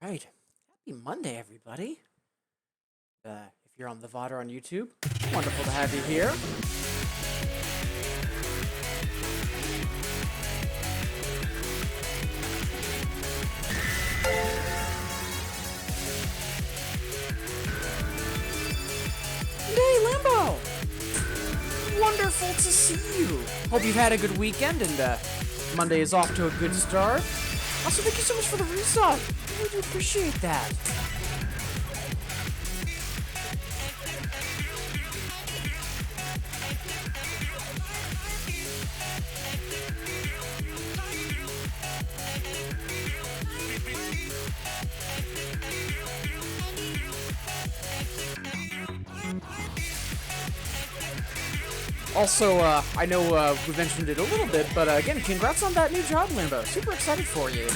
Right. Happy Monday, everybody. If you're on the VOD or on YouTube, wonderful to have you here. Hey, Limbo! Wonderful to see you. Hope you've had a good weekend and Monday is off to a good start. Also, thank you so much for the resub. I really do appreciate that. Also, I know we mentioned it a little bit, but again, congrats on that new job, Limbo. Super excited for you.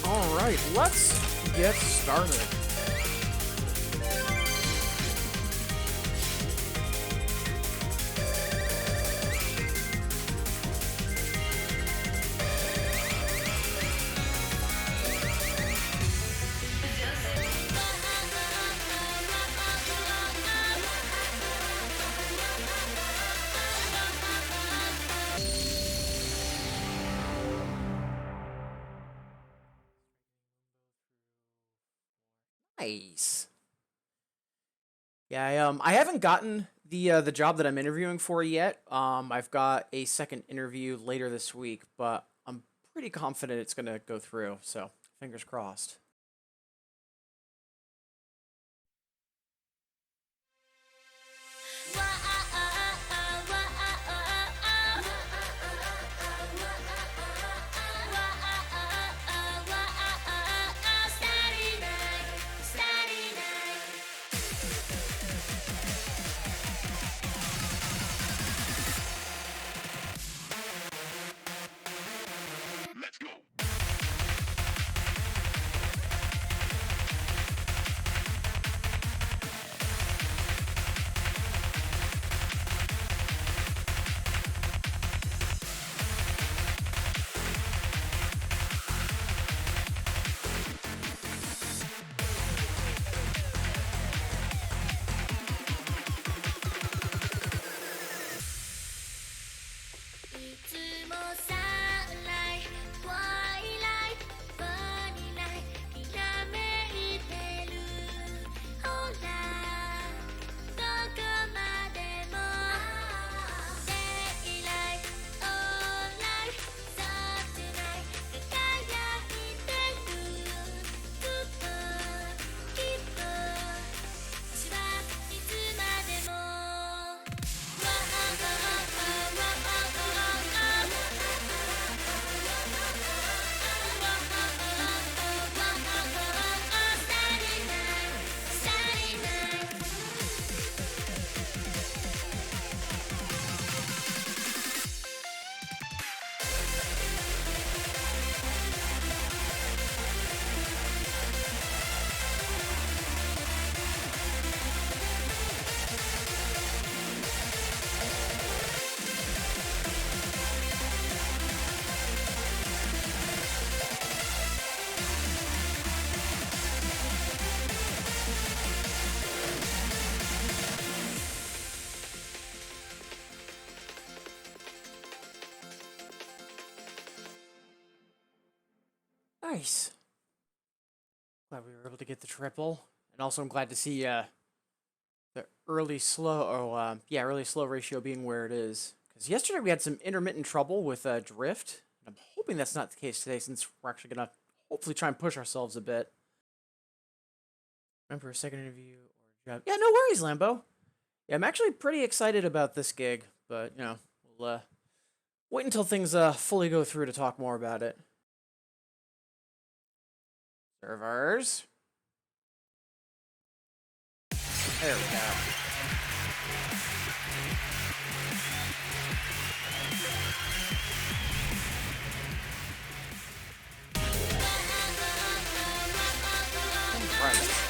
Alright, let's get started. Nice. Yeah, I haven't gotten the job that I'm interviewing for yet. I've got a second interview later this week, but I'm pretty confident it's gonna go through. So fingers crossed. Nice. Glad we were able to get the triple, and also I'm glad to see the early slow ratio being where it is. Because yesterday we had some intermittent trouble with drift. And I'm hoping that's not the case today, since we're actually gonna hopefully try and push ourselves a bit. Remember a second interview or job? Yeah, no worries, Lambo. Yeah, I'm actually pretty excited about this gig, but we'll wait until things fully go through to talk more about it. Servers. There we go. Right.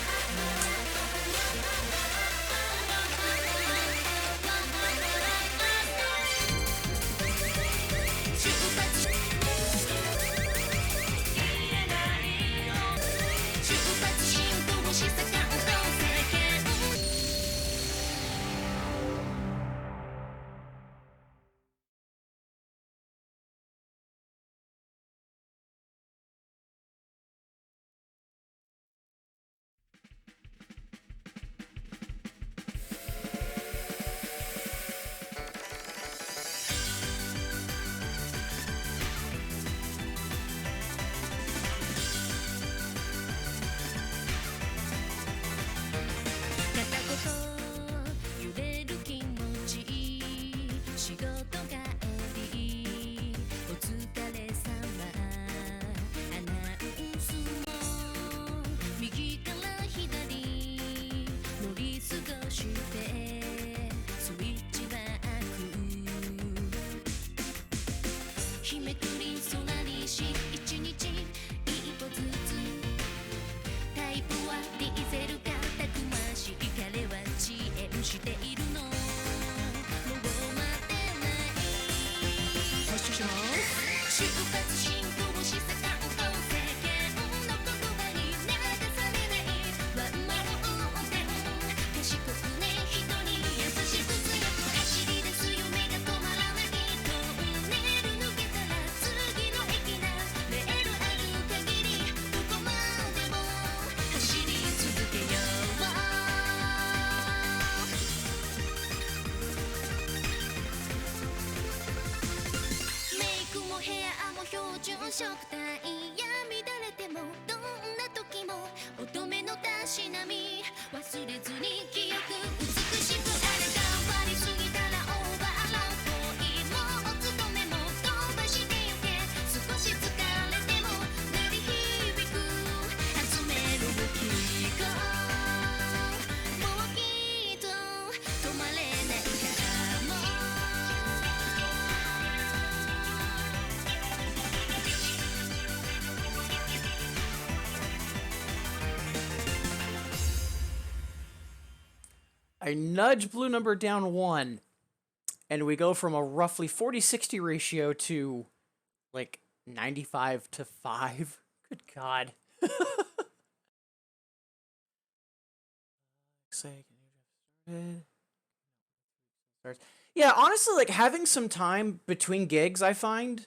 ディーゼルがたくましい彼は遅延しているのもう待てないもしもしも出発進行した感動世間の言葉に流されないワンマン運転賢くね人に優しく強く走り出す夢が止まらないトンネル抜けたら次の駅だレールある限りどこまでも走り続けようメイクもヘアも標準色帯や乱れてもどんな時も乙女のたしなみ忘れずに記憶美しくあれ頑張りすぎたらオーバーラウンド恋もお勤めも飛ばしてゆけ少し疲れても鳴り響く集める気がもうきっと止まれないからもうI nudge blue number down 1, and we go from a roughly 40-60 ratio to like 95-5. Good God. Yeah, honestly, like having some time between gigs, I find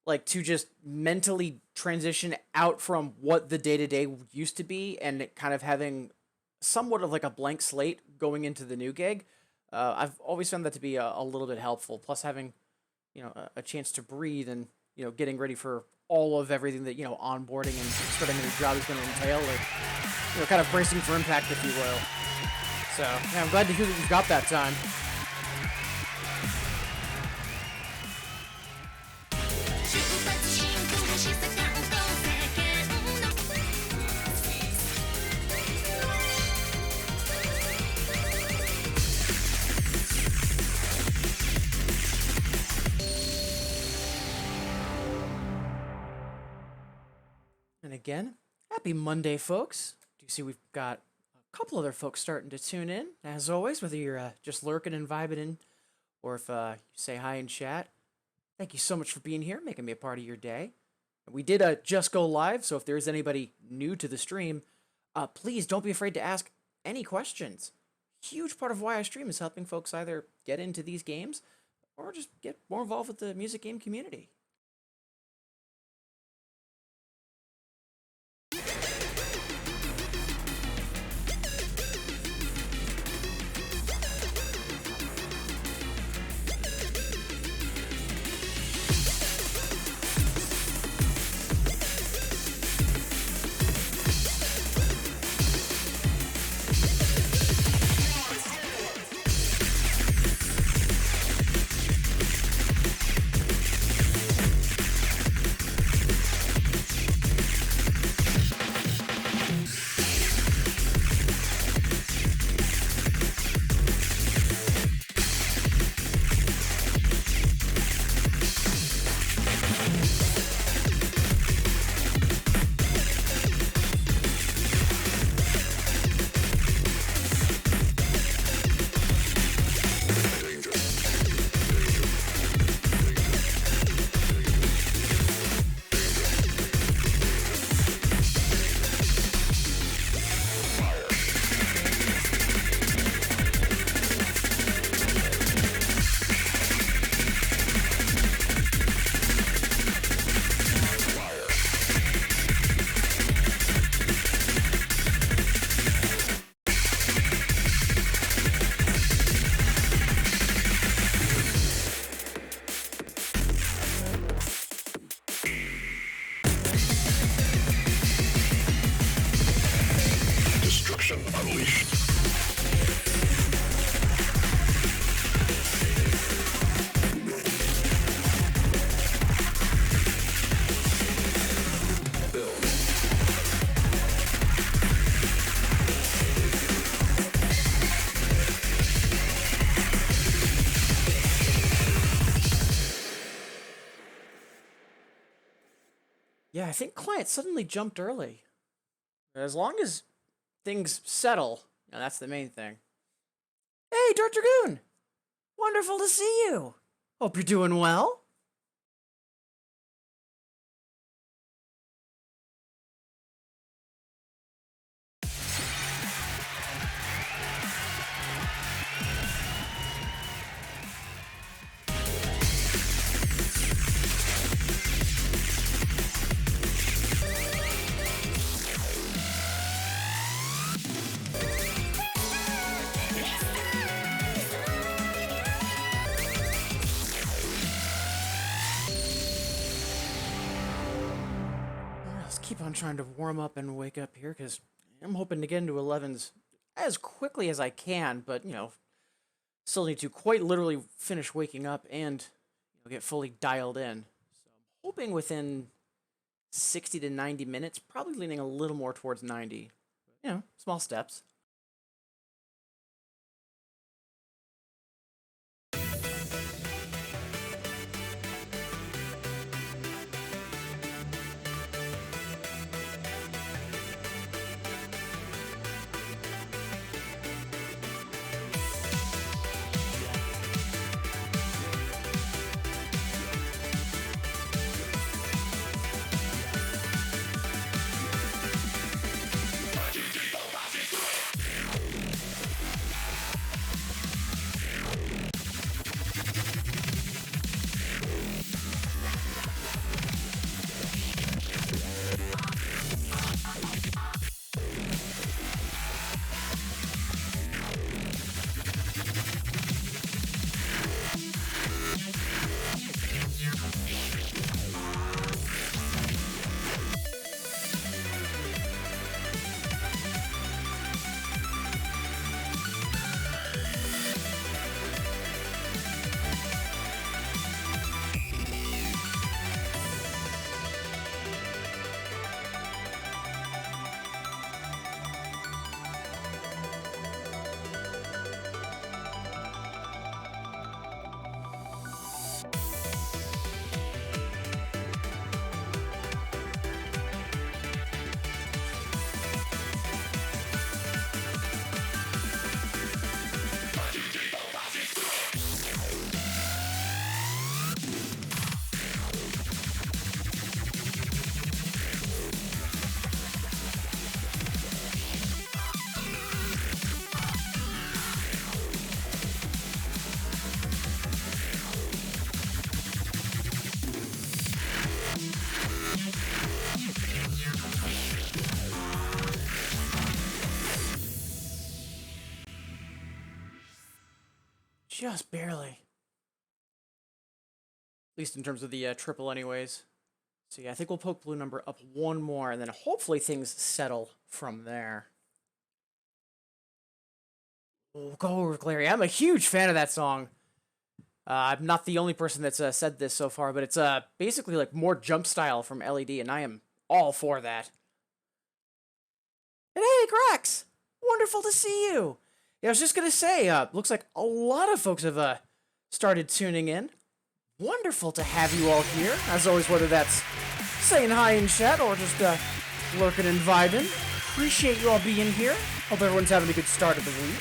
like to just mentally transition out from what the day to day used to be and kind of having somewhat of like a blank slate going into the new gig. I've always found that to be a little bit helpful. Plus, having a chance to breathe and getting ready for all of everything that onboarding and starting a new job is going to entail, like kind of bracing for impact, if you will. So yeah, I'm glad to hear that you've got that time. And again, happy Monday, folks. Do you see we've got a couple other folks starting to tune in? As always, whether you're just lurking and vibing in, or if you say hi in chat, thank you so much for being here, making me a part of your day. We did just go live, so if there's anybody new to the stream, please don't be afraid to ask any questions. Huge part of why I stream is helping folks either get into these games or just get more involved with the music game community. Yeah, I think client suddenly jumped early. As long as things settle. You know, that's the main thing. Hey, Dark Dragoon! Wonderful to see you! Hope you're doing well. Let's keep on trying to warm up and wake up here, because I'm hoping to get into 11s as quickly as I can, but, you know, still need to quite literally finish waking up and get fully dialed in. So I'm hoping within 60 to 90 minutes, probably leaning a little more towards 90. You know, small steps. Just barely. At least in terms of the triple anyways. So yeah, I think we'll poke blue number up one more, and then hopefully things settle from there. Oh, go over, Clary. I'm a huge fan of that song. I'm not the only person that's said this so far, but it's basically like more jump style from LED, and I am all for that. And hey, Grax! Wonderful to see you! Yeah, I was just gonna say, looks like a lot of folks have started tuning in. Wonderful to have you all here. As always, whether that's saying hi in chat or just lurking and vibing. Appreciate you all being here. Hope everyone's having a good start of the week.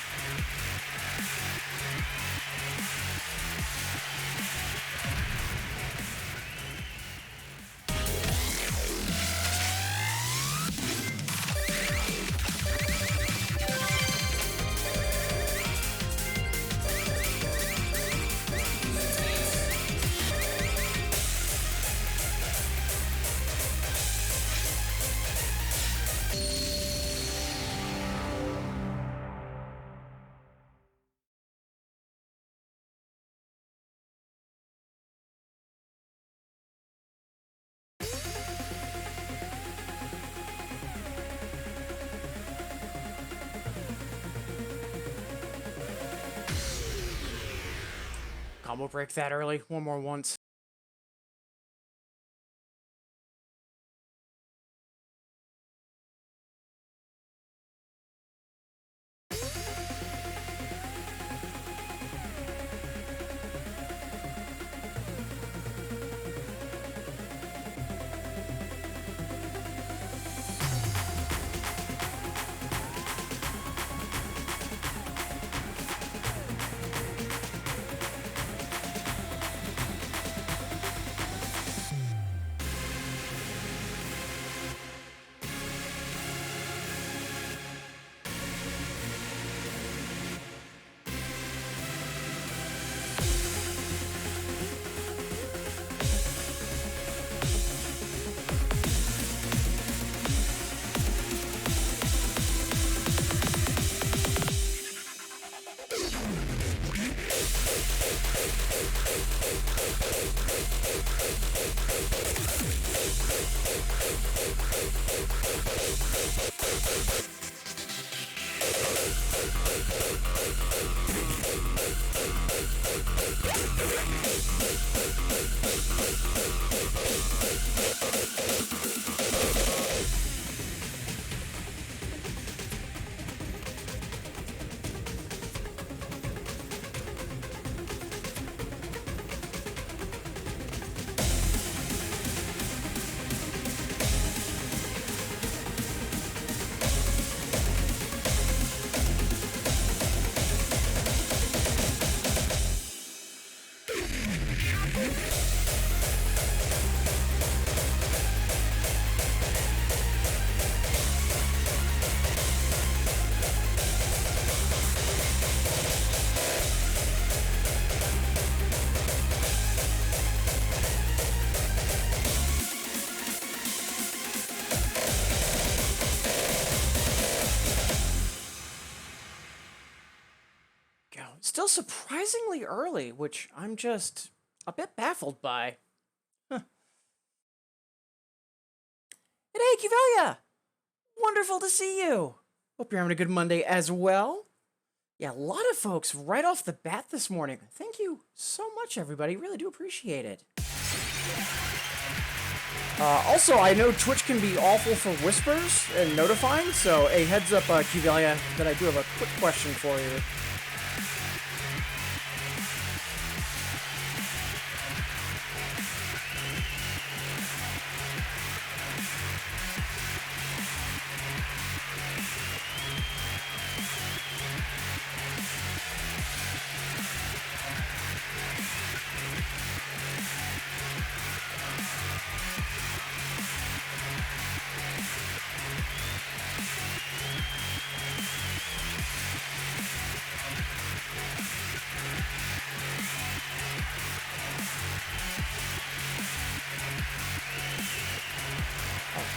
Combo break that early. One more once. Still surprisingly early, which I'm just a bit baffled by. Huh. And hey, Cuvelia! Wonderful to see you! Hope you're having a good Monday as well. Yeah, a lot of folks right off the bat this morning. Thank you so much, everybody. Really do appreciate it. Also, I know Twitch can be awful for whispers and notifying, so a heads up, Cuvelia, that I do have a quick question for you.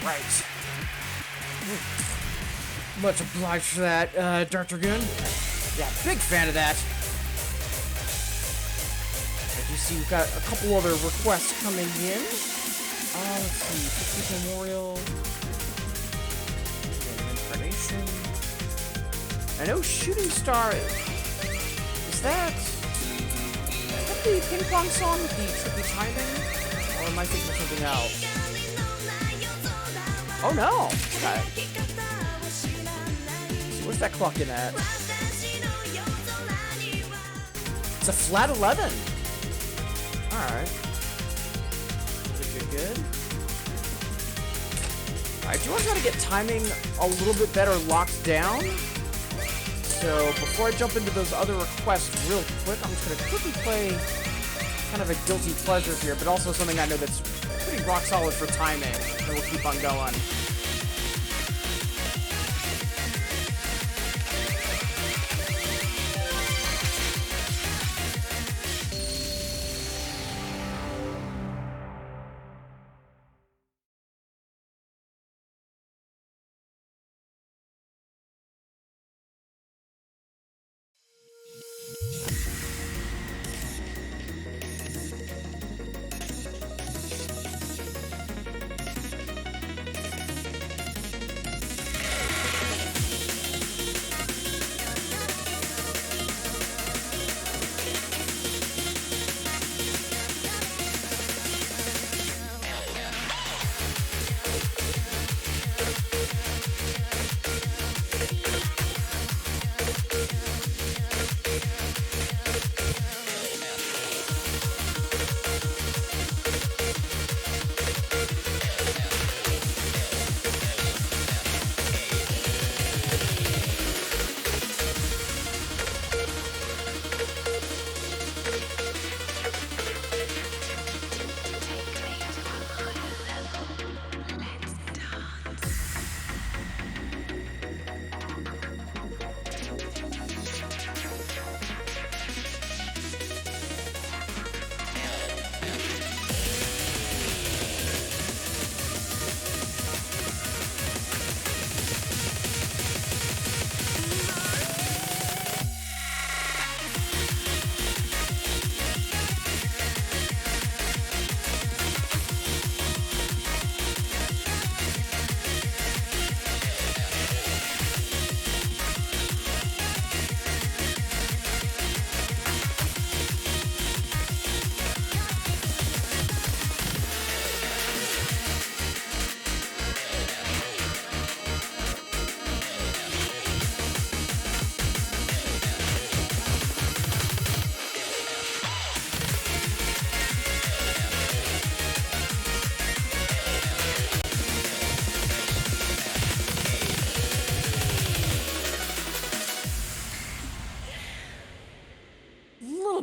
Right. Much obliged for that, Dr. Goon. Yeah, big fan of that. As you see, we've got a couple other requests coming in. Let's see, 50th Memorial. Incarnation. I know Shooting Star. Is that the ping pong song with the trippy timing? Or am I thinking of something else? Oh no! Okay. So where's that clock in at? It's a flat 11. Alright. Good. Alright, do you want to try to get timing a little bit better locked down? So before I jump into those other requests real quick, I'm just going to quickly play kind of a guilty pleasure here, but also something I know that's pretty rock solid for timing, and we'll keep on going.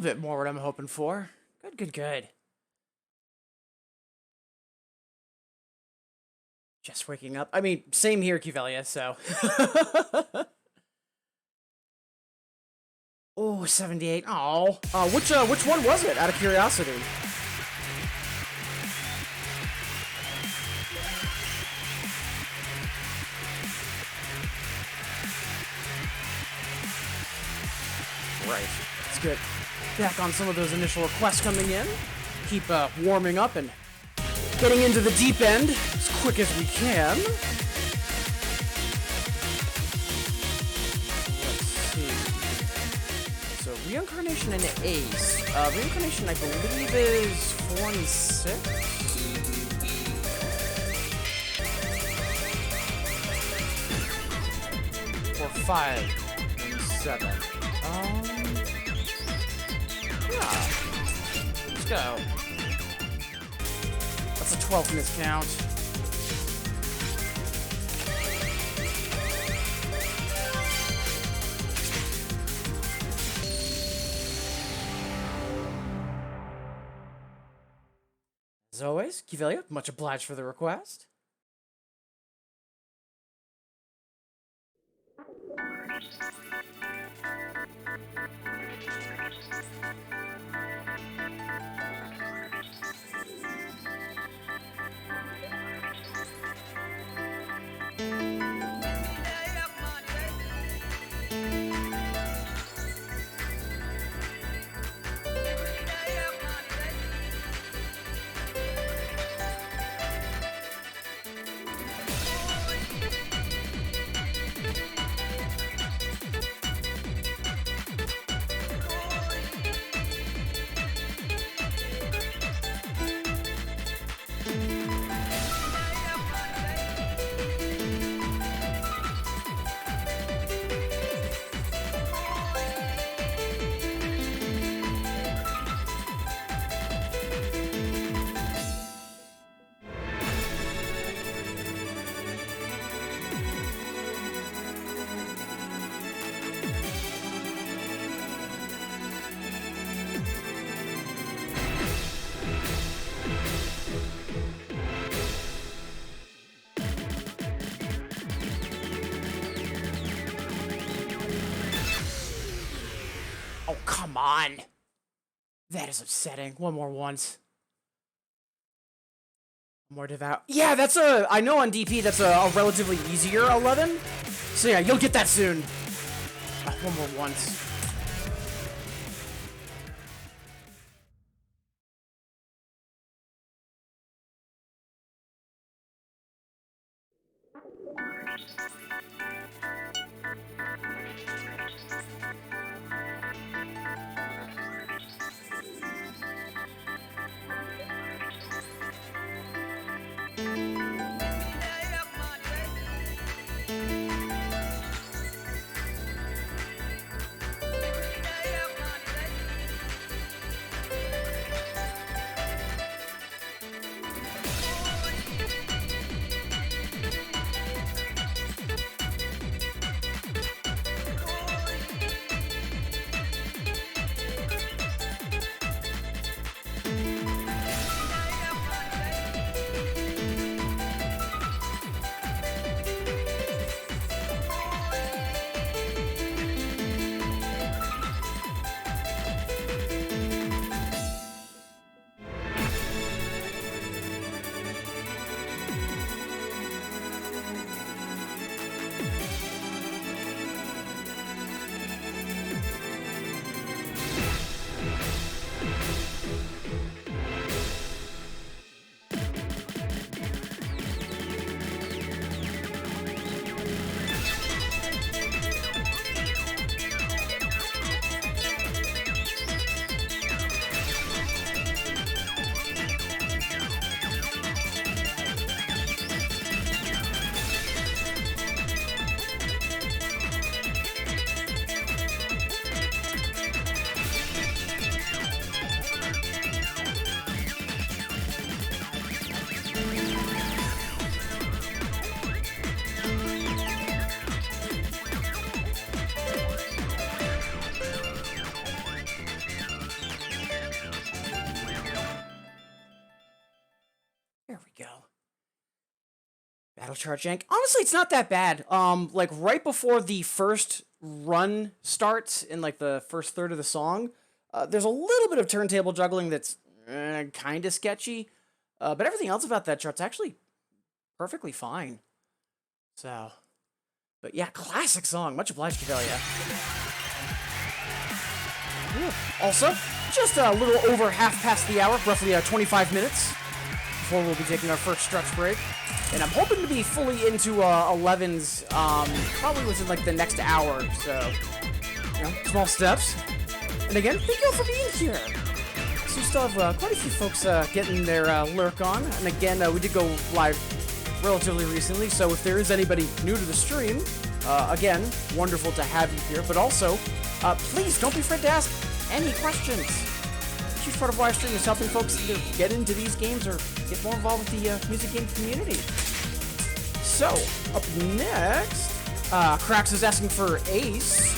bit more what I'm hoping for. Good, good, good. Just waking up. I mean, same here, Kivelia, so. Oh, 78. Oh. Which one was it, out of curiosity? Right. Let's get back on some of those initial requests coming in. Keep warming up and getting into the deep end as quick as we can. Let's see. So reincarnation and ace. Reincarnation, I believe, is 4 and 6. Or 5 and 7. Yeah. Let's go. That's a 12th miscount. As always, Kivelia, much obliged for the request. Oh, come on. That is upsetting. One more once. More devout. Yeah, that's a... I know on DP that's a relatively easier 11. So yeah, you'll get that soon. One more once. Battle Chart Jank. Honestly, it's not that bad. Like right before the first run starts in like the first third of the song, there's a little bit of turntable juggling that's kind of sketchy. But everything else about that chart's actually perfectly fine. So, but yeah, classic song. Much obliged, Cavelia. Also, just a little over half past the hour, roughly 25 minutes before we'll be taking our first stretch break. And I'm hoping to be fully into 11's probably within like the next hour. So, you know, small steps. And again, thank you all for being here. So we still have quite a few folks getting their lurk on. And again, we did go live relatively recently. So if there is anybody new to the stream, again, wonderful to have you here. But also, please don't be afraid to ask any questions. A huge part of why I stream is helping folks either get into these games or get more involved with the music game community. So, up next, Krax is asking for Ace.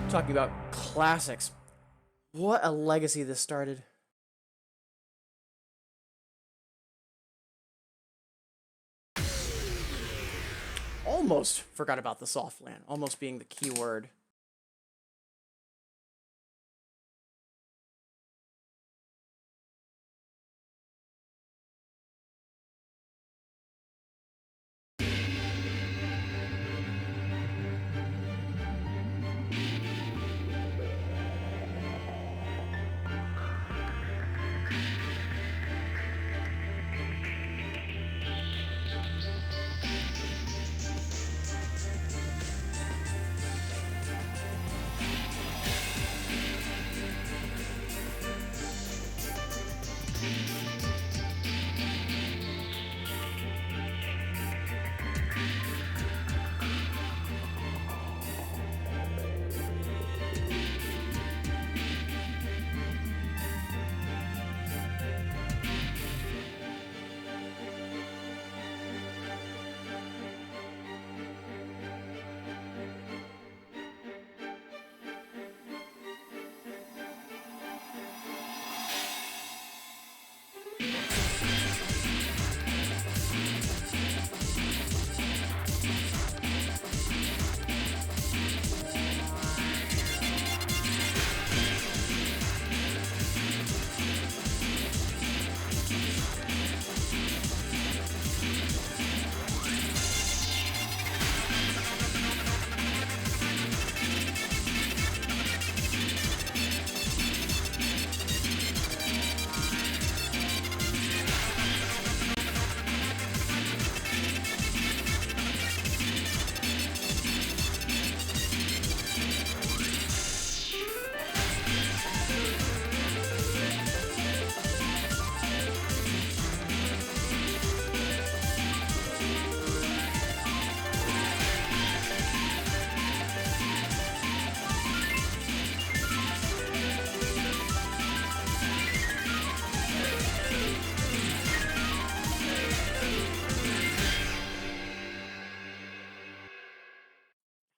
Talking about classics. What a legacy this started. Almost forgot about the soft land. Almost being the key word.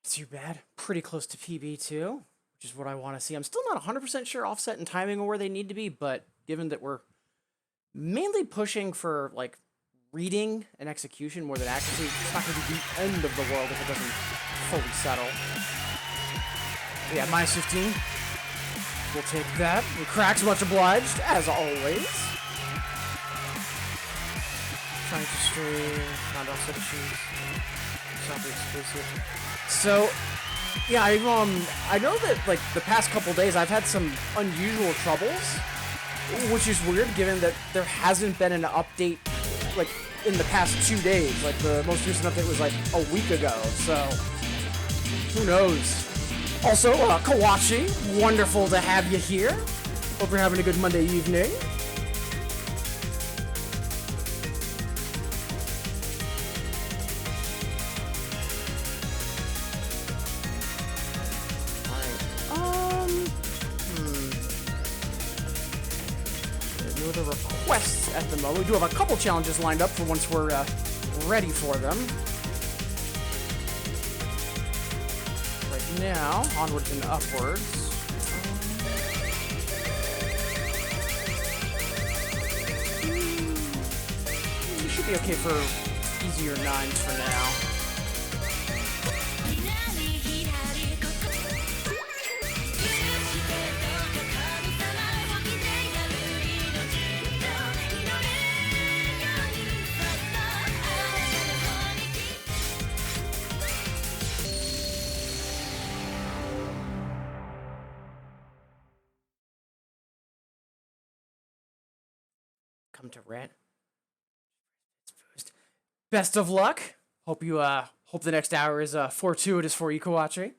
Too bad. Pretty close to PB too, which is what I want to see. I'm still not 100% sure offset and timing are where they need to be, but given that we're mainly pushing for like reading and execution more than accuracy, it's not going to be the end of the world if it doesn't fully settle. But yeah, minus 15. We'll take that. And Krax, much obliged, as always. Trying to stream, not offset issues. Not exclusive. So, yeah, I know that like the past couple days I've had some unusual troubles, which is weird given that there hasn't been an update like in the past 2 days. Like the most recent update was like a week ago, so who knows? Also, Kawachi, wonderful to have you here. Hope you're having a good Monday evening. Requests at the moment. We do have a couple challenges lined up for once we're ready for them. Right now, onwards and upwards. should be okay for easier 9s for now. Come to rent. Best of luck. Hope you hope the next hour is fortuitous for you, Kawachi.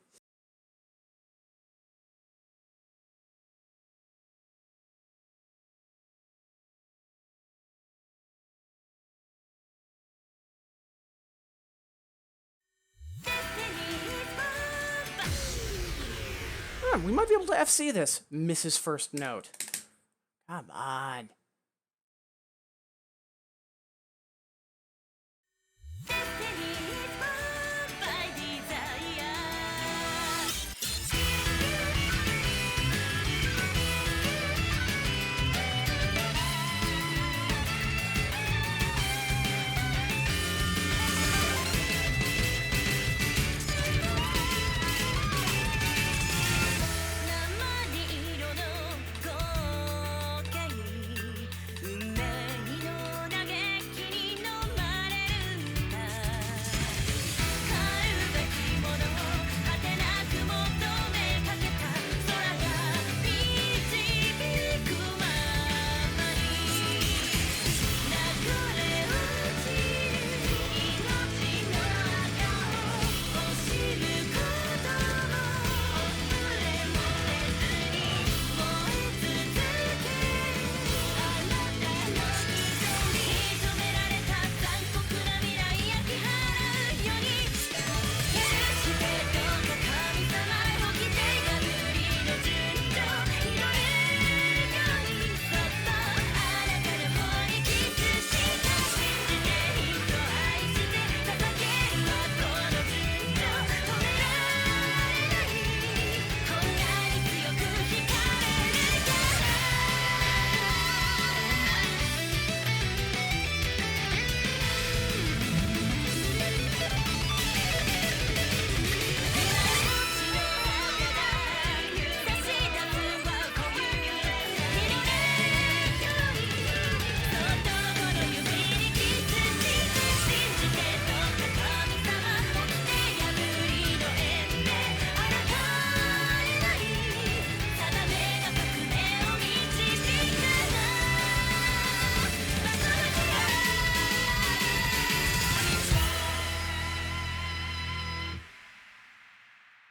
We might be able to FC this, Mrs. First Note. Come on.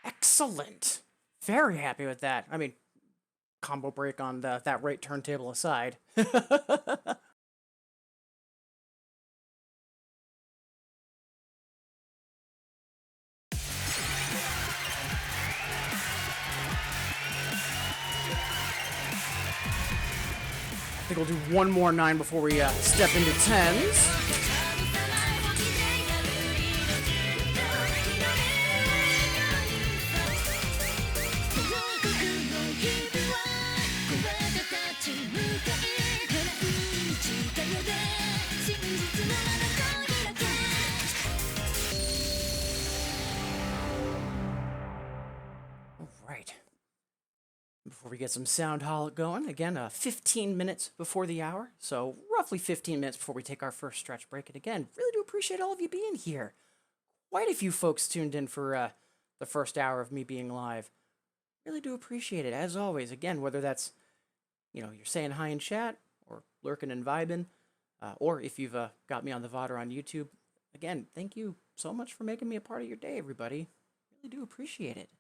Excellent. Very happy with that. I mean, combo break on that right turntable aside. I think we'll do one more 9 before we step into 10s. Right. Before we get some sound holic going, again, 15 minutes before the hour, so roughly 15 minutes before we take our first stretch break. And again, really do appreciate all of you being here. Quite a few folks tuned in for the first hour of me being live. Really do appreciate it, as always. Again, whether that's, you're saying hi in chat, or lurking and vibing, or if you've got me on the VOD or on YouTube, again, thank you so much for making me a part of your day, everybody. Really do appreciate it.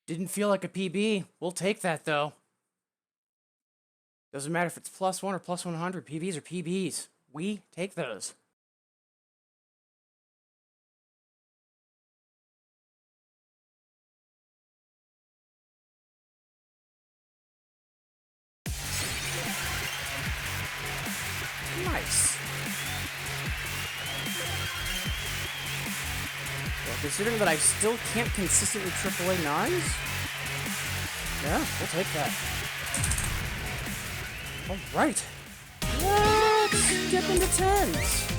Didn't feel like a PB. We'll take that, though. Doesn't matter if it's +1 or +100. PBs are PBs. We take those. Nice. Well, considering that I still can't consistently AAA 9s, yeah, we'll take that. Alright. Let's dip into 10s.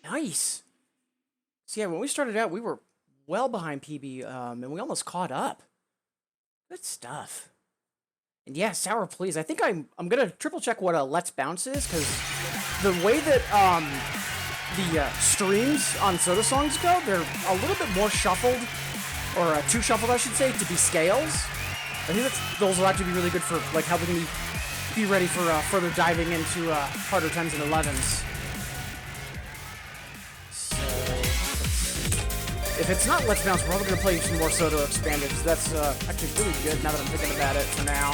Nice. So yeah, when we started out, we were well behind PB, and we almost caught up. Good stuff. And yeah, Sour Please. I think I'm gonna triple check what Let's Bounce is, because the way that the streams on Soda songs go, they're a little bit more shuffled, or too shuffled, I should say, to be scales. I think those will actually be really good for like helping me be ready for further diving into harder 10s and 11s. If it's not Let's Bounce, we're probably going to play some more Soto Expanded, because that's actually really good now that I'm thinking about it for now.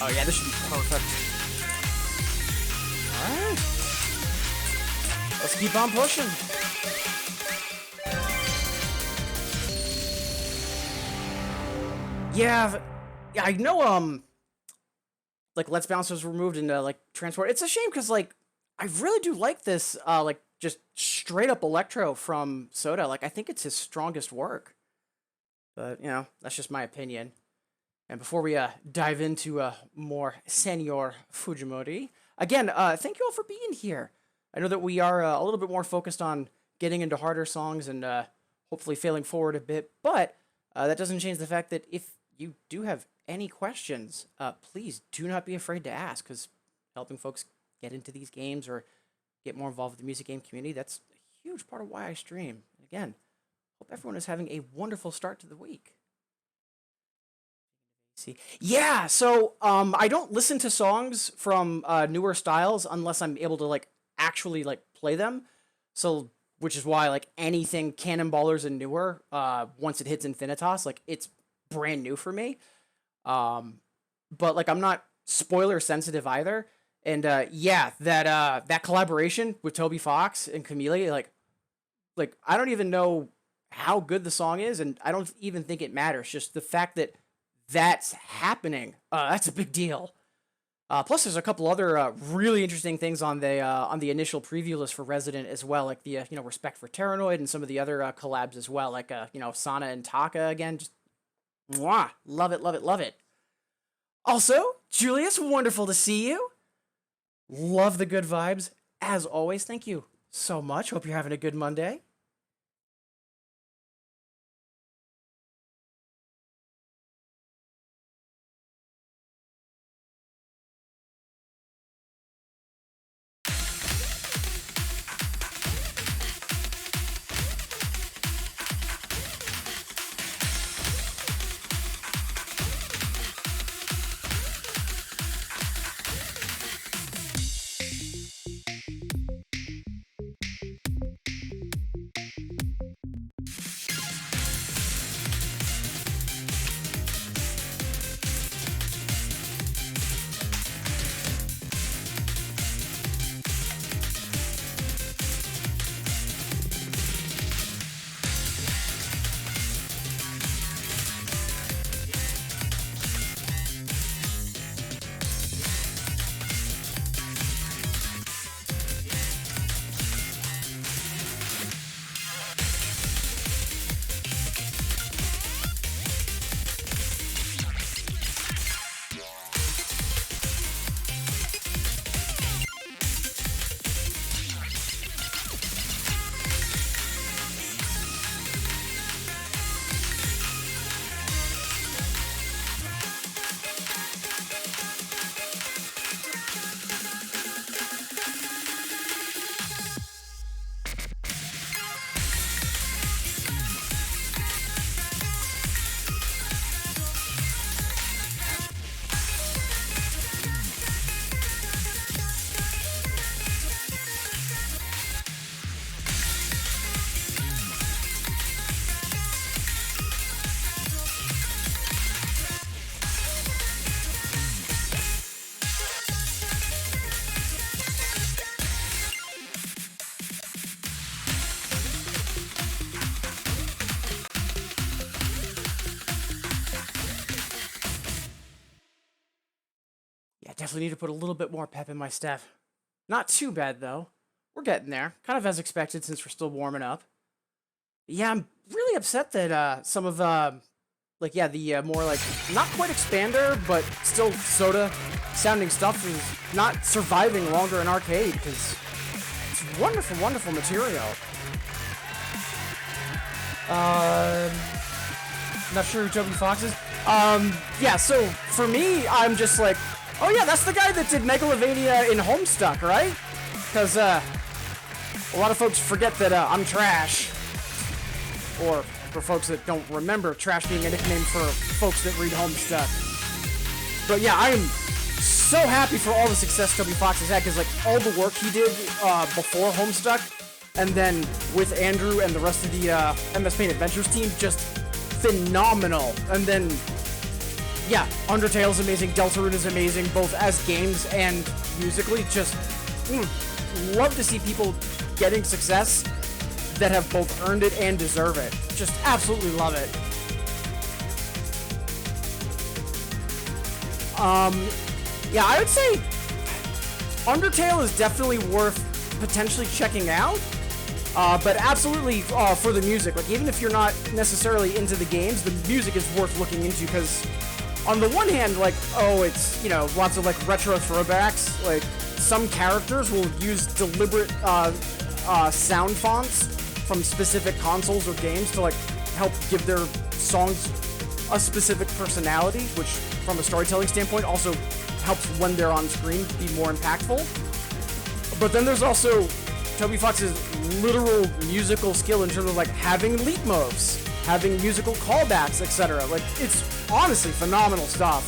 Oh yeah, this should be perfect. Alright. Let's keep on pushing. Yeah, I know, like Let's Bounce was removed into like Transport. It's a shame because like I really do like this like just straight up electro from Soda. Like I think it's his strongest work. But you know, that's just my opinion. And before we dive into more Senor Fujimori, again, thank you all for being here. I know that we are a little bit more focused on getting into harder songs and hopefully failing forward a bit, but that doesn't change the fact that if you do have any questions, please do not be afraid to ask, because helping folks get into these games or get more involved with the music game community, that's a huge part of why I stream. again, hope everyone is having a wonderful start to the week. See, yeah. So, I don't listen to songs from newer styles unless I'm able to like actually like play them. So, which is why like anything Cannonballers and newer, once it hits Infinitas, like it's brand new for me. But like I'm not spoiler sensitive either. And yeah, that collaboration with Toby Fox and Camille, like I don't even know how good the song is, and I don't even think it matters. Just the fact that that's happening, that's a big deal. Plus, there's a couple other really interesting things on the initial preview list for Resident as well, like the Respect for Terranoid and some of the other collabs as well, like Sana and Taka again. Just mwah, love it, love it, love it. Also, Julius, wonderful to see you. Love the good vibes as always. Thank you so much. Hope you're having a good Monday. Yeah, definitely need to put a little bit more pep in my step. Not too bad though. We're getting there, kind of as expected since we're still warming up. Yeah, I'm really upset that some of the more like not quite expander but still soda sounding stuff is not surviving longer in arcade because it's wonderful, wonderful material. Not sure who Toby Fox is. Yeah, so for me, I'm just like, oh yeah, that's the guy that did Megalovania in Homestuck, right? Because a lot of folks forget that I'm Trash. Or for folks that don't remember, Trash being a nickname for folks that read Homestuck. But yeah, I am so happy for all the success Toby Fox has had, because like all the work he did before Homestuck, and then with Andrew and the rest of the MS Paint Adventures team, just phenomenal. And then, yeah, Undertale is amazing, Deltarune is amazing, both as games and musically. Just love to see people getting success that have both earned it and deserve it. Just absolutely love it. Yeah, I would say Undertale is definitely worth potentially checking out. But absolutely for the music. Like, even if you're not necessarily into the games, the music is worth looking into, because on the one hand, like, oh, it's, lots of, like, retro throwbacks. Like, some characters will use deliberate sound fonts from specific consoles or games to, like, help give their songs a specific personality, which, from a storytelling standpoint, also helps when they're on screen be more impactful. But then there's also Toby Fox's literal musical skill in terms of like having leap moves, having musical callbacks, etc. Like, it's honestly phenomenal stuff.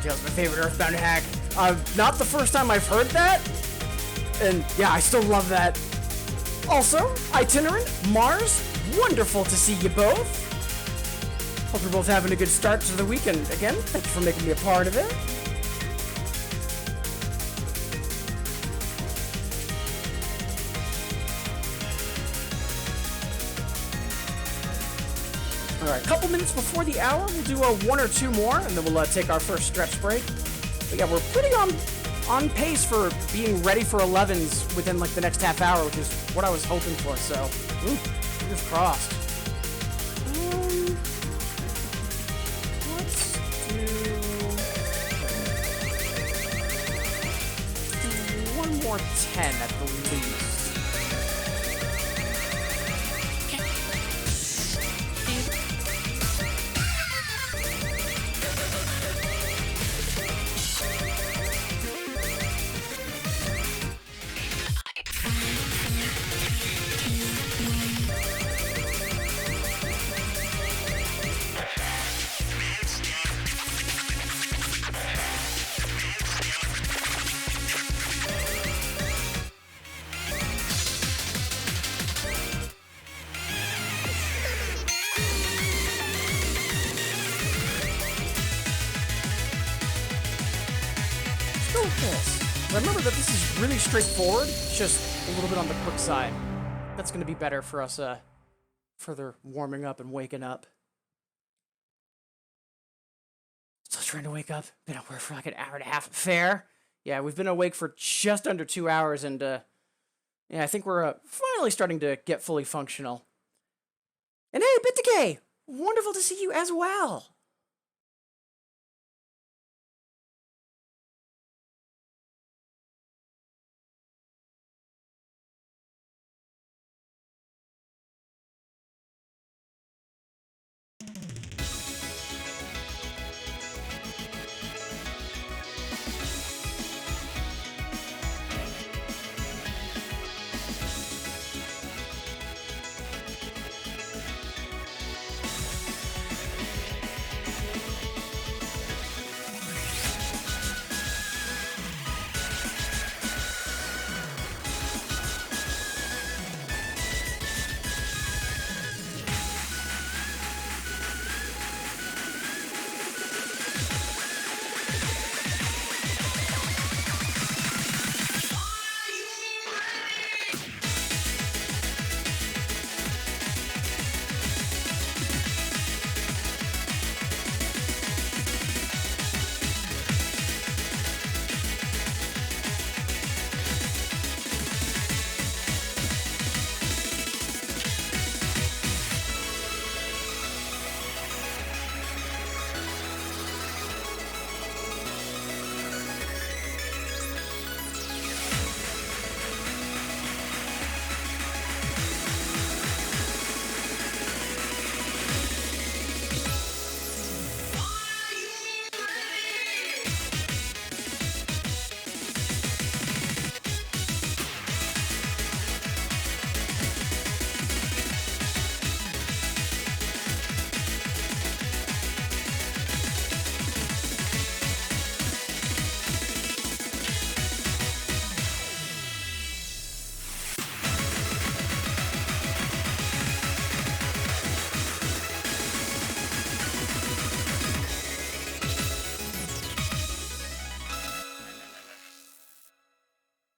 Jail's my favorite Earthbound hack. Not the first time I've heard that, and yeah, I still love that. Also, Itinerant, Mars, wonderful to see you both. Hope you're both having a good start to the weekend. Again, thank you for making me a part of it. Alright, a couple minutes before the hour, we'll do one or two more, and then we'll take our first stretch break. But yeah, we're pretty on pace for being ready for 11s within like the next half hour, which is what I was hoping for, so fingers crossed. Let's do one more 10 at the least. Remember that this is really straightforward, just a little bit on the quick side. That's going to be better for us further warming up and waking up. Still trying to wake up. Been awake for like an hour and a half. Fair. Yeah, we've been awake for just under 2 hours, and yeah, I think we're finally starting to get fully functional. And hey, Bit Decay! Wonderful to see you as well!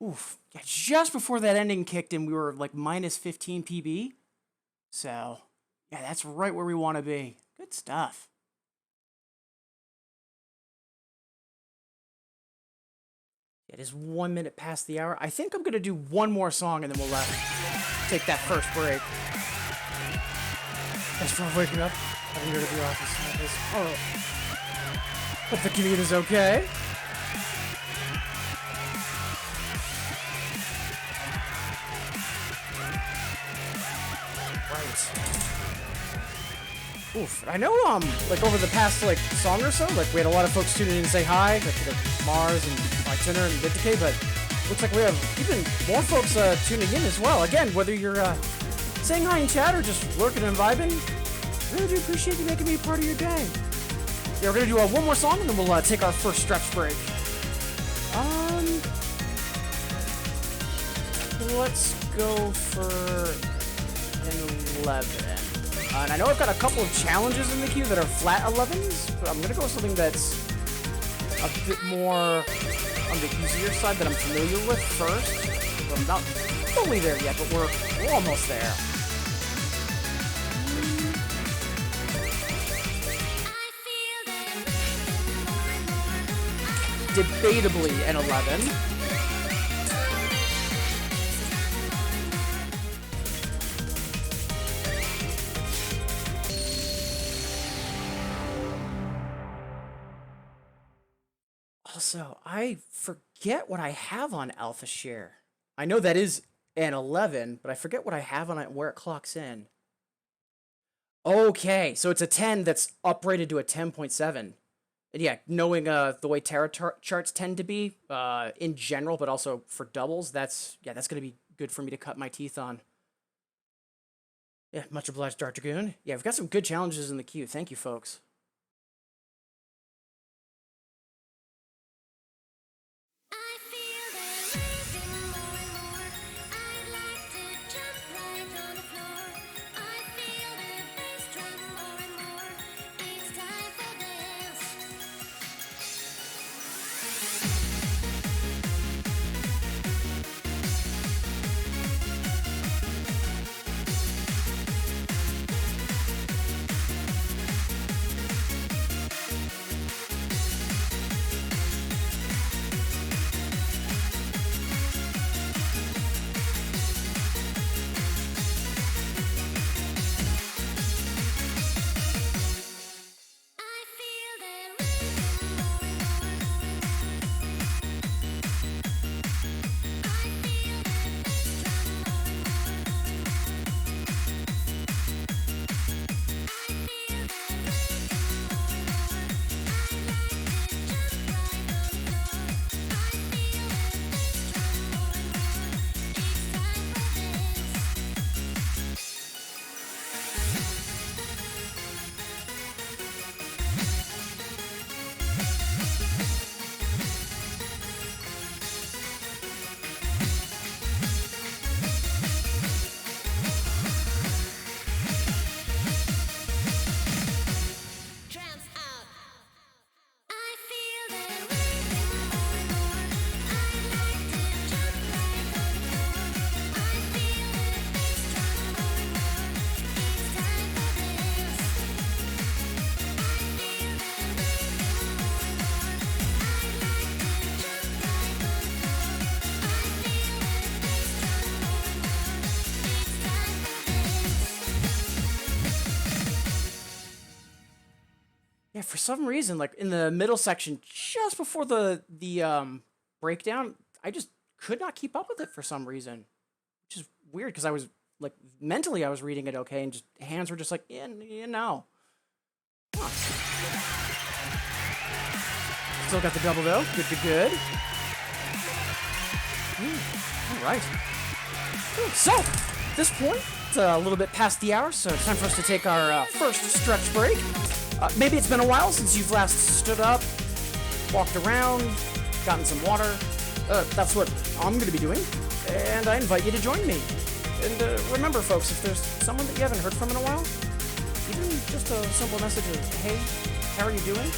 Oof. Yeah, just before that ending kicked in, we were like minus 15 PB. So, yeah, that's right where we want to be. Good stuff. It is 1 minute past the hour. I think I'm going to do one more song and then we'll take that first break. Thanks for waking up. I'm here to the office. Oh. Hope the commute is okay. Oof, I know, like, over the past, like, song or so, like, we had a lot of folks tuning in and say hi, like, to Mars and Turner and Vindicate, but looks like we have even more folks tuning in as well. Again, whether you're saying hi in chat or just lurking and vibing, really do appreciate you making me a part of your day. Yeah, we're gonna do one more song and then we'll take our first stretch break. Let's go for an 11. And I know I've got a couple of challenges in the queue that are flat 11s, but I'm gonna go with something that's a bit more on the easier side that I'm familiar with first. But I'm not fully there yet, but we're almost there. Debatably an 11. Also, I forget what I have on Alpha Share. I know that is an 11, but I forget what I have on it and where it clocks in. Okay, so it's a 10 that's uprated to a 10.7. And yeah, knowing the way tarot charts tend to be in general, but also for doubles, that's going to be good for me to cut my teeth on. Yeah, much obliged, Dark Dragoon. Yeah, we've got some good challenges in the queue. Thank you, folks. Yeah, for some reason, like in the middle section, just before the breakdown, I just could not keep up with it for some reason, which is weird because I was like mentally I was reading it okay, and just hands were just like, yeah, you know. Huh. Still got the double though. Good to good. All right. So, at this point, it's a little bit past the hour, so it's time for us to take our first stretch break. Maybe it's been a while since you've last stood up, walked around, gotten some water. That's what I'm going to be doing, and I invite you to join me. And remember, folks, if there's someone that you haven't heard from in a while, even just a simple message of, hey, how are you doing?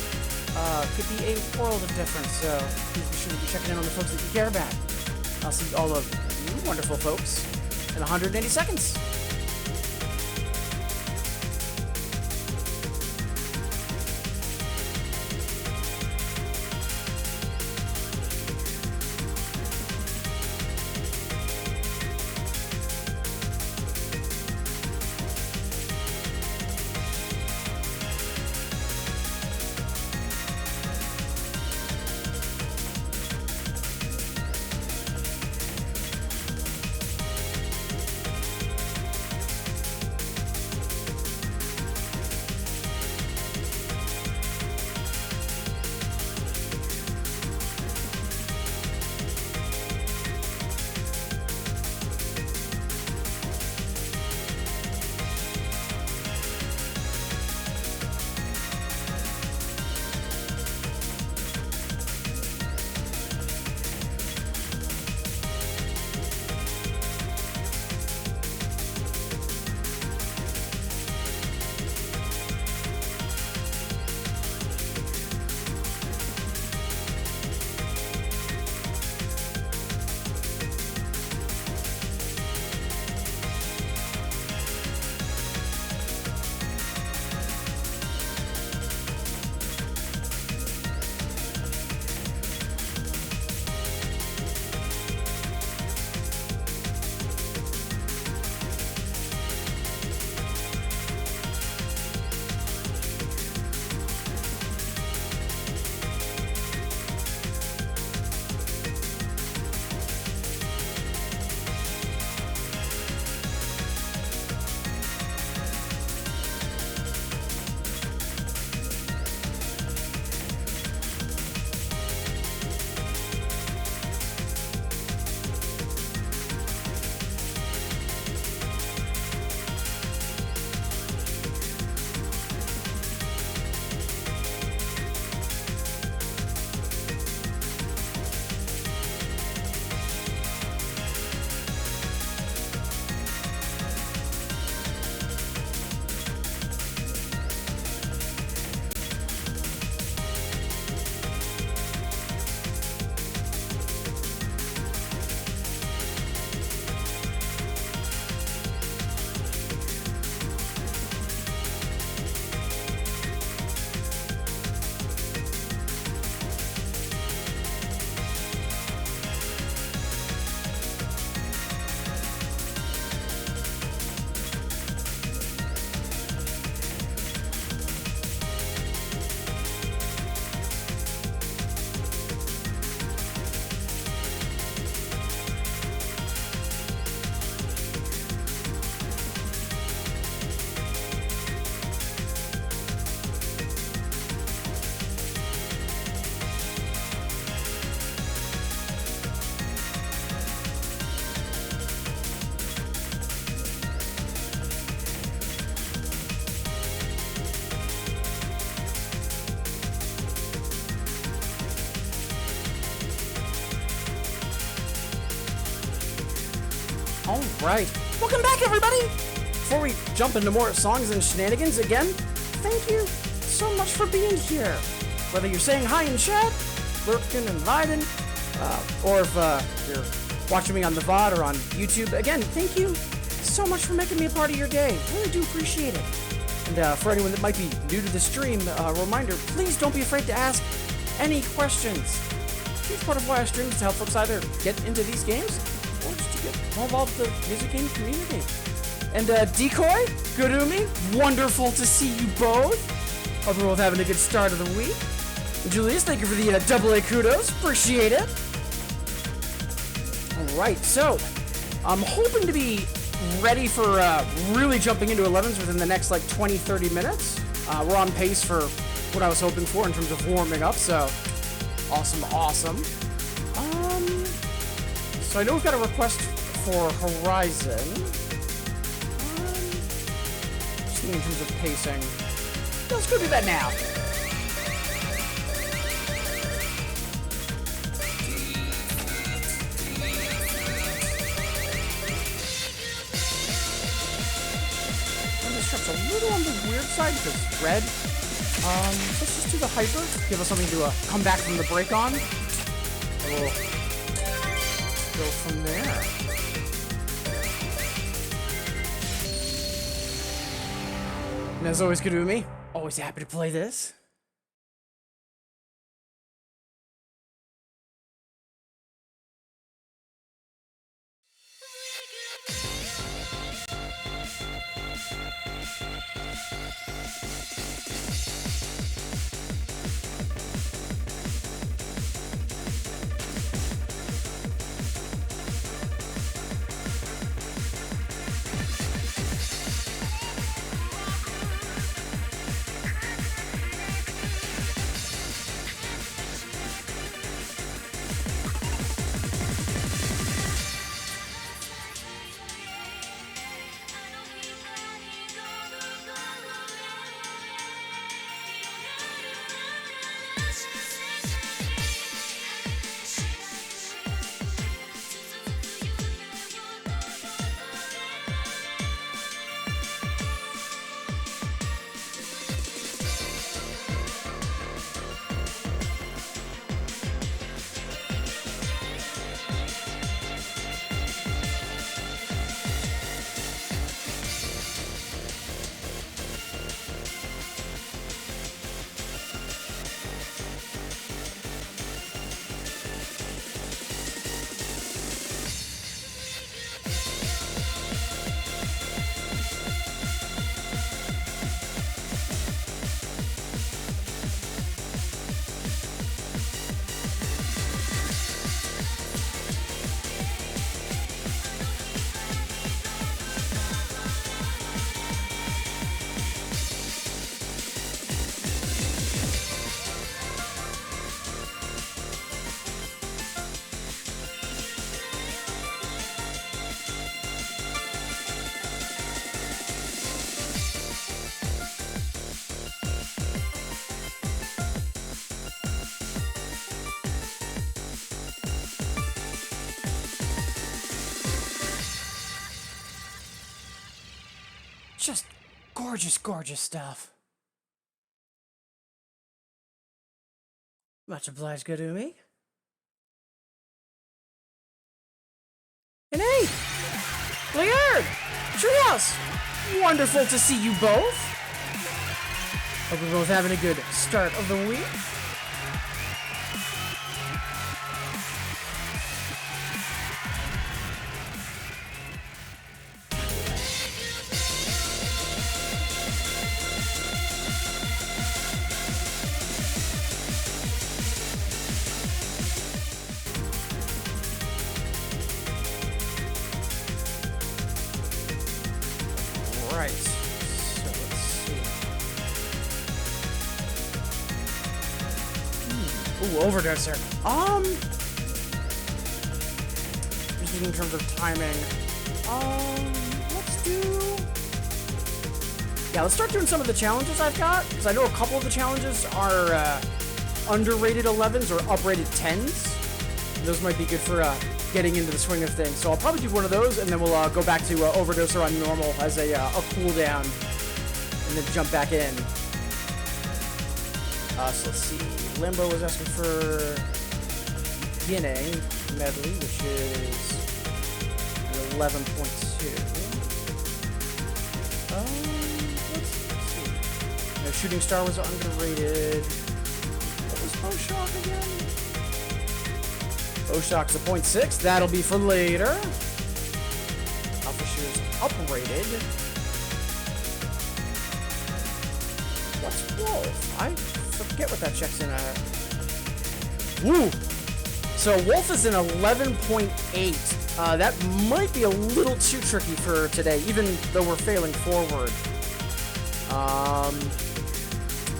Could be a world of difference, so please be sure to be checking in on the folks that you care about. I'll see all of you wonderful folks in 180 seconds. Alright, welcome back everybody! Before we jump into more songs and shenanigans again, thank you so much for being here. Whether you're saying hi in chat, lurking and vibing, or if you're watching me on the VOD or on YouTube, again, thank you so much for making me a part of your day. Really do appreciate it. And for anyone that might be new to the stream, a reminder, please don't be afraid to ask any questions. Huge part of why I stream is to help folks either get into these games or just to get more involved with the music game community. And Decoy, Gurumi, wonderful to see you both. Hope you're both having a good start of the week. And Julius, thank you for the AA kudos. Appreciate it. Alright, so I'm hoping to be ready for really jumping into 11s within the next like 20-30 minutes. We're on pace for what I was hoping for in terms of warming up, so awesome. So I know we've got a request for Horizon. Just thinking in terms of pacing. Let's go do that now. And this trip's a little on the weird side because it's red. Let's just do the hyper. Give us something to come back from the break on. And we'll go from there. And as always, Gurumi, always happy to play this. Just gorgeous stuff. Much obliged, Gurumi. And hey! Leard! Treehouse! Wonderful to see you both! Hope you're both having a good start of the week. Right, so let's see. Ooh, overdose there. Just in terms of timing. Let's do... Yeah, let's start doing some of the challenges I've got, because I know a couple of the challenges are underrated 11s or uprated 10s. Those might be good for getting into the swing of things. So I'll probably do one of those, and then we'll go back to Overdoser on normal as a cooldown, and then jump back in. So let's see. Limbo was asking for beginning medley, which is 11.2. Let's see. No, Shooting Star was underrated. What was Boshock again? Boshock's a 0.6. That'll be for later. Alpha Shear's uprated. What's Wolf? I forget what that checks in at. Woo! So Wolf is an 11.8. That might be a little too tricky for today, even though we're failing forward.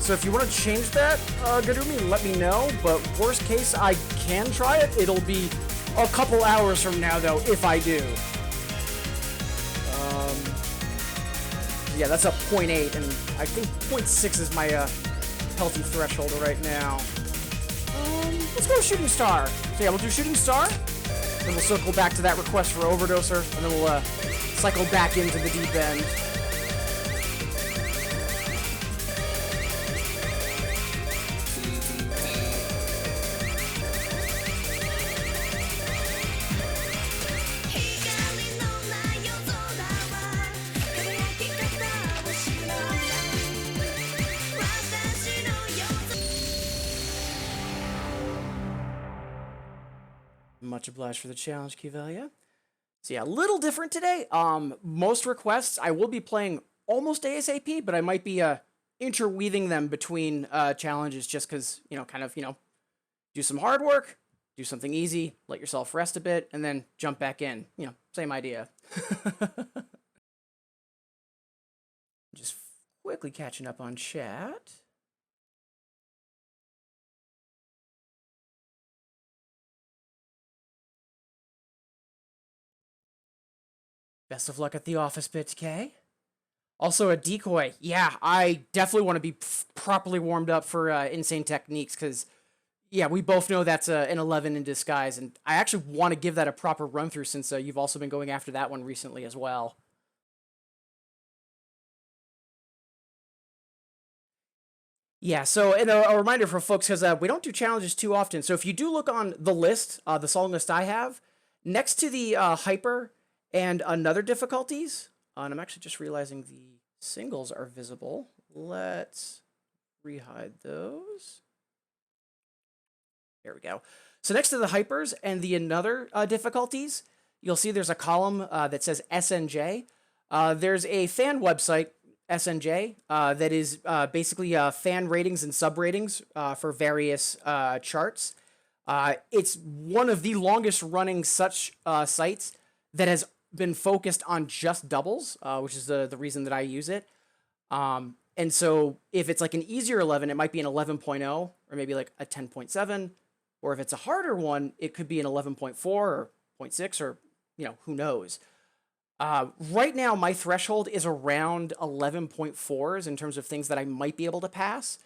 So if you want to change that, Gadumi, let me know. But worst case, I can try it. It'll be a couple hours from now, though, if I do. Yeah, that's a 0.8, and I think 0.6 is my healthy threshold right now. Let's go Shooting Star. So yeah, we'll do Shooting Star, then we'll circle back to that request for Overdoser, and then we'll cycle back into the deep end. Much obliged for the challenge, Kivelia. So yeah, a little different today. Most requests I will be playing almost ASAP, but I might be interweaving them between challenges just because, do some hard work, do something easy, let yourself rest a bit, and then jump back in. Same idea. Just quickly catching up on chat. Best of luck at the office, BitK. Also, a decoy. Yeah, I definitely want to be properly warmed up for Insane Techniques, because, yeah, we both know that's an 11 in disguise, and I actually want to give that a proper run-through since you've also been going after that one recently as well. Yeah, so and a reminder for folks, because we don't do challenges too often, so if you do look on the list, the song list I have, next to the Hyper and another difficulties, and I'm actually just realizing the singles are visible. Let's rehide those. There we go. So next to the hypers and the another difficulties, you'll see there's a column that says SNJ. There's a fan website, SNJ, that is basically fan ratings and sub ratings for various charts. It's one of the longest running such sites that has been focused on just doubles, which is the reason that I use it. And so if it's like an easier 11, it might be an 11.0 or maybe like a 10.7. Or if it's a harder one, it could be an 11.4 or 0.6 or, who knows. Right now, my threshold is around 11.4s in terms of things that I might be able to pass,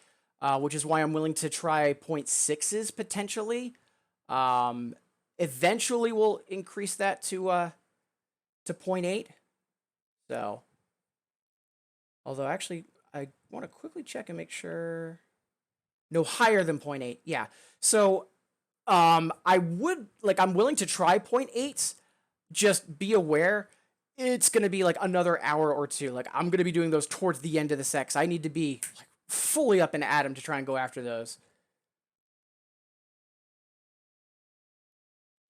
which is why I'm willing to try 0.6s potentially. Eventually, we'll increase that to 0.8. So, although actually, I want to quickly check and make sure. No, higher than 0.8. Yeah. So, I'm willing to try 0.8s. Just be aware, it's going to be like another hour or two. Like, I'm going to be doing those towards the end of the set, 'cause I need to be like fully up in Atom to try and go after those.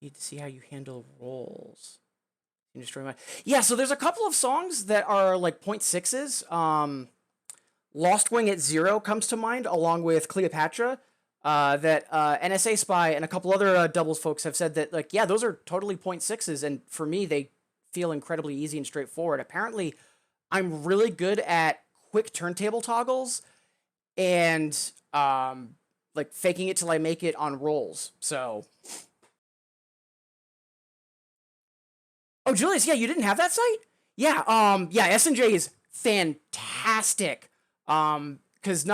Need to see how you handle rolls. You destroy my... Yeah, so there's a couple of songs that are like 0.6s. Lost Wing at 0 comes to mind, along with Cleopatra. That NSA Spy and a couple other doubles folks have said that, like, yeah, those are totally 0.6s, and for me, they feel incredibly easy and straightforward. Apparently, I'm really good at quick turntable toggles and, like, faking it till I make it on rolls, so... Oh, Julius, yeah, you didn't have that site? Yeah, S&J is fantastic. Because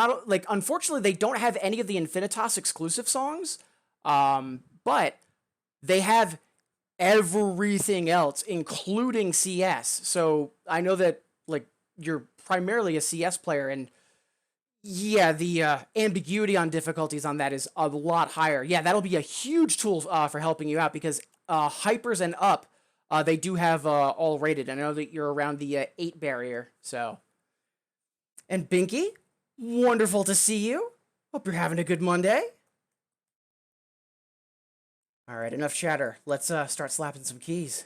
unfortunately, they don't have any of the Infinitas exclusive songs, but they have everything else, including CS. So I know that like you're primarily a CS player, and yeah, the ambiguity on difficulties on that is a lot higher. Yeah, that'll be a huge tool for helping you out because hypers and up, they do have all rated. I know that you're around the 8 barrier. So, and Binky, wonderful to see you. Hope you're having a good Monday. All right, enough chatter. Let's start slapping some keys.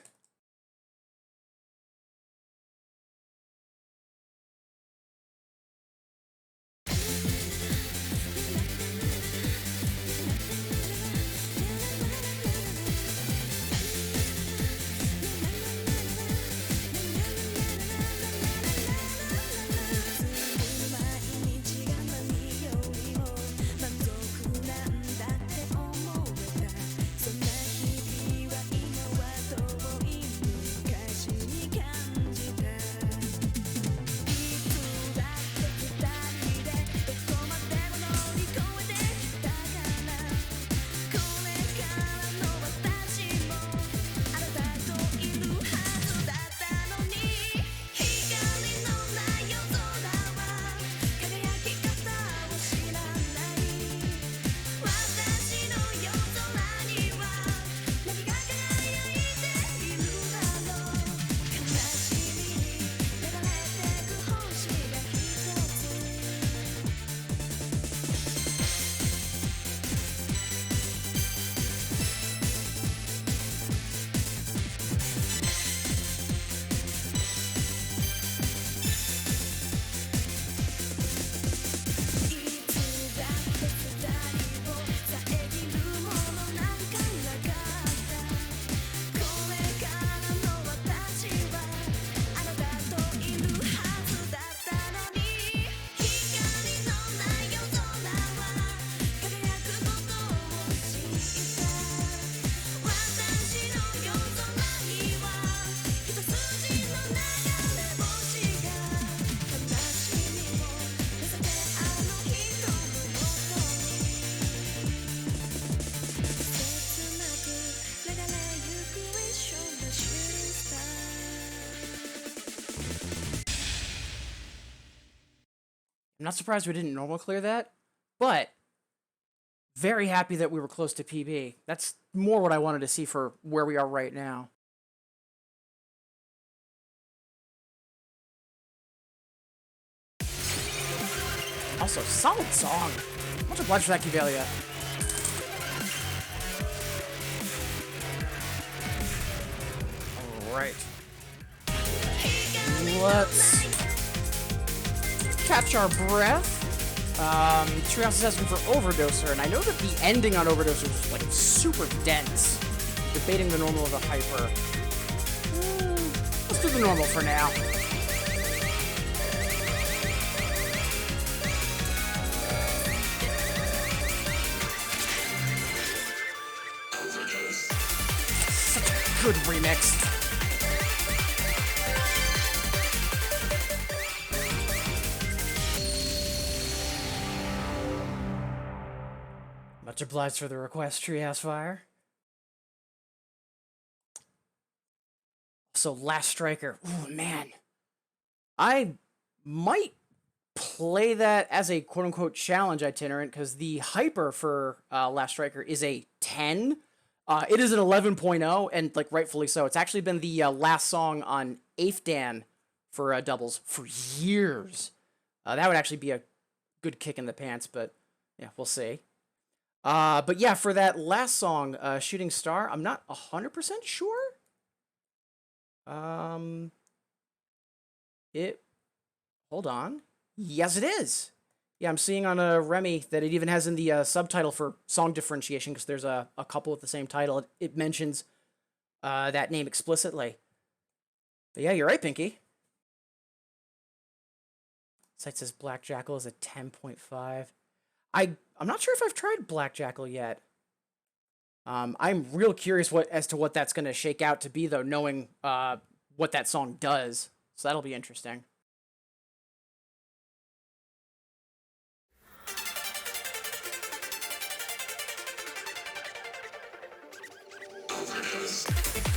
I'm not surprised we didn't normal clear that, but very happy that we were close to PB. That's more what I wanted to see for where we are right now. Also, solid song. Much obliged for that, Kivelia. Alright. Let's catch our breath. Treehouse is asking for Overdoser, and I know that the ending on Overdoser is like super dense. Debating the normal of the hyper. Let's do the normal for now. Such a good remix. Much obliged for the request, Treehouse Fire. So, Last Striker. Ooh, man. I might play that as a quote-unquote challenge itinerant, because the hyper for Last Striker is a 10. It is an 11.0, and like rightfully so. It's actually been the last song on 8th Dan for doubles for years. That would actually be a good kick in the pants, but yeah, we'll see. But yeah, for that last song, Shooting Star, I'm not 100% sure. Hold on. Yes, it is. Yeah, I'm seeing on Remy that it even has in the subtitle for song differentiation, because there's a couple with the same title. It mentions that name explicitly. But yeah, you're right, Pinky. Site says Black Jackal is a 10.5. I'm not sure if I've tried Black Jackal yet. I'm real curious as to what that's going to shake out to be, though, knowing what that song does. So that'll be interesting. Overdose.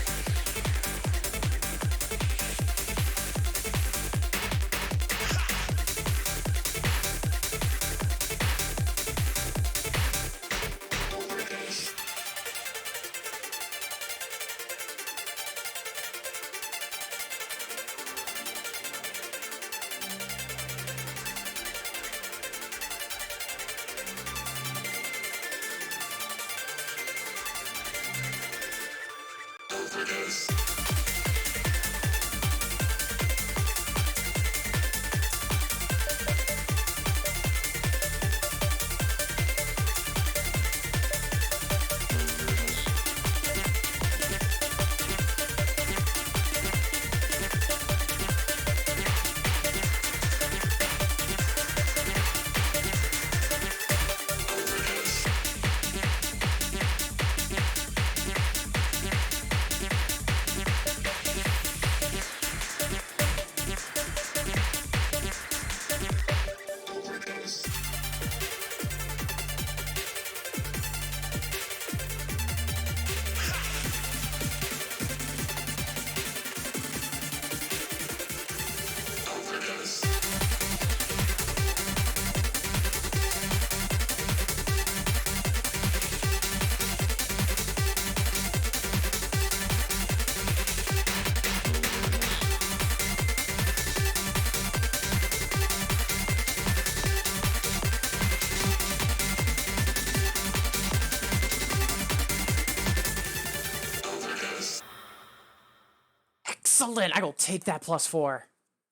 Excellent! I will take that +4.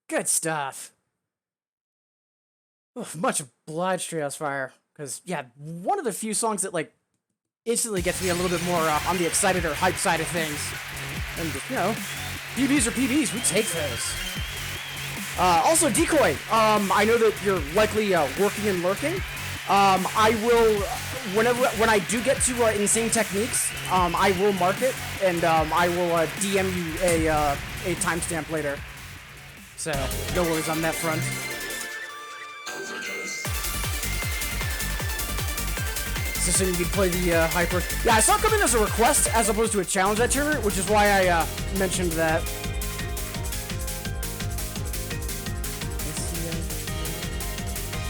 Good stuff. Oof, much obliged, Treehousefire. Because, yeah, one of the few songs that, like, instantly gets me a little bit more on the excited or hype side of things. And, you know, PBs are PBs. We take those. Also, Decoy, I know that you're likely working and lurking. I will, when I do get to Insane Techniques, I will mark it, and I will DM you a timestamp later. So, no worries on that front. So you can play the Hyper. Yeah, I saw it come in as a request as opposed to a challenge at tournament, which is why I mentioned that.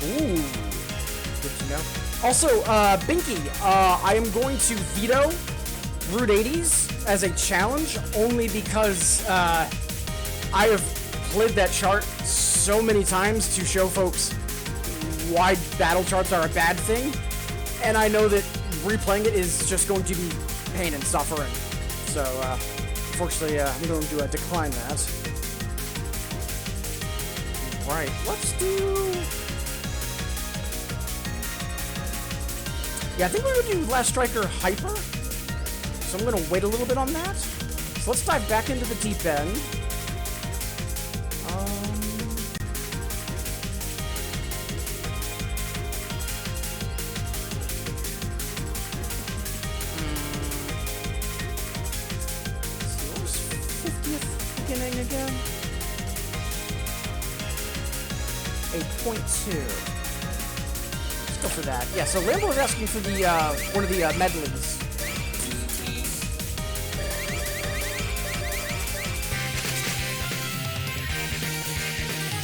Ooh, good to know. Also, Binky, I am going to veto Route 80s as a challenge only because I have played that chart so many times to show folks why battle charts are a bad thing. And I know that replaying it is just going to be pain and suffering. So, unfortunately, I'm going to decline that. Right, let's do... Yeah, I think we're going to do Last Striker Hyper. So I'm going to wait a little bit on that. So let's dive back into the deep end. Again. 8.2. Let's go for that. Yeah, so Lambo is asking for the one of the medleys.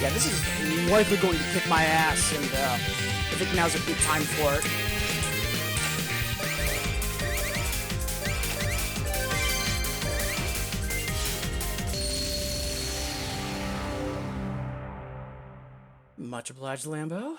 Yeah, this is likely going to kick my ass, and I think now's a good time for it. Much obliged, Lambo.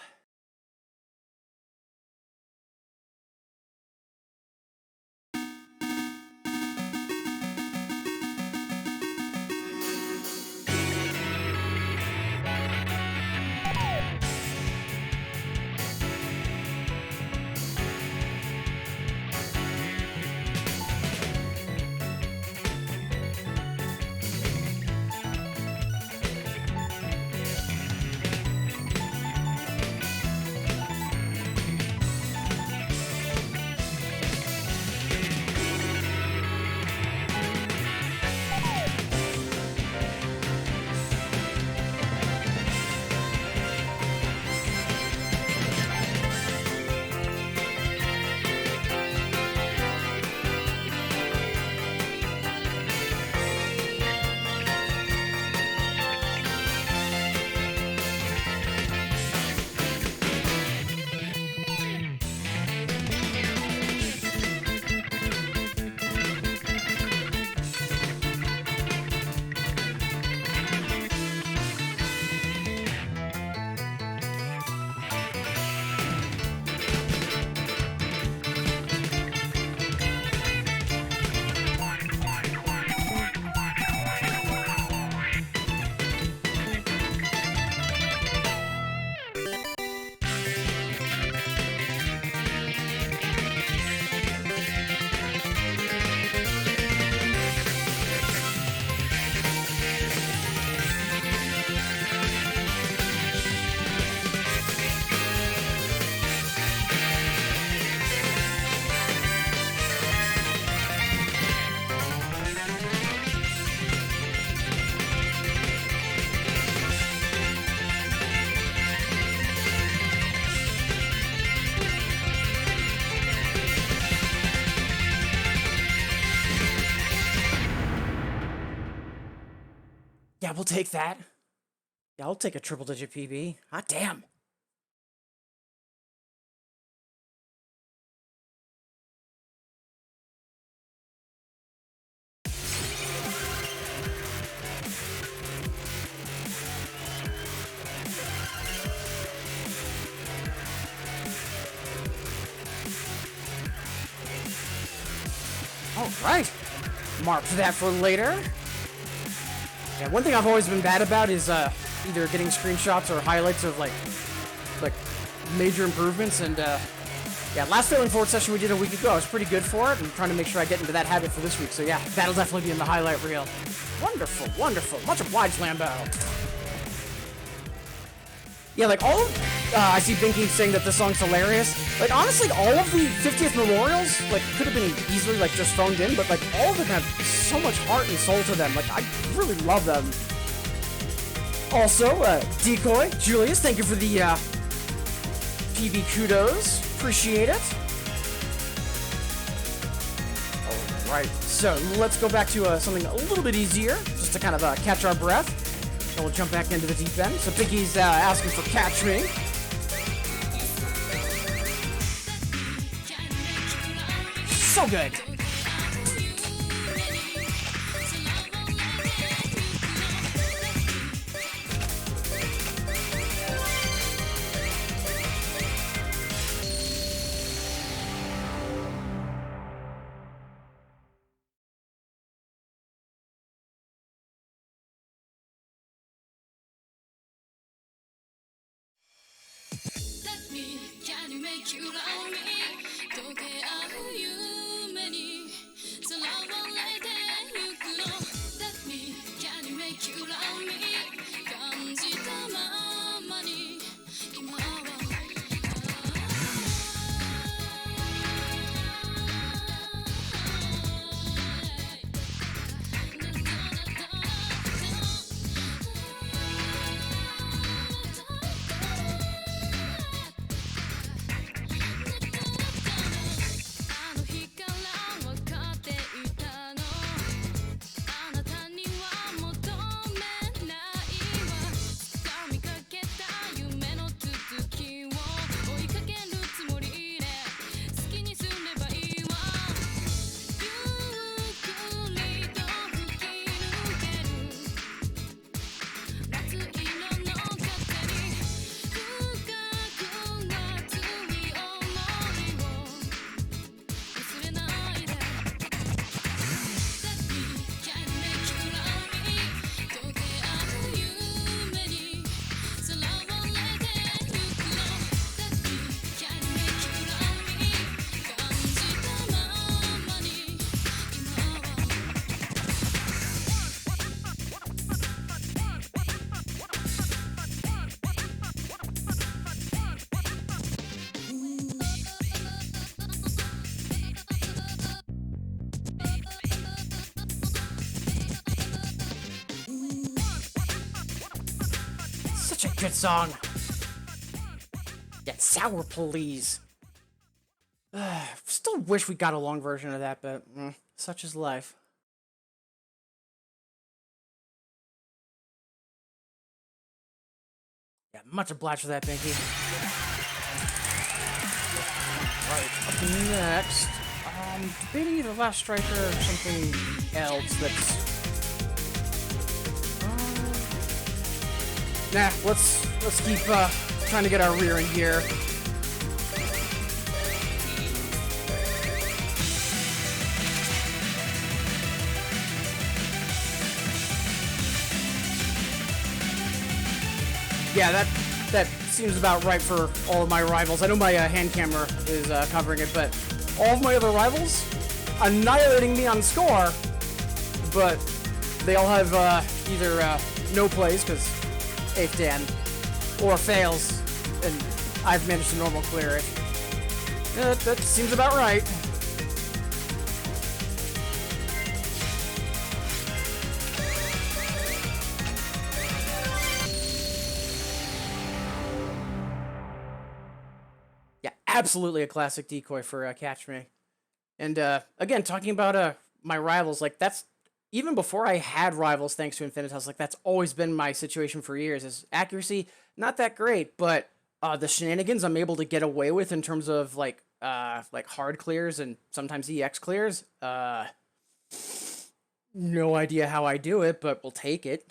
Yeah, we'll take that. Yeah, I'll take a triple-digit PB. Hot damn. All right. Mark that for later. Yeah, one thing I've always been bad about is either getting screenshots or highlights of like major improvements. And yeah, last failing forward session we did a week ago, I was pretty good for it. I'm trying to make sure I get into that habit for this week. So yeah, that'll definitely be in the highlight reel. Wonderful, wonderful. Much obliged, Lambo. Yeah, like all of, I see Binky saying that this song's hilarious. Like honestly, all of the 50th memorials, like could have been easily like just phoned in, but like all of them have so much heart and soul to them. Like I really love them. Also, Decoy, Julius, thank you for the PB kudos. Appreciate it. Alright, so let's go back to something a little bit easier, just to kind of catch our breath. Then we'll jump back into the deep end. So Binky's asking for Catch Me. So good. Can you make you love me? 溶け合う夢に空をれてゆくの Let me, can you make you love me? 感じたままに今はSuch a good song. Yeah, Sour Please. Still wish we got a long version of that, but such is life. Yeah, much obliged for that, Binky. Right, up next, debating either Last Striker or something else that's... Nah, let's keep trying to get our rear in gear. Yeah, that seems about right for all of my rivals. I know my hand camera is covering it, but all of my other rivals annihilating me on score, but they all have either no plays because 8th Dan, or fails, and I've managed to normal clear it. That seems about right. Yeah, absolutely a classic decoy for Catch Me. And again, talking about my rivals, like that's even before I had rivals thanks to Infinitas, like that's always been my situation for years. Is accuracy not that great, but the shenanigans I'm able to get away with in terms of like hard clears and sometimes EX clears. No idea how I do it, but we'll take it.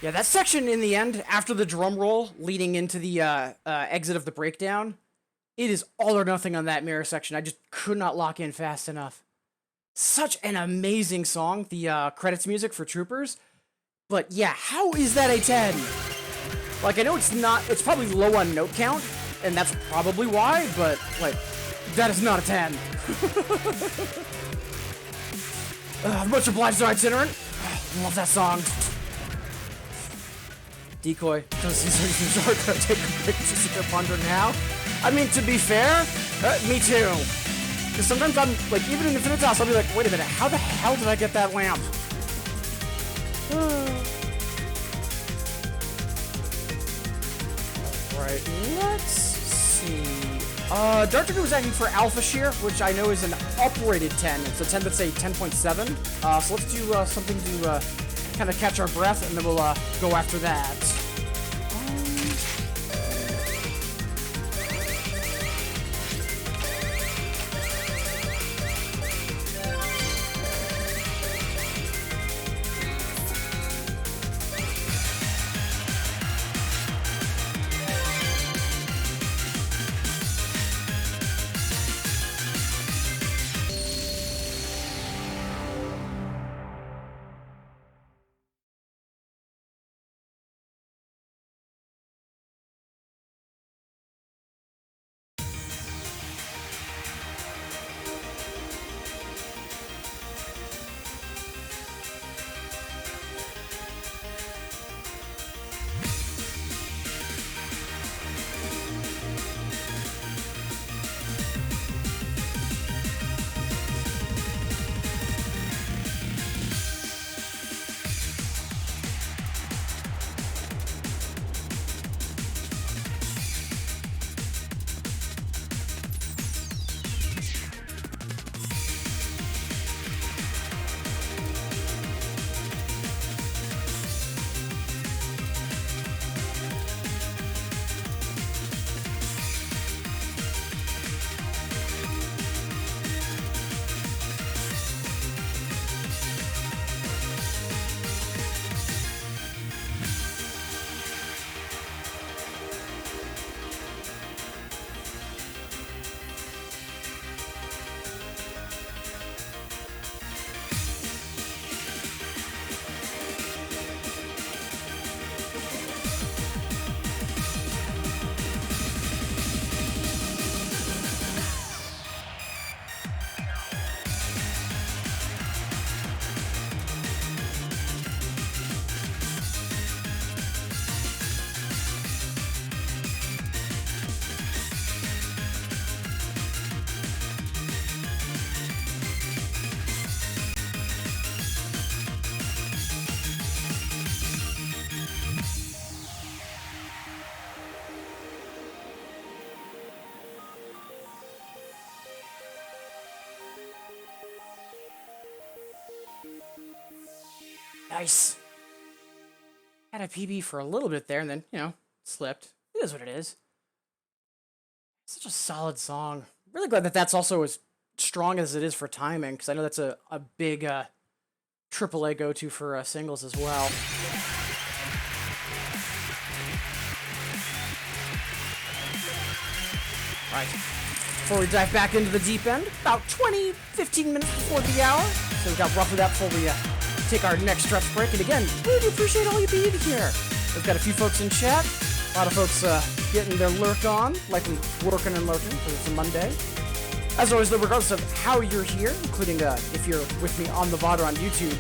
Yeah, that section in the end, after the drum roll leading into the exit of the breakdown, it is all or nothing on that mirror section. I just could not lock in fast enough. Such an amazing song, the credits music for Troopers. But yeah, how is that a 10? Like, I know it's probably low on note count, and that's probably why, but, like, that is not a 10. Much obliged to Itinerant. Love that song. Decoy. Doesn't seem so gonna take a break to sit there pondering now. I mean, to be fair, me too. Because sometimes I'm, like, even in Infinitas, I'll be like, wait a minute, how the hell did I get that lamp? Alright, let's see. Dark Dragoon was asking for Alpha Shear, which I know is an uprated 10. It's a 10 that's a 10.7. So let's do something to kind of catch our breath, and then we'll go after that. Nice. Had a PB for a little bit there, and then, slipped. It is what it is. Such a solid song. Really glad that that's also as strong as it is for timing, because I know that's a big AAA go-to for singles as well. Right. Before we dive back into the deep end, about 15 minutes before the hour. So we've got roughly that before we take our next stretch break. And again, really appreciate all you being here. We've got a few folks in chat. A lot of folks getting their lurk on, likely working and lurking because it's a Monday. As always, though, regardless of how you're here, including if you're with me on the VOD or on YouTube,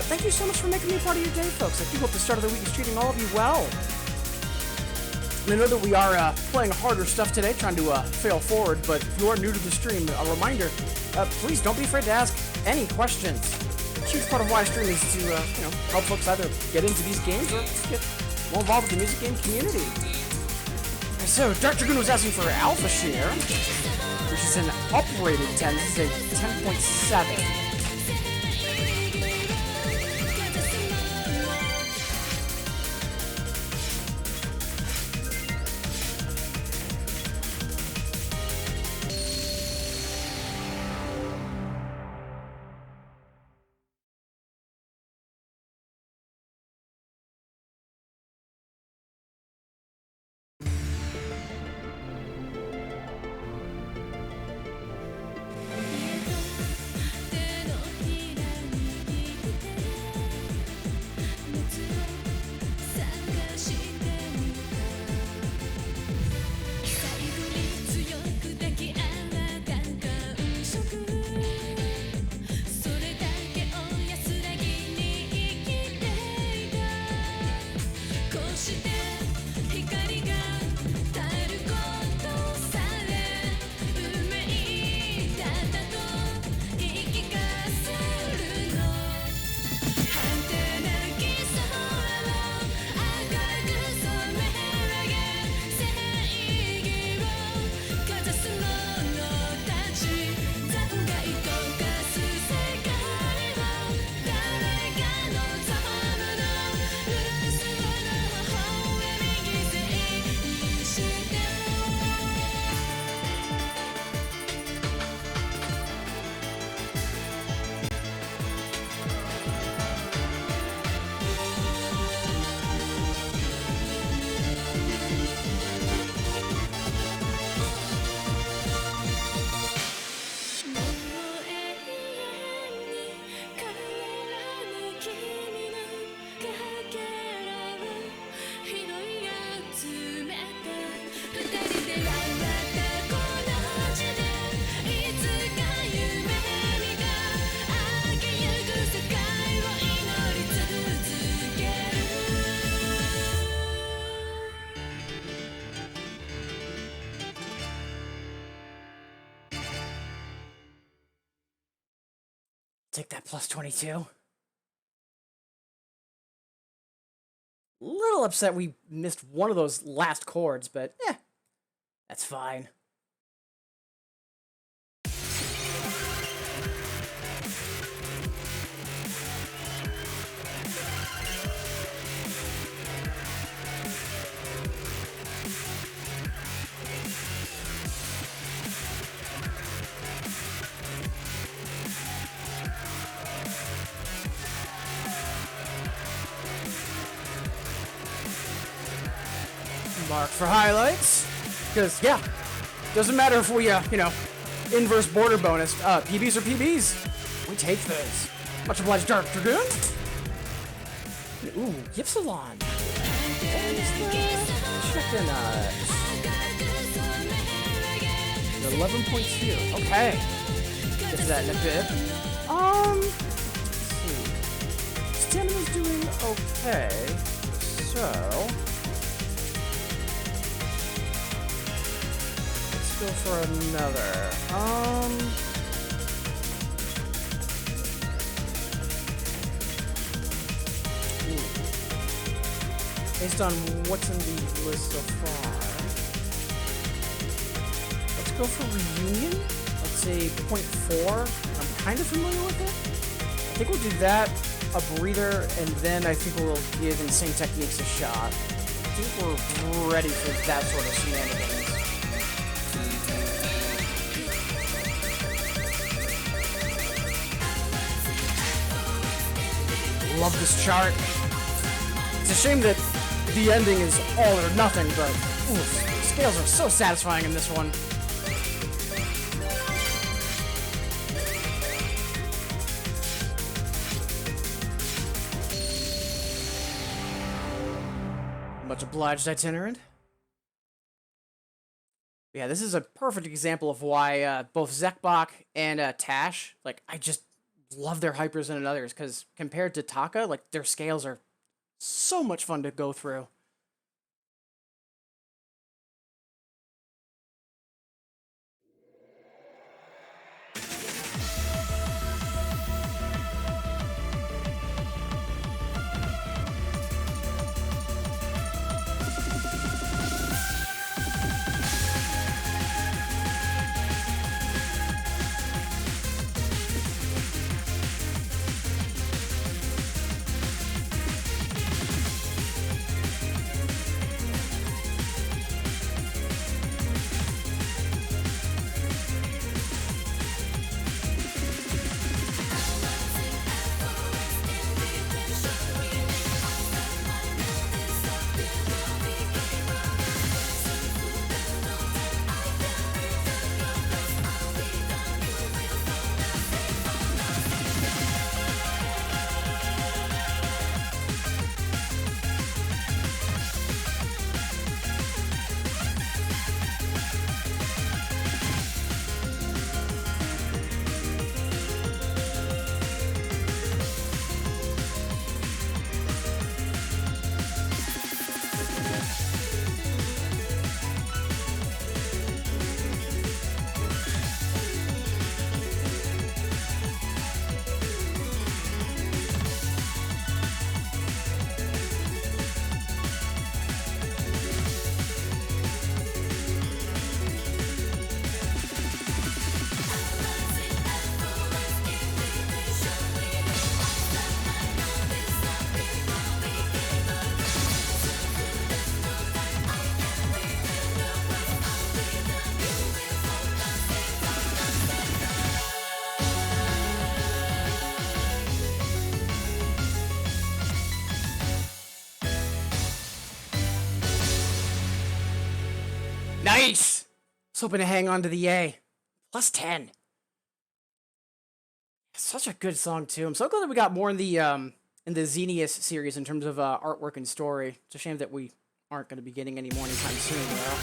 thank you so much for making me a part of your day, folks. I do hope the start of the week is treating all of you well. And I know that we are playing harder stuff today, trying to fail forward, but if you are new to the stream, a reminder, please don't be afraid to ask any questions. A huge part of why I stream is to, help folks either get into these games or get more involved with the music game community. So, Dark Dragoon was asking for Alpha Share, which is an uprated 10. This is a 10.7. take that plus 22. Little upset we missed one of those last chords, but that's fine. Mark for highlights, because doesn't matter if we inverse border bonus, PBs or PBs, we take those. Much obliged, Dark Dragoon. Ooh, Ypsilon. Check in 11.2. Okay, get to that in a bit. Let's see. Stamina's doing okay, so. Go for another. Based on what's in the list so far, let's go for Reunion. Let's say 0.4. I'm kind of familiar with it. I think we'll do that, a breather, and then I think we'll give Insane Techniques a shot. I think we're ready for that sort of shenanigans. Love this chart. It's a shame that the ending is all or nothing, but scales are so satisfying in this one. Much obliged, itinerant. Yeah, this is a perfect example of why both Zekbok and Tash, I just love their hypers and others, because compared to Taka, their scales are so much fun to go through. Nice! I was hoping to hang on to the A. Plus 10. Such a good song, too. I'm so glad that we got more in the Xenius series in terms of artwork and story. It's a shame that we aren't going to be getting any more anytime soon, though.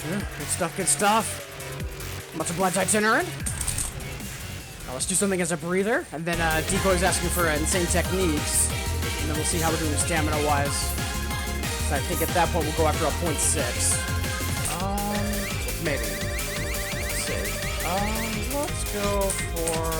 Yeah, good stuff, good stuff. Much obliged, itinerant. Now let's do something as a breather, and then Decoy's asking for insane techniques, and then we'll see how we're doing stamina-wise. So I think at that point we'll go after a 0.6. maybe. Let's see. Let's go for...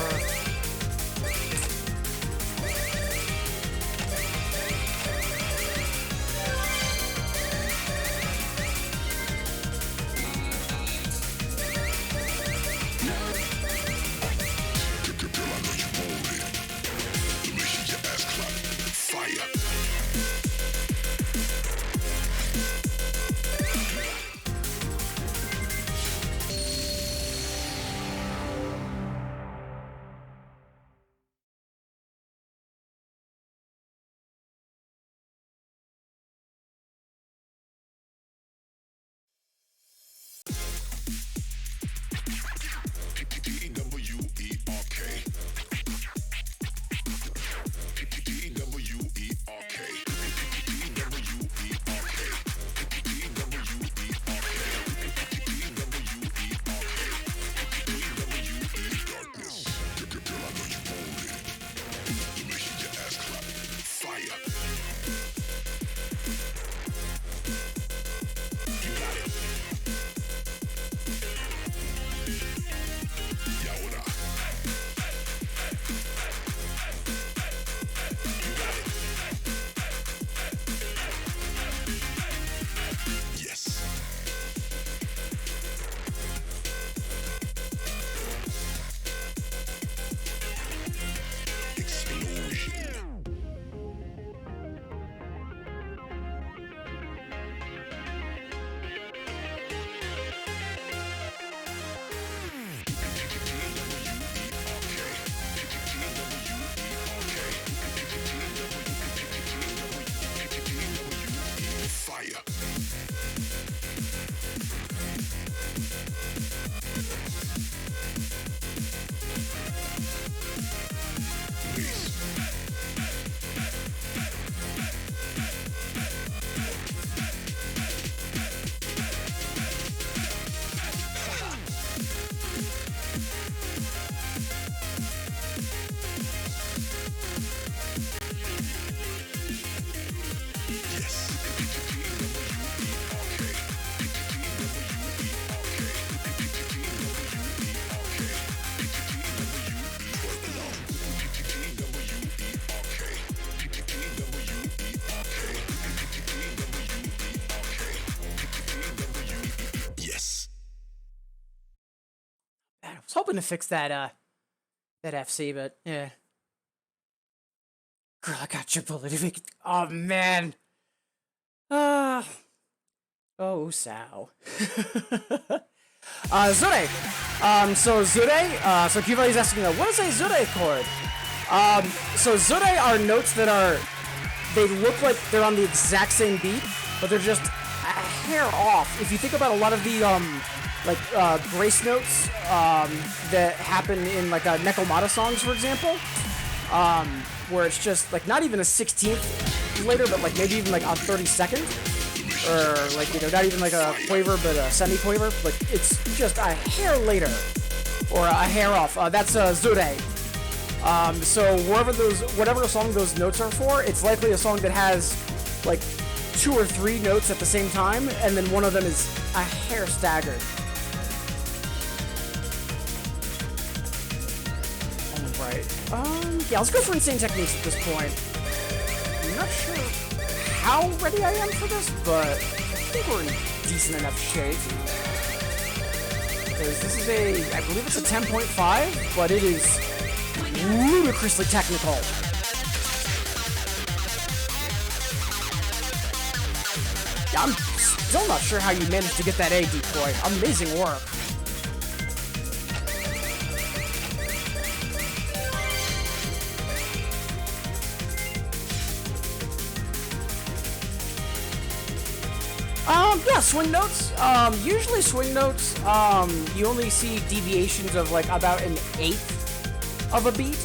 Hoping to fix that that FC, but yeah. Girl, I got your bullet. Oh man. Oh, Sao. Zure. So Zure. So Kivali's asking, what is a Zure chord? So Zure are notes that are, they look like they're on the exact same beat, but they're just a hair off. If you think about a lot of the grace notes that happen in like Nekomata songs, for example, where it's just like not even a 16th later, but like maybe even like a 32nd, or like, you know, not even like a quaver, but a semi-quaver. Like it's just a hair later, or a hair off. That's Zure. So whatever song those notes are for, it's likely a song that has like 2 or 3 notes at the same time, and then one of them is a hair staggered. Right. Yeah, let's go for Insane Techniques at this point. I'm not sure how ready I am for this, but I think we're in decent enough shape. Because this is I believe it's a 10.5, but it is ludicrously technical. Yeah, I'm still not sure how you managed to get that A, Decoy. Amazing work. Yeah, swing notes. Usually swing notes, you only see deviations of like about an 1/8 of a beat.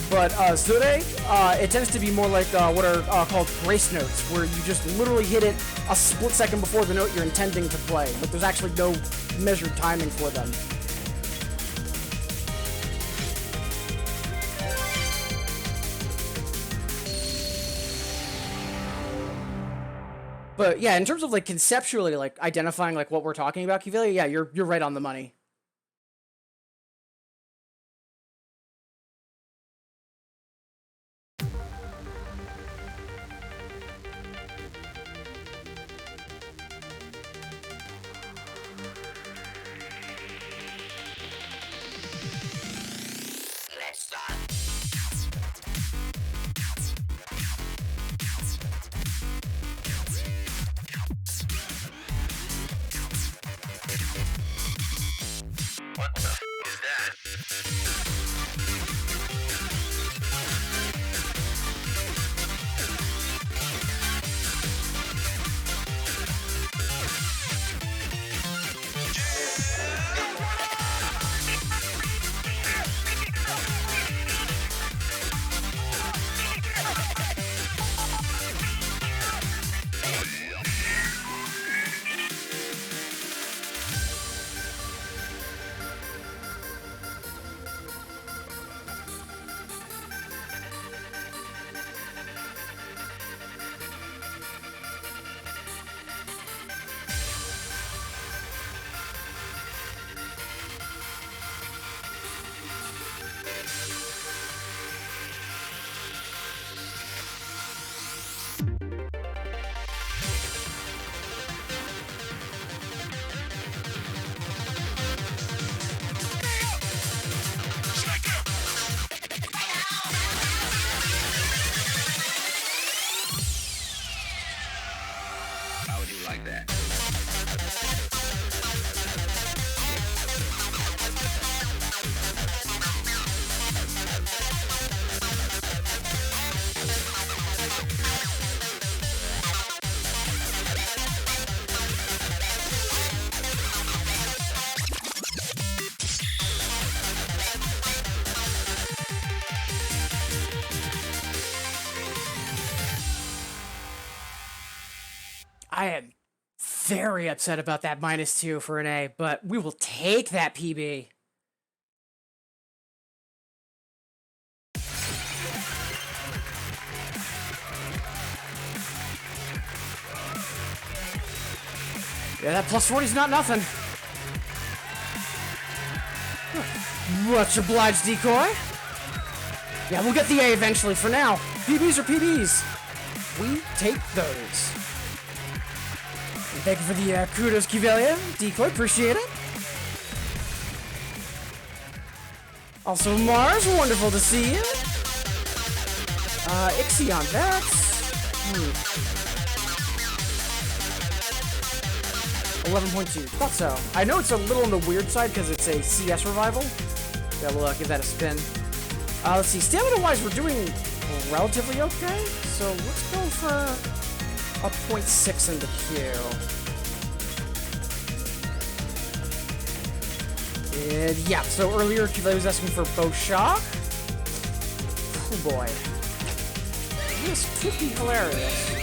But Zure, it tends to be more like what are called grace notes, where you just literally hit it a split second before the note you're intending to play. But there's actually no measured timing for them. But yeah, in terms of like conceptually, like identifying like what we're talking about, Kivelia, yeah, you're right on the money. How would you like that? I am very upset about that -2 for an A, but we will take that PB. Yeah, that +40 is not nothing. Much obliged, Decoy. Yeah, we'll get the A eventually. For now, PBs are PBs. We take those. And thank you for the kudos, Kivelia. Decoy, appreciate it. Also, Mars, wonderful to see you. Ixion, that's... 11.2. Thought so. I know it's a little on the weird side because it's a CS revival. Yeah, we'll give that a spin. Let's see. Stamina-wise, we're doing relatively okay. So let's go for a 0.6 in the queue. And yeah, so earlier, Kivelia was asking for Bow Shock. Oh boy. This could be hilarious.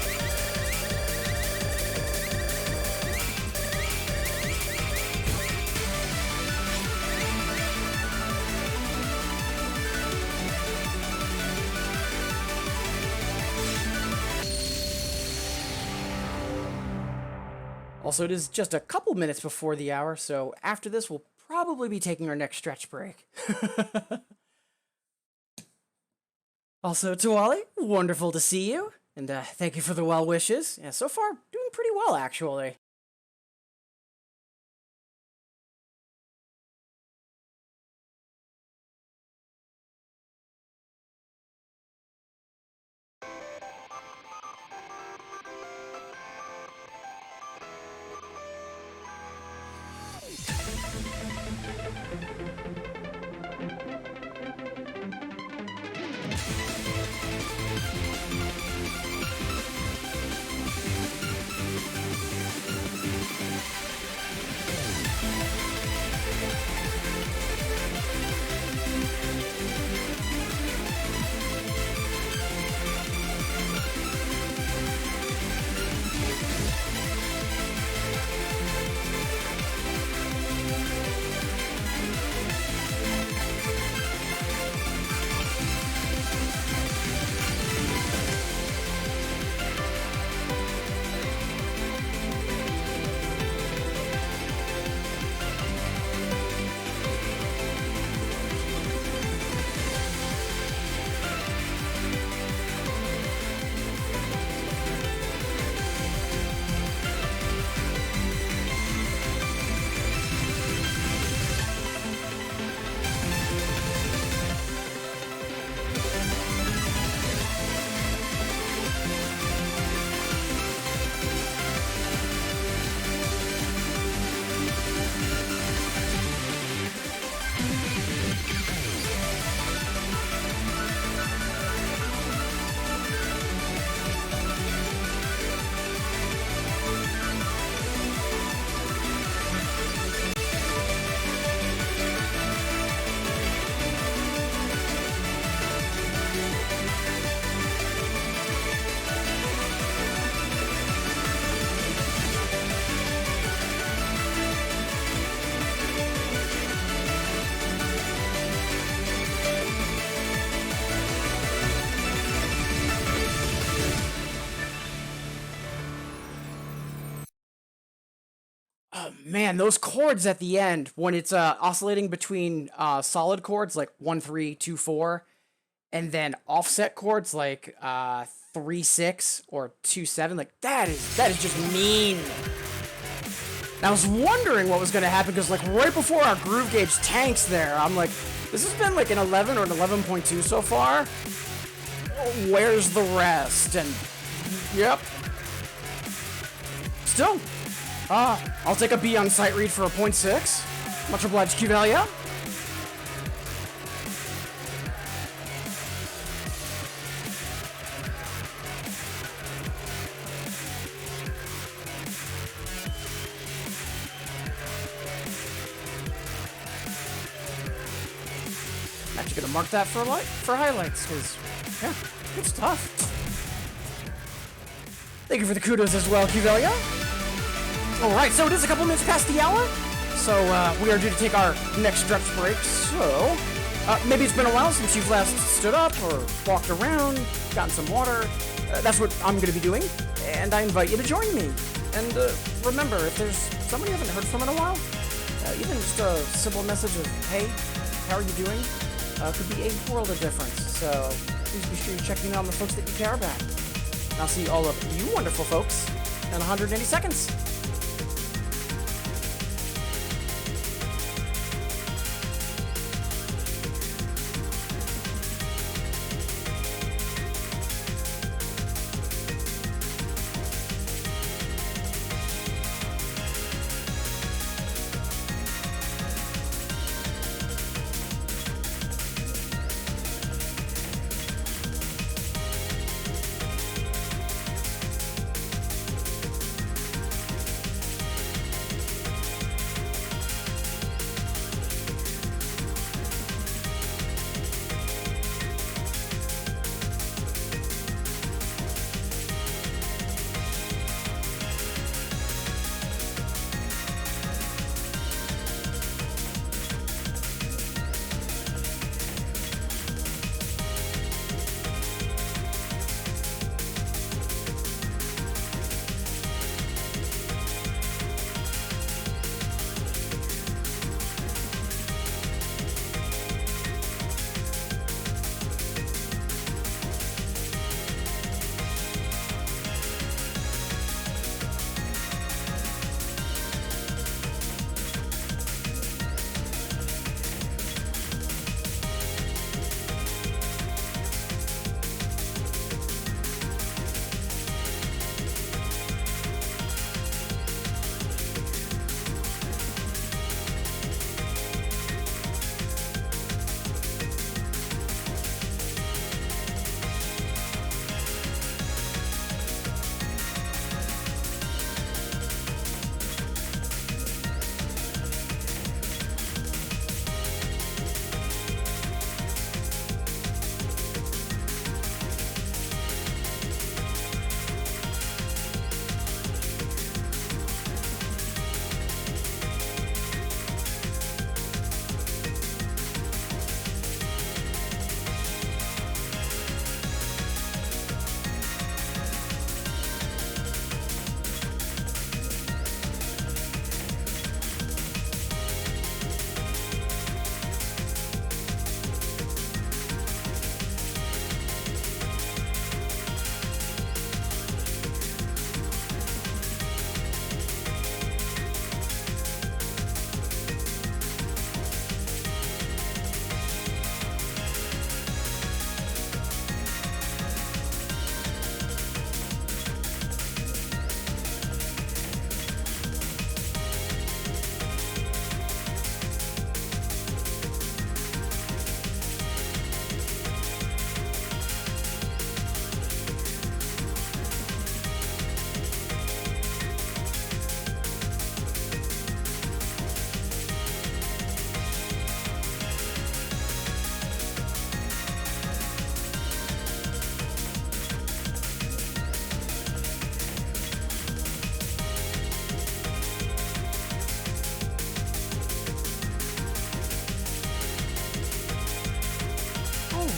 Also, it is just a couple minutes before the hour, so after this, we'll probably be taking our next stretch break. Also, Tuwali, wonderful to see you, and thank you for the well wishes. Yeah, so far, doing pretty well, actually. Man, those chords at the end when it's oscillating between solid chords like 1 3 2 4, and then offset chords like 3 6 or 2 7, like that is just mean. And I was wondering what was gonna happen because like right before our groove gauge tanks there, I'm like, this has been like an 11 or an 11.2 so far. Where's the rest? And yep. Still, I'll take a B on sight read for a 0.6. Much obliged, Q-Valia. I'm actually gonna mark that for highlights, because yeah, good stuff. Thank you for the kudos as well, Q-Valia. Alright, so it is a couple minutes past the hour, so we are due to take our next stretch break, so maybe it's been a while since you've last stood up or walked around, gotten some water. That's what I'm going to be doing, and I invite you to join me. And remember, if there's somebody you haven't heard from in a while, even just a simple message of, hey, how are you doing, could be a world of difference. So please be sure you check in on the folks that you care about. And I'll see all of you wonderful folks in 180 seconds.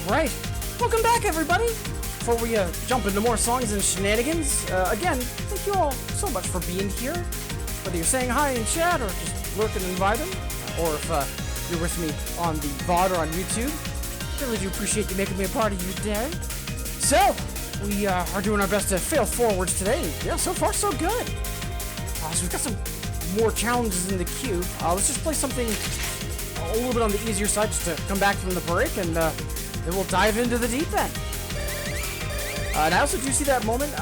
Right. Welcome back, everybody. Before we jump into more songs and shenanigans, again, thank you all so much for being here. whether you're saying hi in chat or just lurking and vibing, or if you're with me on the VOD or on YouTube. Really do appreciate you making me a part of your day. So, we are doing our best to fail forwards today. Yeah, so far so good. So we've got some more challenges in the queue. Let's just play something a little bit on the easier side just to come back from the break, and then we'll dive into the deep end. And I also do see that moment,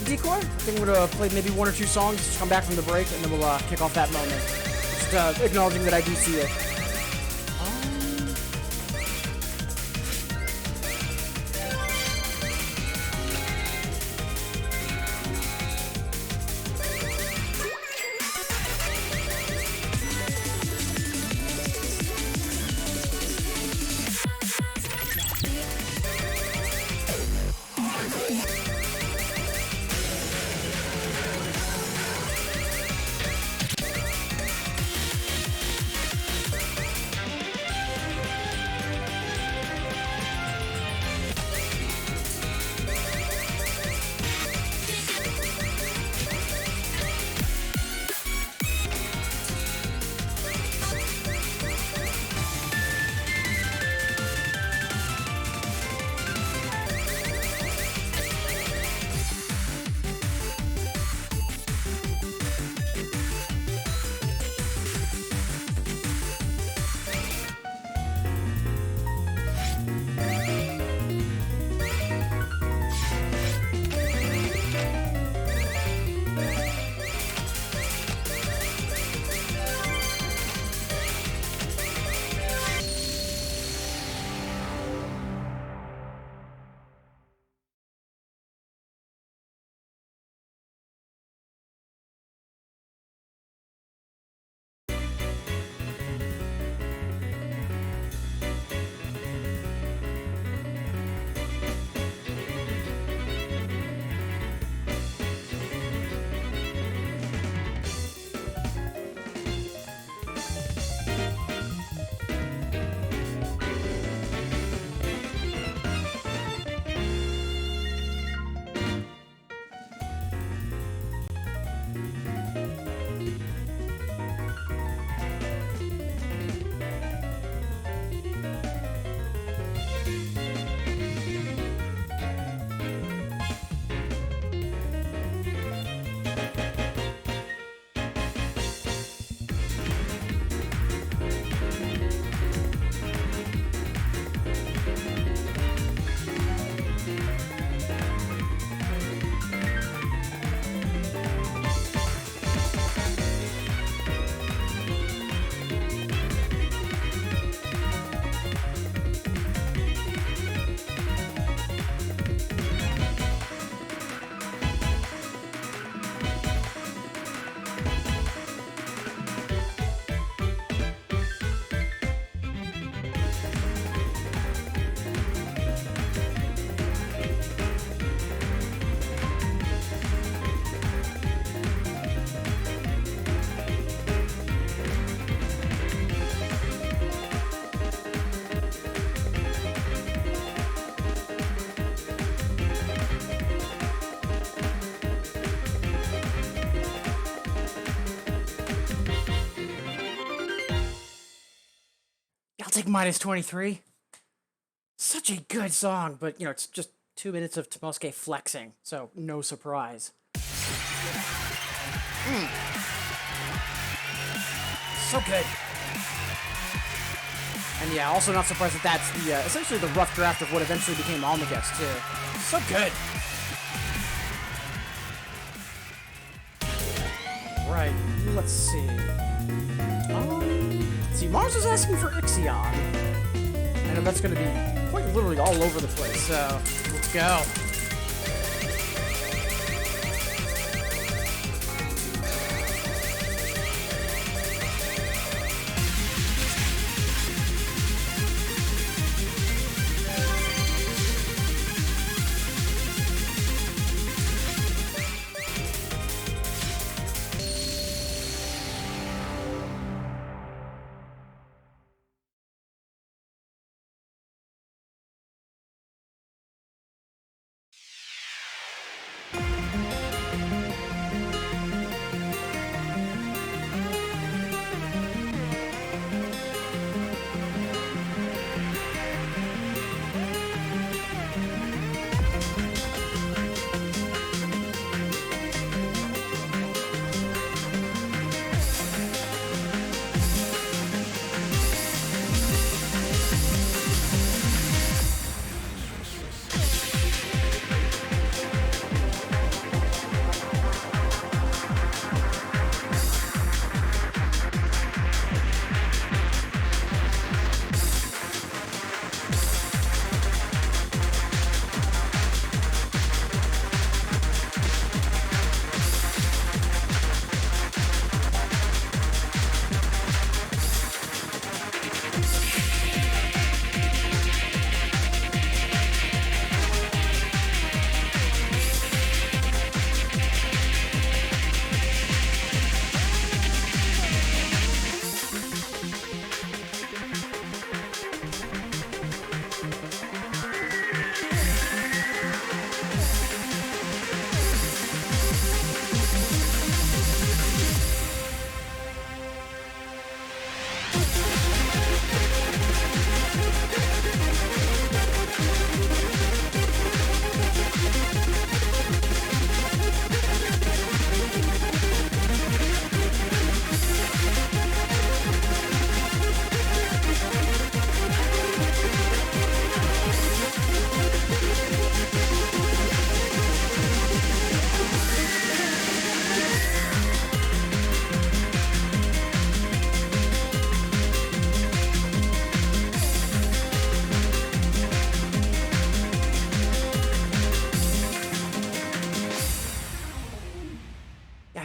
Decoy. I think I'm going to play maybe one or two songs, just come back from the break, and then we'll kick off that moment. Just acknowledging that I do see it. I'll take minus 23. Such a good song, but, you know, it's just 2 minutes of Tomosuke flexing, so no surprise. So good. And yeah, also not surprised that that's the, essentially the rough draft of what eventually became Almaguest, too. So good. Right, let's see. See, Mars is asking for Ixion. I know that's going to be quite literally all over the place, so let's go.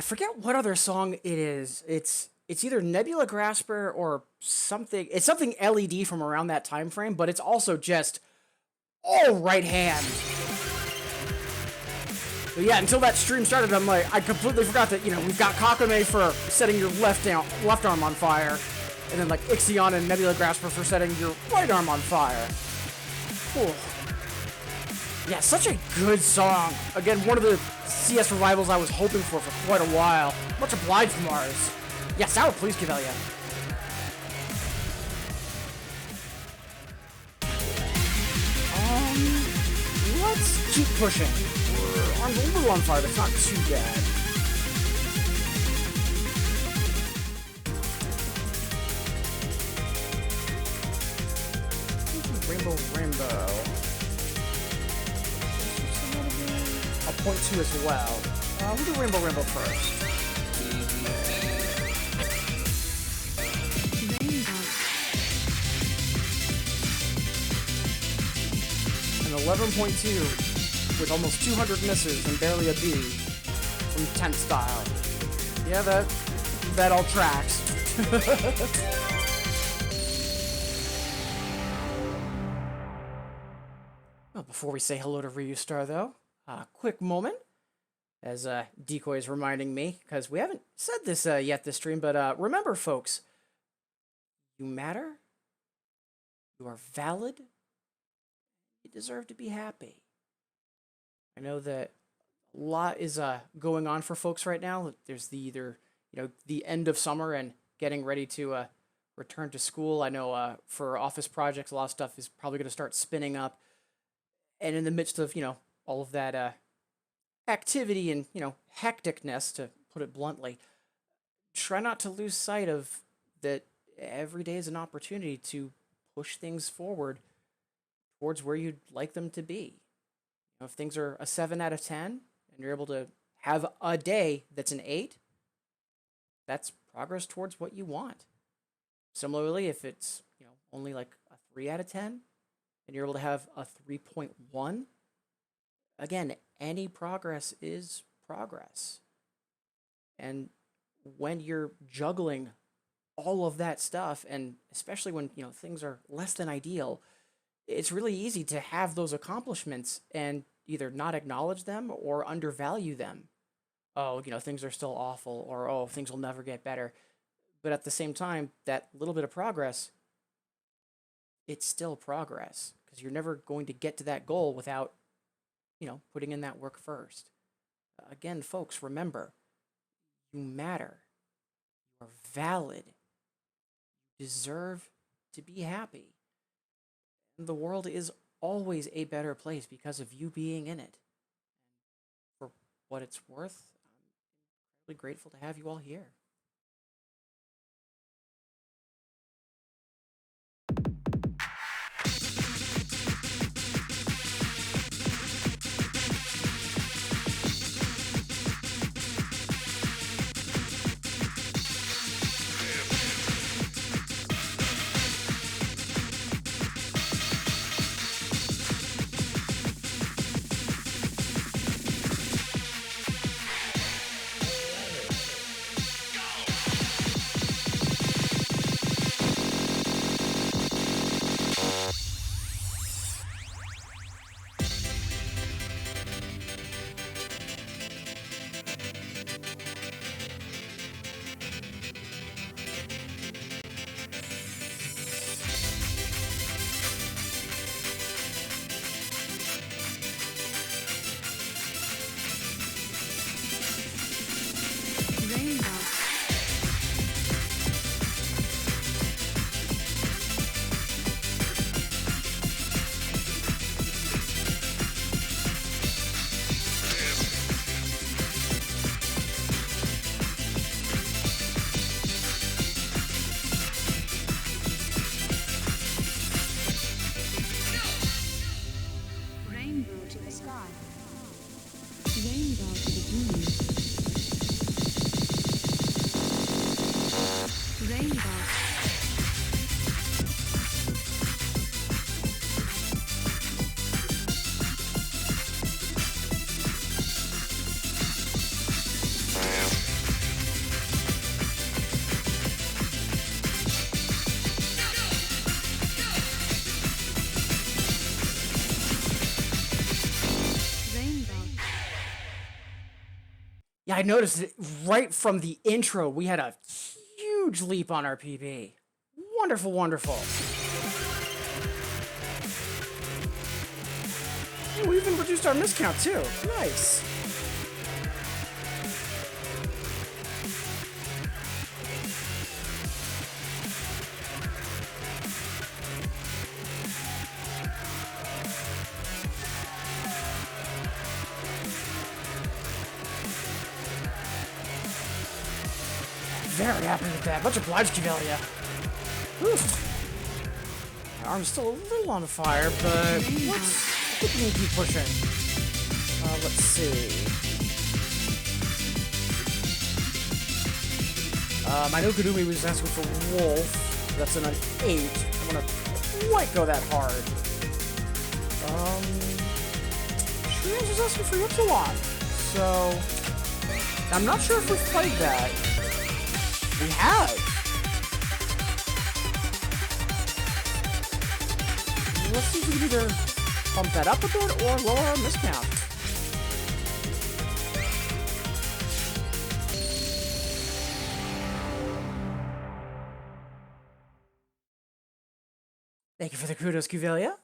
forget what other song it is. It's either Nebula Grasper or something. It's something LED from around that time frame, but it's also just all right hand. But yeah, until that stream started, I'm like, I completely forgot that, we've got Kakame for setting your left arm on fire, and then like Ixion and Nebula Grasper for setting your right arm on fire. Cool. Yeah, such a good song. Again, one of the CS revivals I was hoping for quite a while. Much obliged, Mars. Yeah, Sour, please, Cavelia. Let's keep pushing. We're a little on fire, but it's not too bad. Rainbow. I'll point to as well. We'll do Rainbow first. An 11.2 with almost 200 misses and barely a B from 10th style. Yeah, that all tracks. Well, before we say hello to Ryustar, though, a quick moment, as Decoy is reminding me, because we haven't said this yet this stream, but remember, folks, you matter, you are valid, you deserve to be happy. I know that a lot is going on for folks right now. There's the end of summer and getting ready to return to school. I know for office projects, a lot of stuff is probably going to start spinning up. And in the midst of, all of that activity and, hecticness, to put it bluntly, try not to lose sight of that every day is an opportunity to push things forward towards where you'd like them to be. If things are a 7 out of 10 and you're able to have a day that's an 8, that's progress towards what you want. Similarly, if it's, only like a 3 out of 10, and you're able to have a 3.1, again, any progress is progress. And when you're juggling all of that stuff, and especially when, things are less than ideal, it's really easy to have those accomplishments and either not acknowledge them or undervalue them. Oh, things are still awful, or, oh, things will never get better. But at the same time, that little bit of progress, it's still progress, because you're never going to get to that goal without, putting in that work first. Again, folks, remember, you matter. You are valid. You deserve to be happy. And the world is always a better place because of you being in it. And for what it's worth, I'm incredibly grateful to have you all here. Yeah, I noticed it right from the intro. We had a huge leap on our PB. Wonderful, wonderful. Hey, we even reduced our miscount too. Nice. Very happy with that. Much obliged, Kivelia. My arm's still a little on fire, but we can keep pushing. Let's see. My no Kudumi was asking for Wolf. That's an 8. I'm gonna quite go that hard. Shrews was asking for Ypsilon. So I'm not sure if we played that. We have. Let's see if we can either bump that up a bit or lower our miscount. Thank you for the kudos, Kuvelia.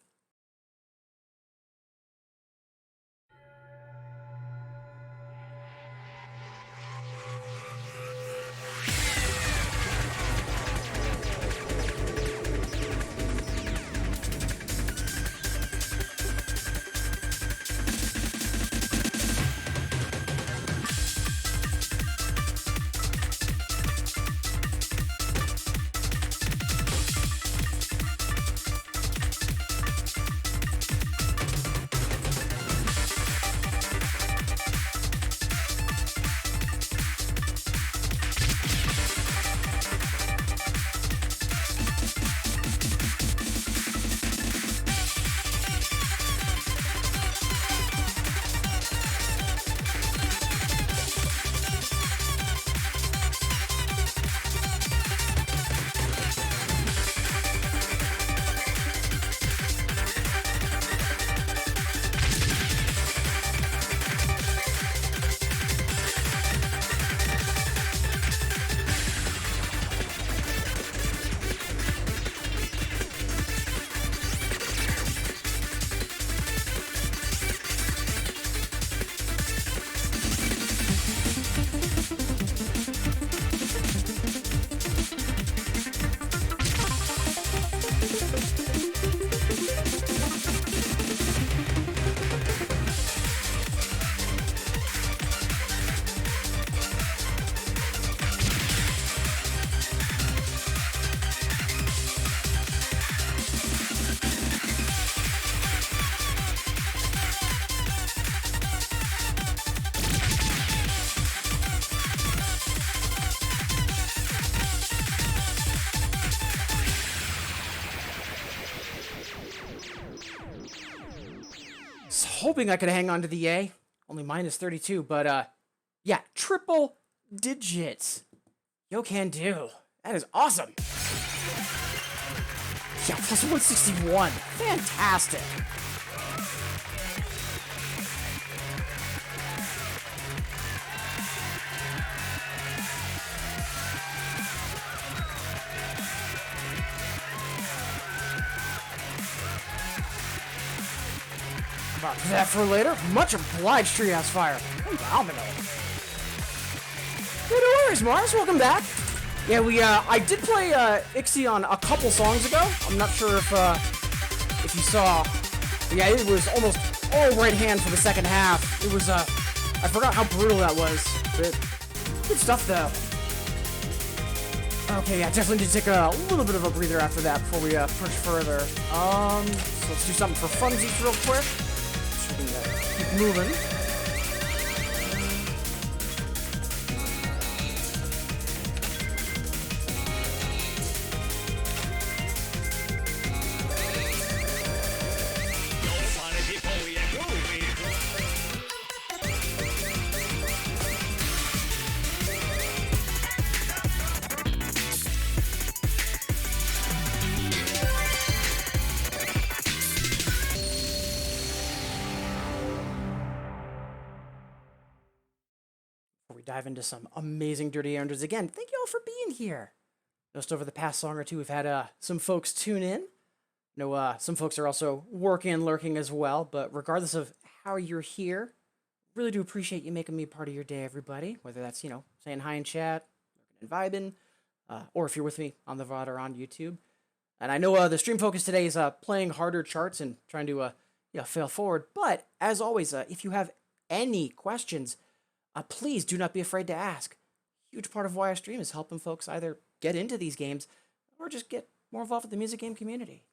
Hoping I could hang on to the A. Only minus 32, but yeah, triple digits. Yo can do. That is awesome. Yeah, plus 161. Fantastic. That for later. Much obliged, Treehouse Fire. Phenomenal. Yeah, no worries, Mars. Welcome back. Yeah, I did play Ixion a couple songs ago. I'm not sure if you saw. Yeah, it was almost all right hand for the second half. It was I forgot how brutal that was. But good stuff though. Okay, yeah, definitely need to take a little bit of a breather after that before we push further. So let's do something for funsies real quick. Keep moving. dive into some amazing Dirty Hundreds again. Thank you all for being here. Just over the past song or two, we've had some folks tune in. Some folks are also working and lurking as well, but regardless of how you're here, really do appreciate you making me part of your day, everybody. Whether that's, saying hi in chat, and vibing, or if you're with me on the VOD or on YouTube. And I know the stream focus today is playing harder charts and trying to fail forward. But as always, if you have any questions, please do not be afraid to ask. Huge part of why I stream is helping folks either get into these games or just get more involved with the music game community.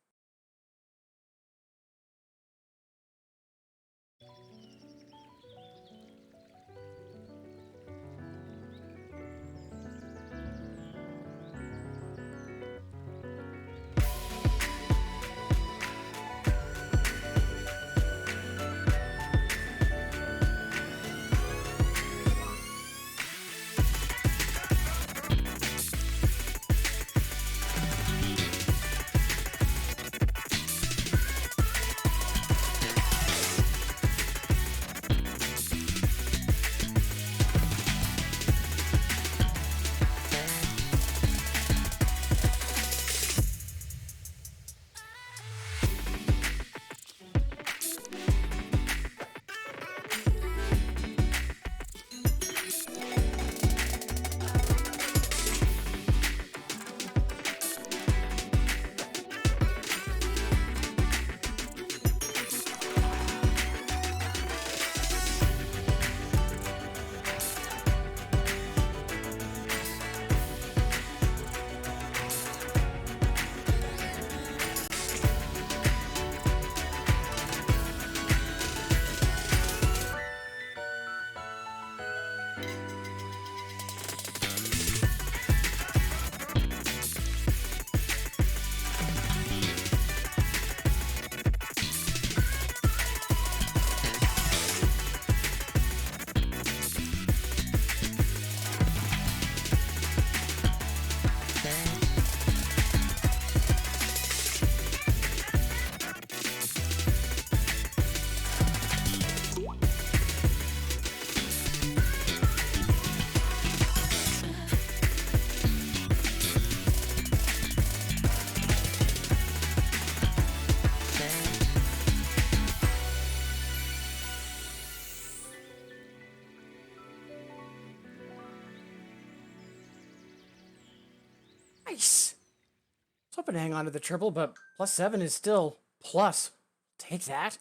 Nice. I was hoping to hang on to the triple, but +7 is still plus. Take that.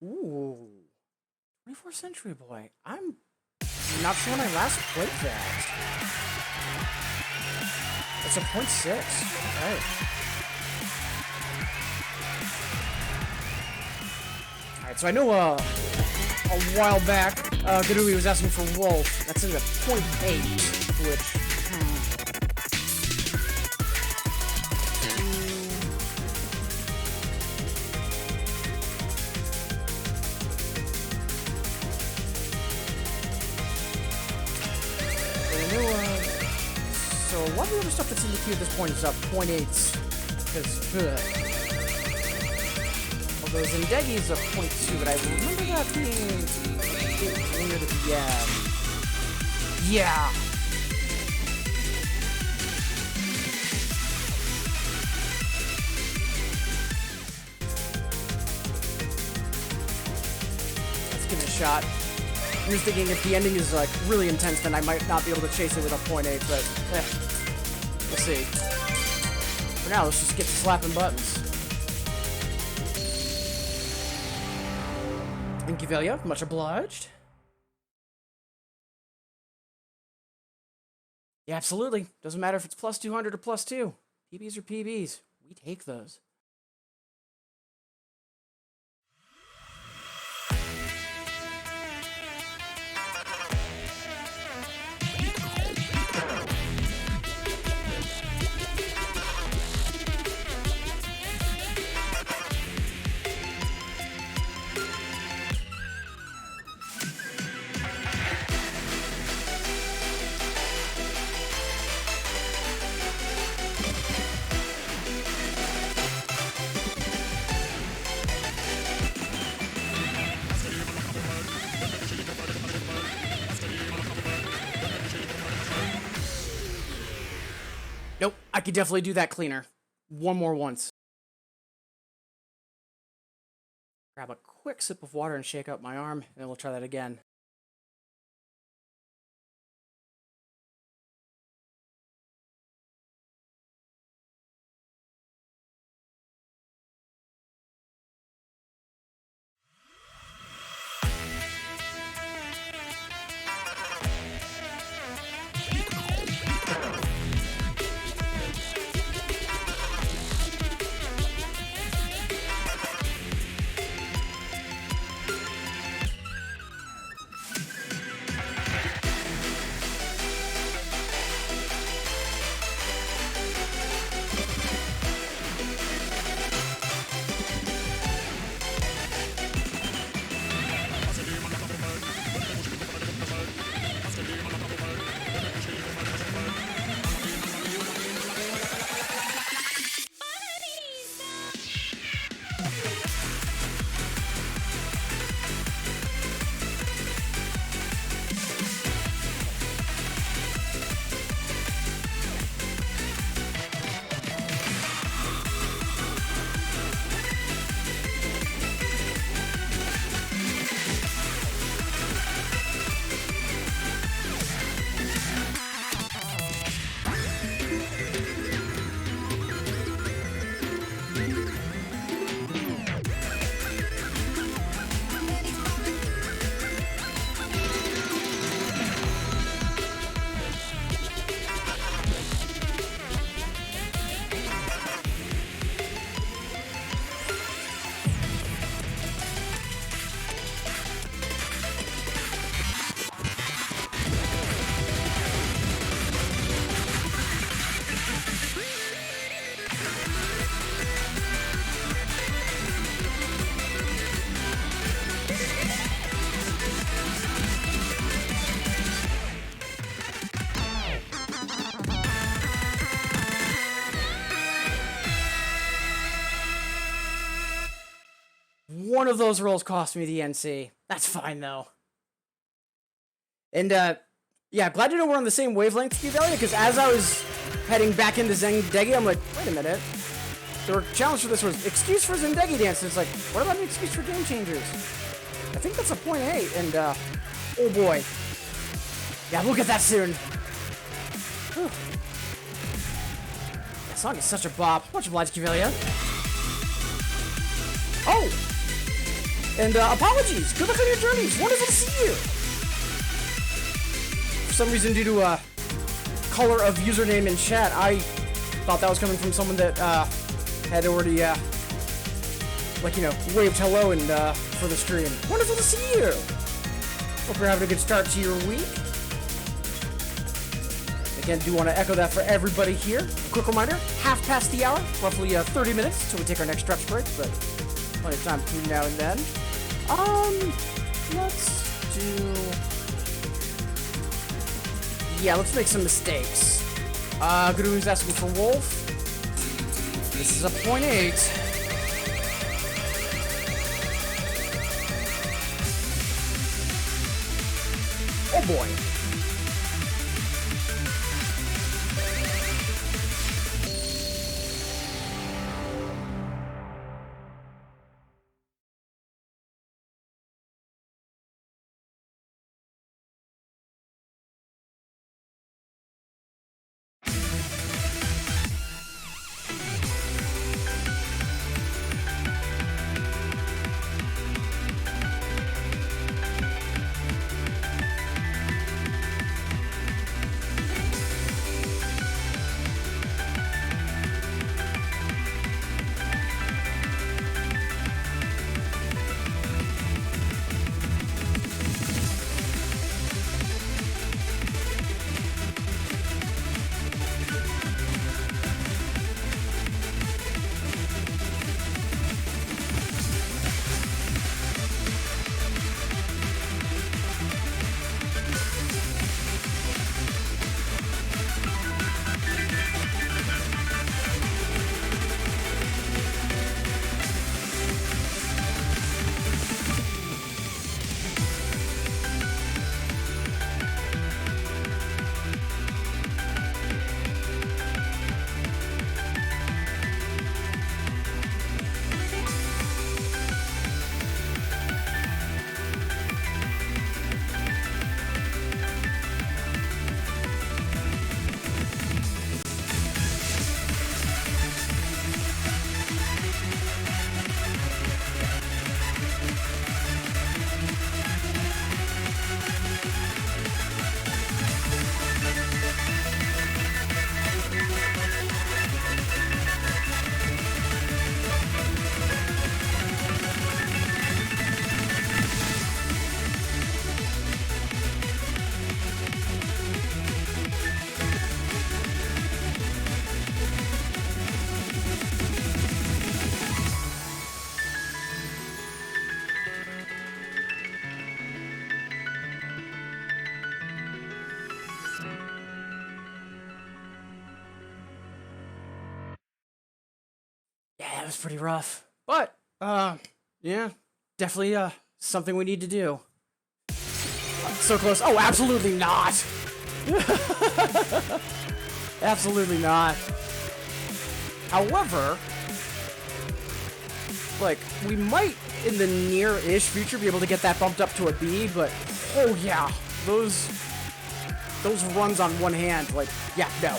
Ooh. 24th Century Boy. I'm not sure when I last played that. It's a .6. Okay. Alright, so I know a while back, Gadui was asking for Wolf. That's in a .8, which... So a lot of the other stuff that's in the queue at this point is .8s, because although Zendegi is a .2, but I remember that being a bit weird at the end. Yeah. Let's give it a shot. I'm just thinking if the ending is like really intense, then I might not be able to chase it with a .8, but we'll see. For now, let's just get to slapping buttons. Thank you, Velia. Much obliged. Yeah, absolutely. Doesn't matter if it's +200 or +2. PBs are PBs. We take those. Nope, I could definitely do that cleaner. One more once. Grab a quick sip of water and shake out my arm, and then we'll try that again. One of those rolls cost me the NC. That's fine, though. And, yeah, glad to know we're on the same wavelength, Givelia, because as I was heading back into Zendegi, I'm like, wait a minute. The challenge for this was excuse for Zendegi dance. And it's like, what about an excuse for Game Changers? I think that's a point 8, and, oh boy. Yeah, we'll get that soon. Whew. That song is such a bop. Much obliged, Givelia. Oh! And, apologies! Good luck on your journeys! Wonderful to see you! For some reason, due to, color of username in chat, I thought that was coming from someone that, had already, like, you know, waved hello and, for the stream. Wonderful to see you! Hope you're having a good start to your week. Again, do want to echo that for everybody here. A quick reminder, half past the hour, roughly 30 minutes until we take our next stretch break, but plenty of time between now and then. Let's do... Yeah, let's make some mistakes. Guru's asking for Wolf. This is a point 8. Oh boy. was pretty rough. But, yeah, definitely, something we need to do. So close. Oh, absolutely not! Absolutely not. However, like, we might, in the near-ish future, be able to get that bumped up to a B, but, oh yeah, those runs on one hand, like, yeah, no.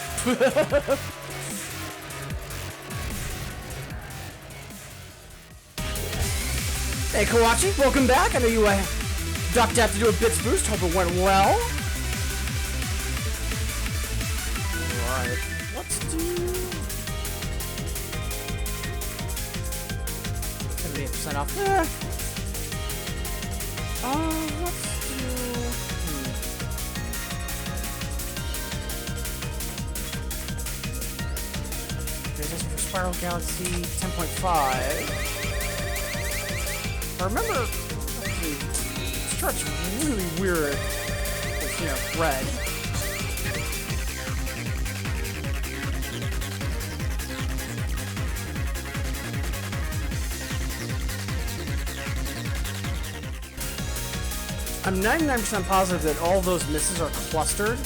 Hey, Kawachi, welcome back. I know you ducked out to do a bits boost. Hope it went well. Alright, let's do 78% off. Let's do. Okay, this is for Spiral Galaxy 10.5. I remember this chart's really weird with, you know, red. I'm 99% positive that all those misses are clustered.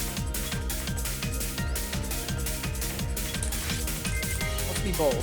Let's be bold.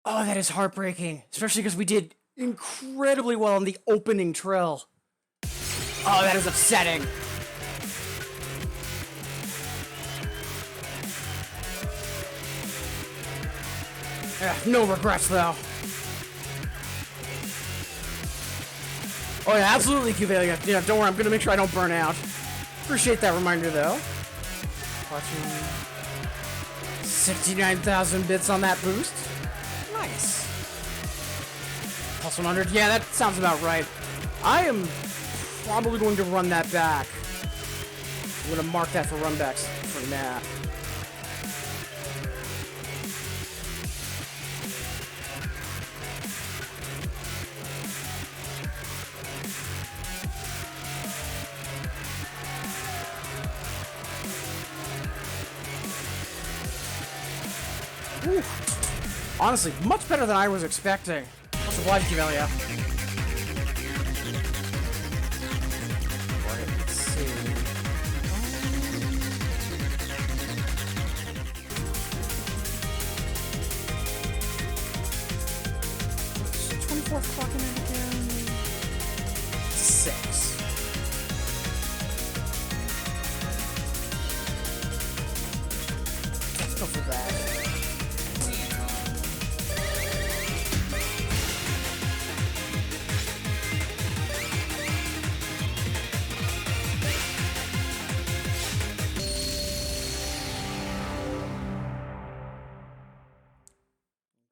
Oh, that is heartbreaking. Especially because we did incredibly well on the opening trill. Oh, that is upsetting. No regrets, though. Oh, yeah, absolutely, Cuvelia. Yeah, don't worry, I'm gonna make sure I don't burn out. Appreciate that reminder, though. Watching 69,000 bits on that boost. Nice. Plus 100. Yeah, that sounds about right. I am probably going to run that back. I'm going to mark that for runbacks for now. Ooh. Honestly, much better than I was expecting. Much obliged, Cuvelia. Let's see. 12 4th clocking in again? 6. Let's go for that.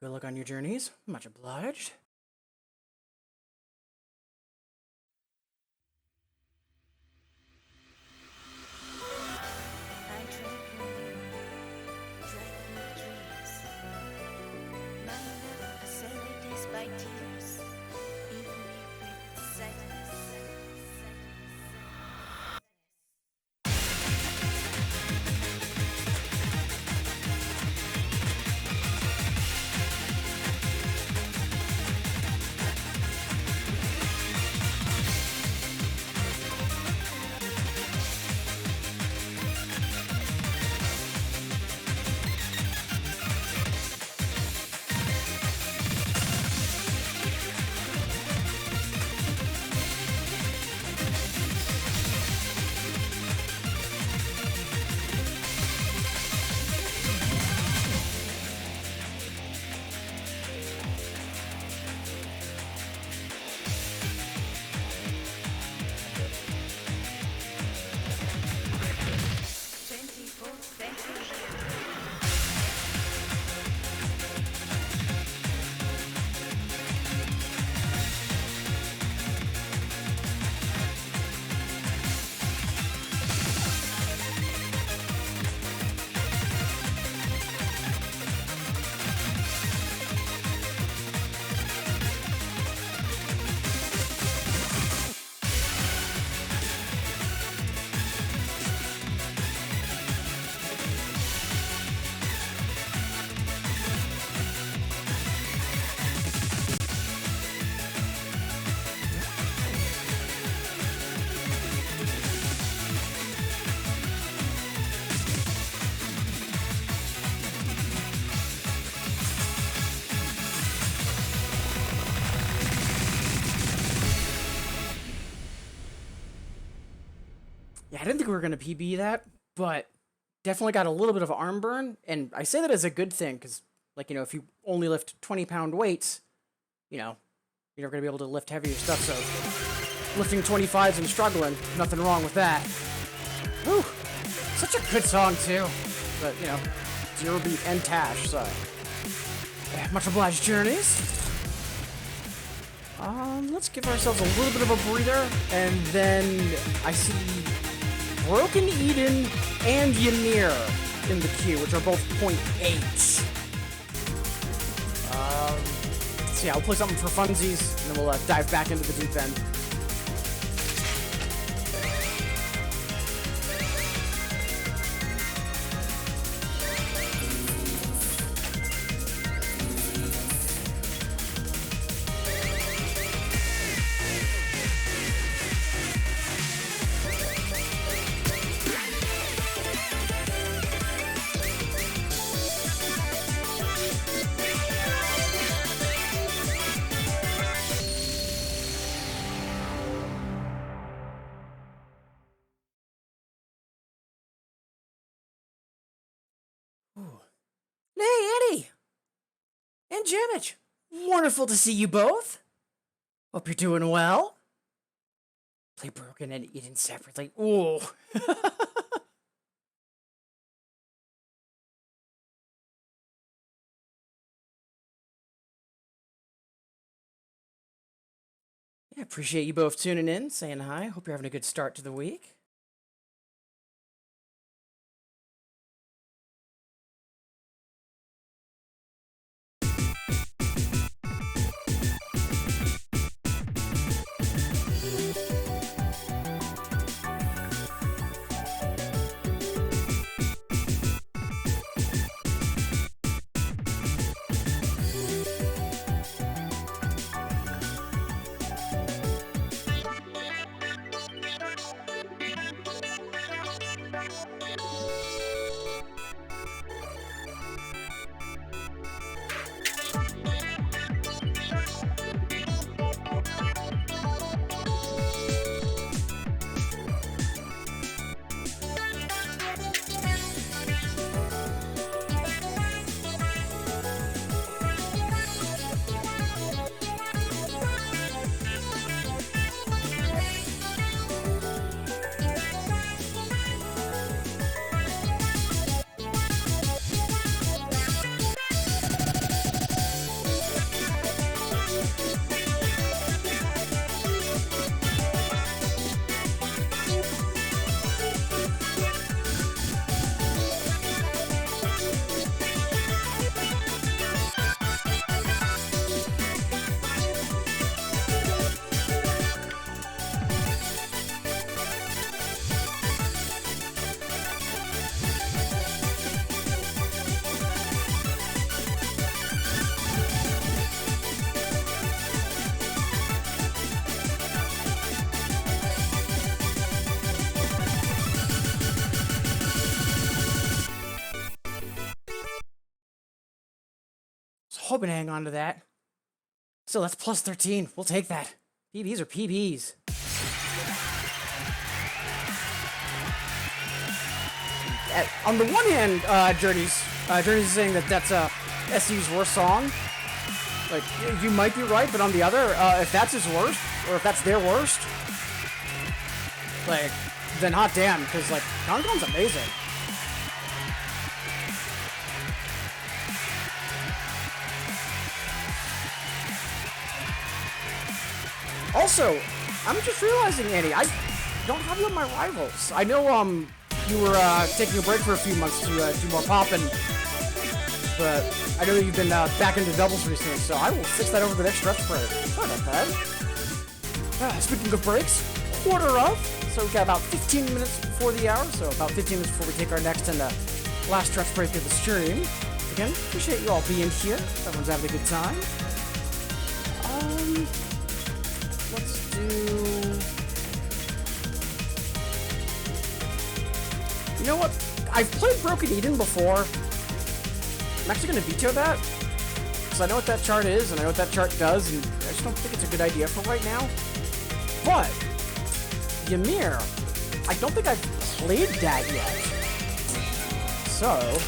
Good luck on your journeys. Much obliged. I dream dreams. My love facilities by tears. Even if it's sadness. Yeah, I didn't think we were going to PB that, but definitely got a little bit of arm burn. And I say that as a good thing because, like, you know, if you only lift 20-pound weights, you know, you're going to be able to lift heavier stuff. So lifting 25s and struggling, nothing wrong with that. Whew. Such a good song, too. But, you know, Zero Beat and Tash, so. Yeah, much obliged, Journeys. Let's give ourselves a little bit of a breather, and then I see Broken Eden and Ymir in the queue, which are both 0.8. So yeah, I'll play something for funsies, and then we'll dive back into the deep end. Hey, Eddie! And Jimich! Wonderful to see you both! Hope you're doing well. Play Broken and Eden separately. Ooh. Yeah, appreciate you both tuning in, saying hi. Hope you're having a good start to the week. was hoping to hang on to that. Still, that's plus 13. We'll take that. PBs are PBs. On the one hand, Journey's saying that that's SU's worst song. Like, you might be right, but on the other, if that's his worst, or if that's their worst, like, then hot damn, because, like, Concon's amazing. Also, I'm just realizing, Annie, I don't have you on my rivals. I know, you were, taking a break for a few months to, do more poppin', but I know you've been, back into doubles recently, so I will fix that over the next stretch break. Sorry about that. Speaking of breaks, quarter of, so we've got about 15 minutes before the hour, so about 15 minutes before we take our next and, last stretch break of the stream. Again, appreciate you all being here. Everyone's having a good time. Let's do... You know what? I've played Broken Eden before. I'm actually going to veto that. Because I know what that chart is, and I know what that chart does, and I just don't think it's a good idea for right now. But, Ymir, I don't think I've played that yet. So...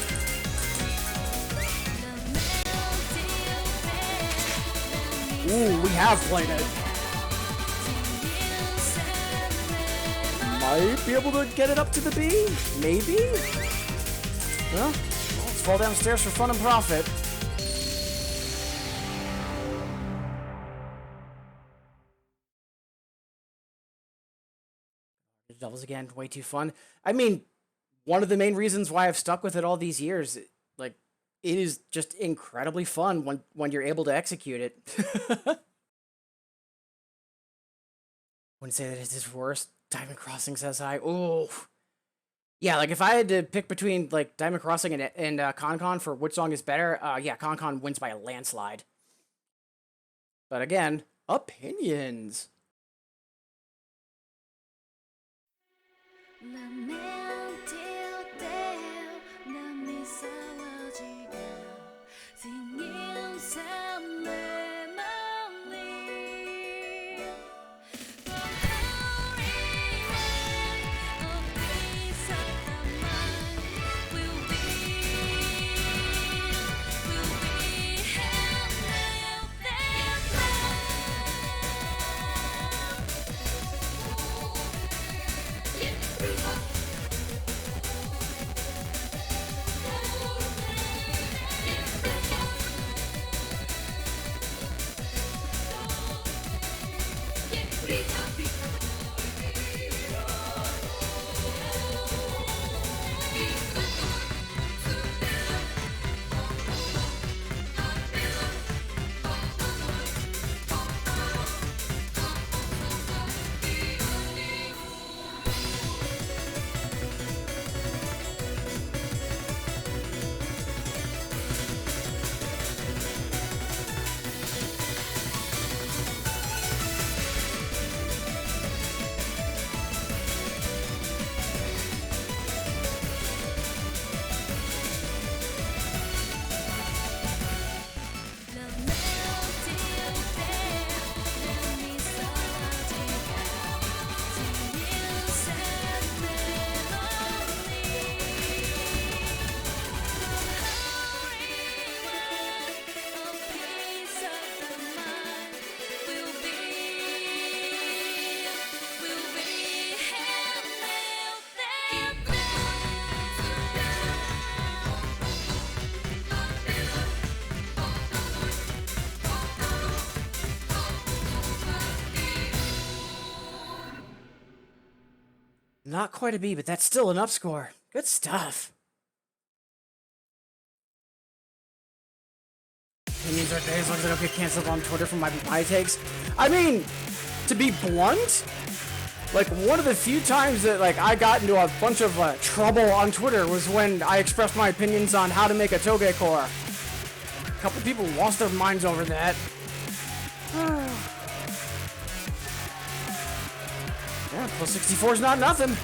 Ooh, we have played it. Might be able to get it up to the B? Maybe? Well, let's fall downstairs for fun and profit. Doubles again, way too fun. I mean, one of the main reasons why I've stuck with it all these years, like, it is just incredibly fun when you're able to execute it. Wouldn't say that it's his worst. Diamond Crossing says hi. Oh, yeah. Like if I had to pick between like Diamond Crossing and Concon for which song is better, yeah, Concon wins by a landslide. But again, opinions. Not quite a B, but that's still an up score. Good stuff. Opinions are okay as long as I don't get canceled on Twitter for my takes. I mean, to be blunt, like one of the few times that like I got into a bunch of trouble on Twitter was when I expressed my opinions on how to make a Toge core. A couple people lost their minds over that. Yeah, plus 64 is not nothing.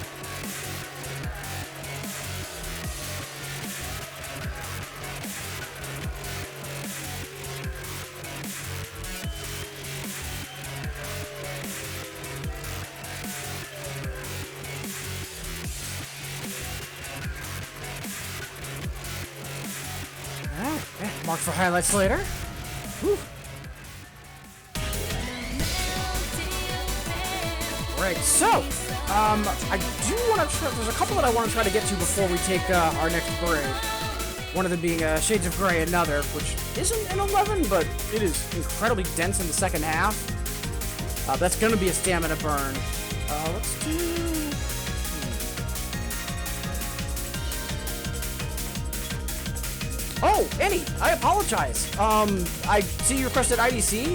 Mark for highlights later. Whew. Right, so, I do want to try, there's a couple that I want to try to get to before we take our next break. One of them being Shades of Grey, another, which isn't an 11, but it is incredibly dense in the second half. That's going to be a stamina burn. Let's do... Oh, Annie, I apologize. I see you requested IDC.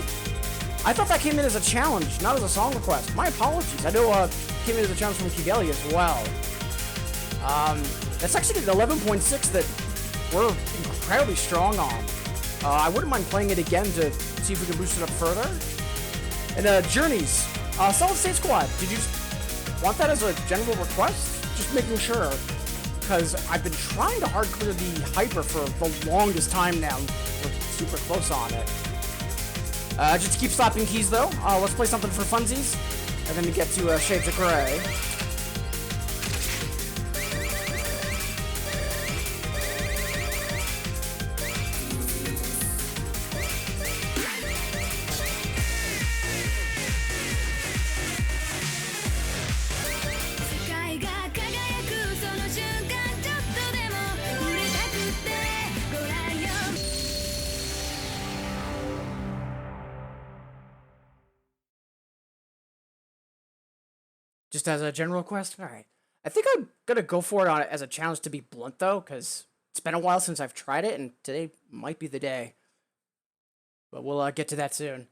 I thought that came in as a challenge, not as a song request. My apologies. I know it came in as a challenge from Kigali as well. That's actually an 11.6 that we're incredibly strong on. I wouldn't mind playing it again to see if we can boost it up further. And Journeys, Solid State Squad, did you want that as a general request? Just making sure, because I've been trying to hard clear the Hyper for the longest time now. We're super close on it. Just to keep slapping keys though, let's play something for funsies, and then we get to Shades of Grey. Just as a general request? Alright. I think I'm gonna go for it on it as a challenge to be blunt though, because it's been a while since I've tried it, and today might be the day. But we'll get to that soon.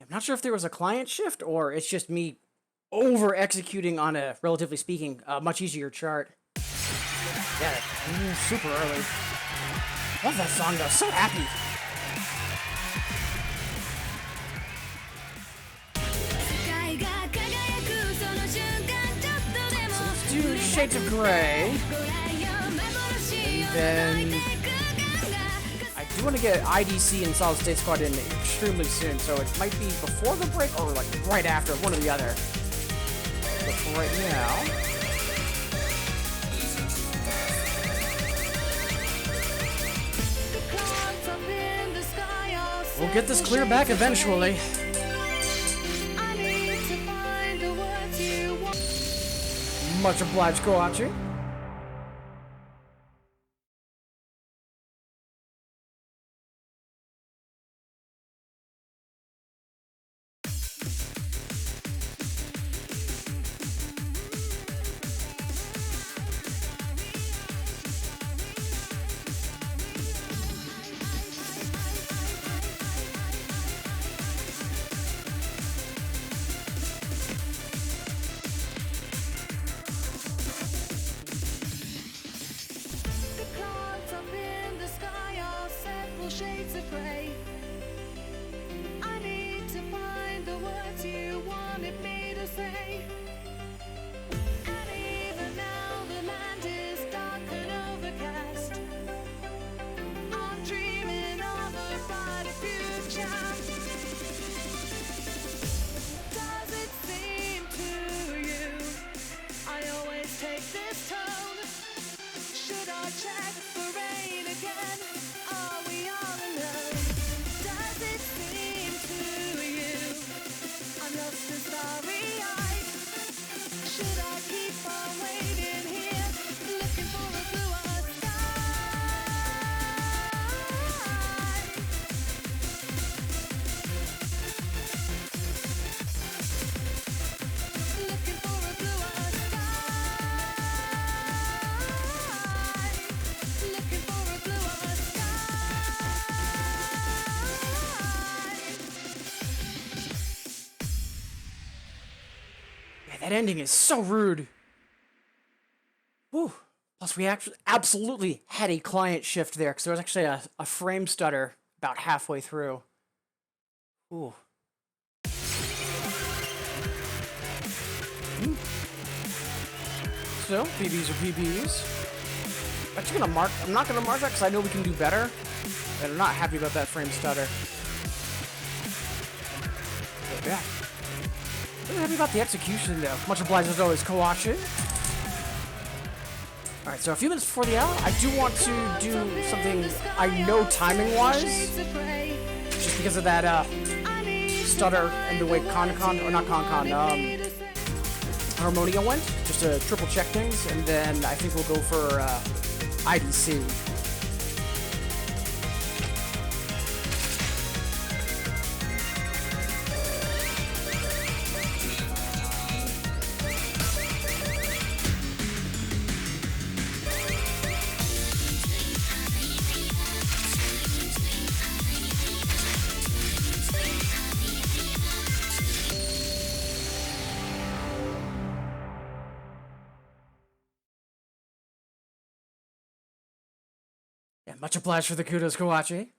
Not sure if there was a client shift or it's just me over executing on a, relatively speaking, much easier chart. Yeah, super early. Love that song though, so happy. So let's do Shades of Grey. And then I do want to get IDC and Solid State Squad in extremely soon, so it might be before the break or like right after, one or the other. But for right now, we'll get this clear back eventually. Much obliged, Koachi. that ending is so rude. Whew. Plus, we actually absolutely had a client shift there, because there was actually a frame stutter about halfway through. Ooh. So, PBs are PBs. Actually gonna mark, I'm not gonna mark that because I know we can do better. And I'm not happy about that frame stutter. But yeah. I'm happy about the execution though. Much obliged as always, Kawachi. Alright, so a few minutes before the hour, I do want to do something I know timing-wise. Just because of that, stutter and the way Harmonia went. Just to triple check things, and then I think we'll go for, IDC. Yeah, much obliged for the kudos, Kawachi.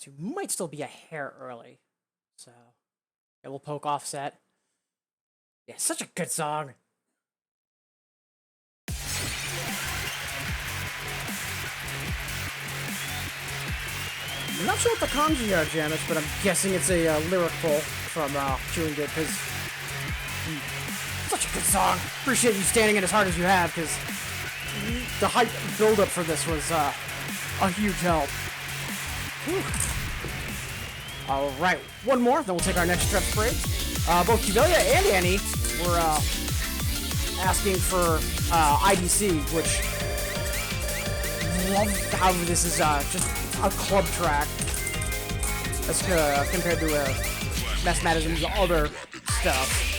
So you might still be a hair early. So, yeah, we'll poke offset. Yeah, such a good song. I'm not sure what the kanji are, Janice, but I'm guessing it's a lyric pull from Chewing Good, because such a good song. Appreciate you standing in as hard as you have, because the hype build-up for this was a huge help. Alright, one more, then we'll take our next stretch break. Both Kivelia and Annie were asking for IDC, which love how this is just a club track as compared to Mathematism's other stuff.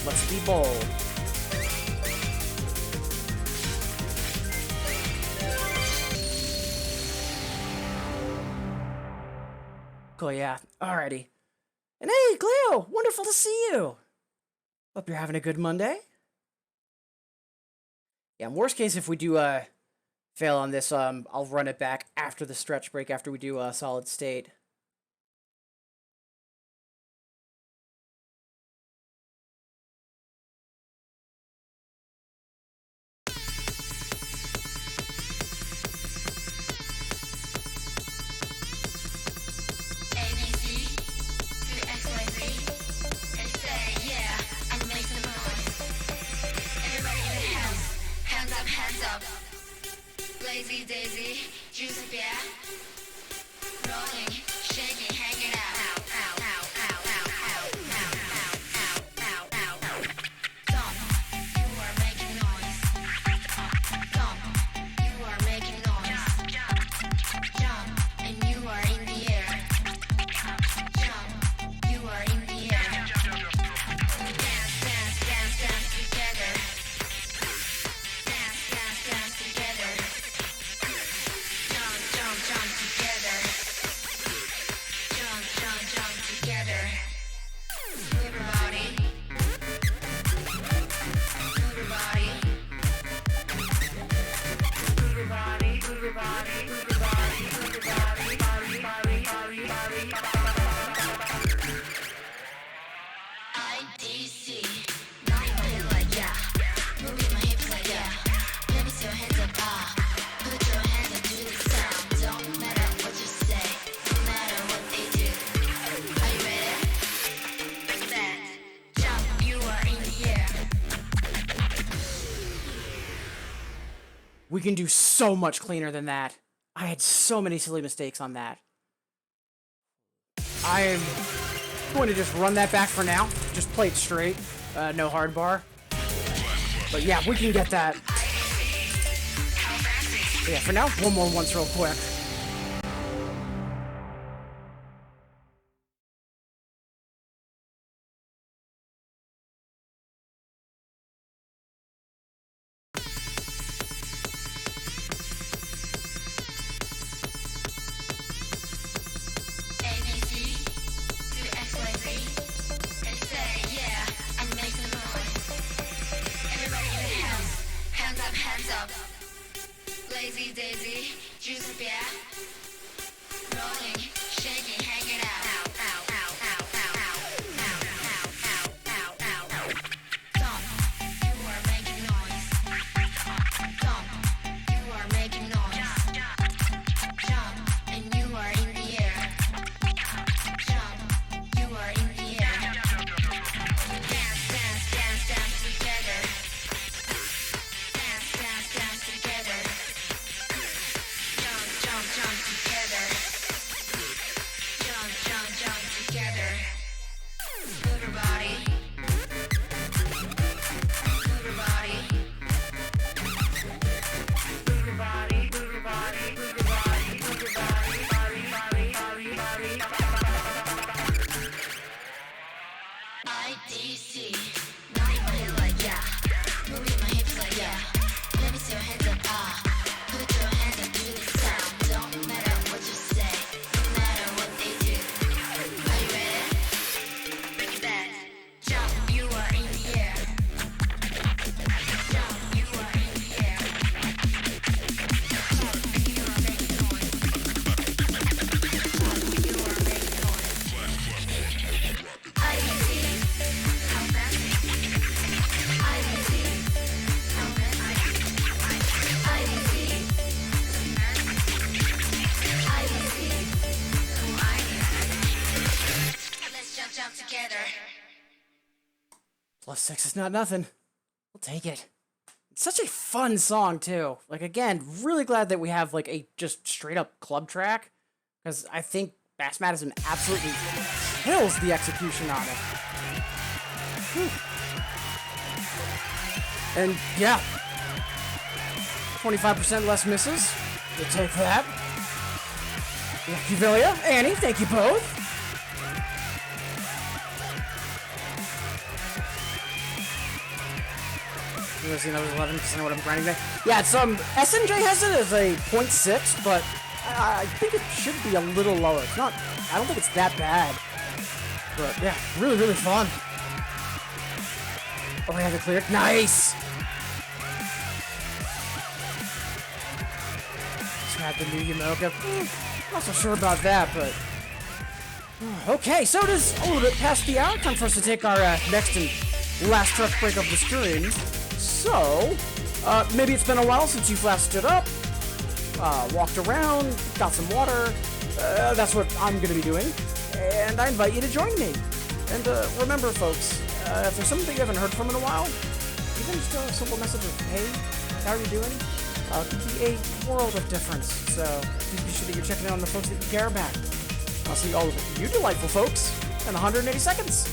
Let's be bold. Cool, yeah. Alrighty. And hey, Cleo! Wonderful to see you! Hope you're having a good Monday. Yeah, in worst case, if we do fail on this, I'll run it back after the stretch break, after we do Solid State. Lazy daisy, juicy beer. Rolling, shaking, hanging out. Dump, you are making noise. Dump, you are making noise. Jump, and you are in the air. Jump, you are in the air. Dance, dance, dance, dance together. Dance, dance, dance together. Jump, jump, jump together. Jump, jump, jump together. Move your body. Move your body. Move your body. Move your body. Move your body. Move your body. IDC. Nod my head like yeah. Moving my hips like yeah. Let me see your hands up ah. Put your hands up to the sound. Don't matter what you say. No matter what they do. Are you ready? Break it back. Jump. You are in the air. We can do so much cleaner than that. I had so many silly mistakes on that. I'm going to just run that back for now. Just play it straight. No hard bar. But yeah, we can get that. Yeah, for now, one more once real quick. ABC to XYZ. They say yeah, I'm making noise. Everybody in the house, hands up, hands up. Lazy daisy, juicy beer. Rolling, shaking, hanging out. Dump, you are making noise. Dump, you are making noise. Jump, and you are in the air. Jump, you are in the air. Dance, dance, dance, dance together. Dance, dance, dance together. Jump, jump, jump together. Jump, jump, jump together. Move your body. Move your body. Move your body. Move your body. Move your body. Move your body. Body. IDC. Nodding my head like yeah. Moving my hips like yeah. Let me see your hands up ah. Put your hands up to the sound. Don't matter what you say. No matter what they do. Are you ready? Break it back. Jump, you are in the air. Jump, you are in the air. Jump, you are making noise. Jump, you are making noise. IDC. How fast? IDC. How fast? IDC. IDC. Who are you? Let's jump together. +6 is not nothing. We'll take it. It's such a fun song, too. Like, again, really glad that we have, like, a just straight-up club track. Because I think Bass Madison absolutely kills the execution on it. Whew. And, yeah. 25% less misses. We'll take that. Thank you, Vilia. Annie, thank you both. You guys see another 11% of what I'm grinding there? Yeah, it's SNJ has it as a 0.6, but I think it should be a little lower. It's not, I don't think it's that bad. But yeah, really, really fun. Oh, I have it cleared. Nice! Just had the new Yamoka. Not so sure about that, but... Okay, so it is a little bit past the hour. Time for us to take our next and last truck break of the stream. So, maybe it's been a while since you've last stood up, walked around, got some water. That's what I'm going to be doing. And I invite you to join me. And remember, folks, if there's something you haven't heard from in a while, even just a simple message of, hey, how are you doing? could be a world of difference. So please be sure that you're checking in on the folks that you care about. I'll see all of you delightful folks in 180 seconds.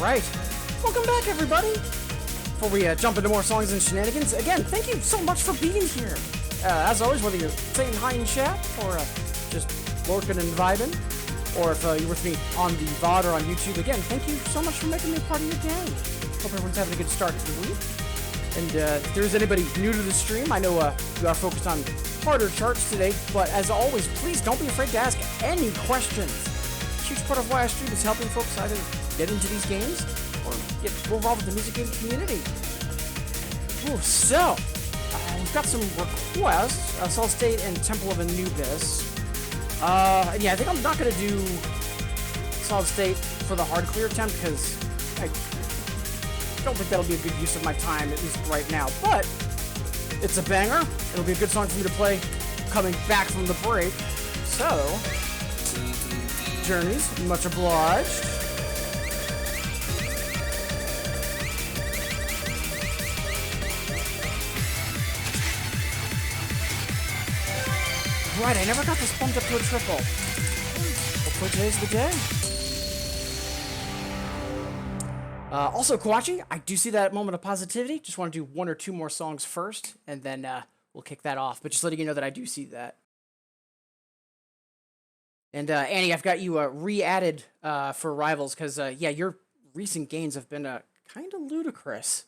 Right. Welcome back, everybody. Before we jump into more songs and shenanigans, again, thank you so much for being here. As always, whether you're saying hi in chat or just lurking and vibing, or if you're with me on the VOD or on YouTube, again, thank you so much for making me a part of your day. Hope everyone's having a good start to the week. And if there's anybody new to the stream, I know we are focused on harder charts today, but as always, please don't be afraid to ask any questions. A huge part of why I stream is helping folks either get into these games or get more involved with the music game community. Ooh, so, we've got some requests. Solid State and Temple of Anubis. And yeah, I think I'm not going to do Solid State for the hard clear attempt because I don't think that'll be a good use of my time, at least right now. But it's a banger. It'll be a good song for me to play coming back from the break. So, Journeys, much obliged. Right, I never got this bumped up to a triple. Hopefully today's the day. Also, Kawachi, I do see that moment of positivity. Just want to do one or two more songs first, and then we'll kick that off. But just letting you know that I do see that. And Annie, I've got you re-added for rivals because yeah, your recent gains have been kind of ludicrous.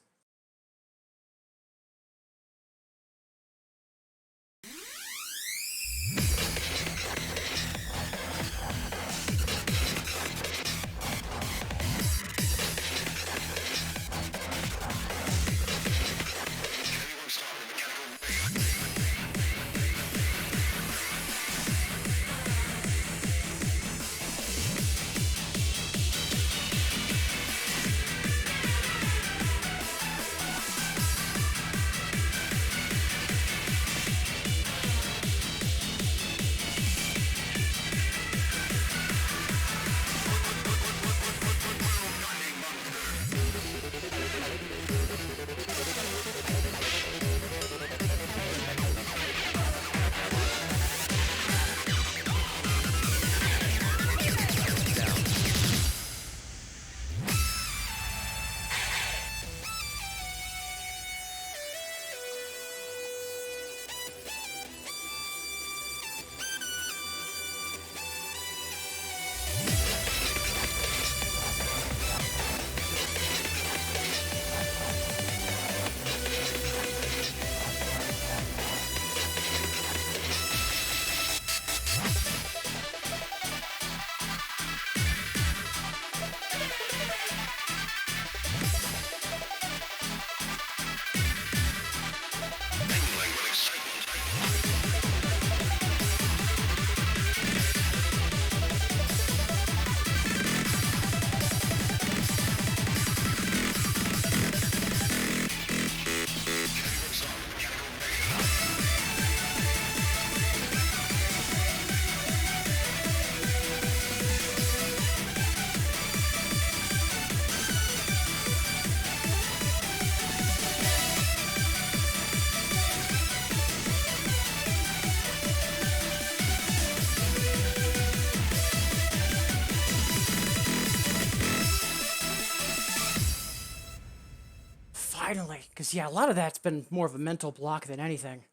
Finally, because yeah, a lot of that's been more of a mental block than anything.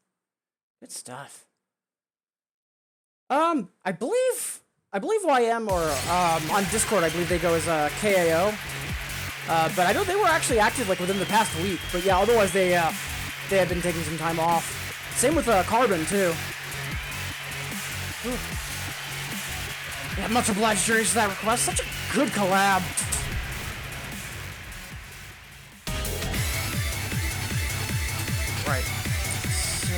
Good stuff. I believe YM or on Discord, I believe they go as KAO. But I know they were actually active like within the past week. But yeah, otherwise they have been taking some time off. Same with Carbon too. Ooh. Yeah, much obliged, Journeys, for that request. Such a good collab. Right. So,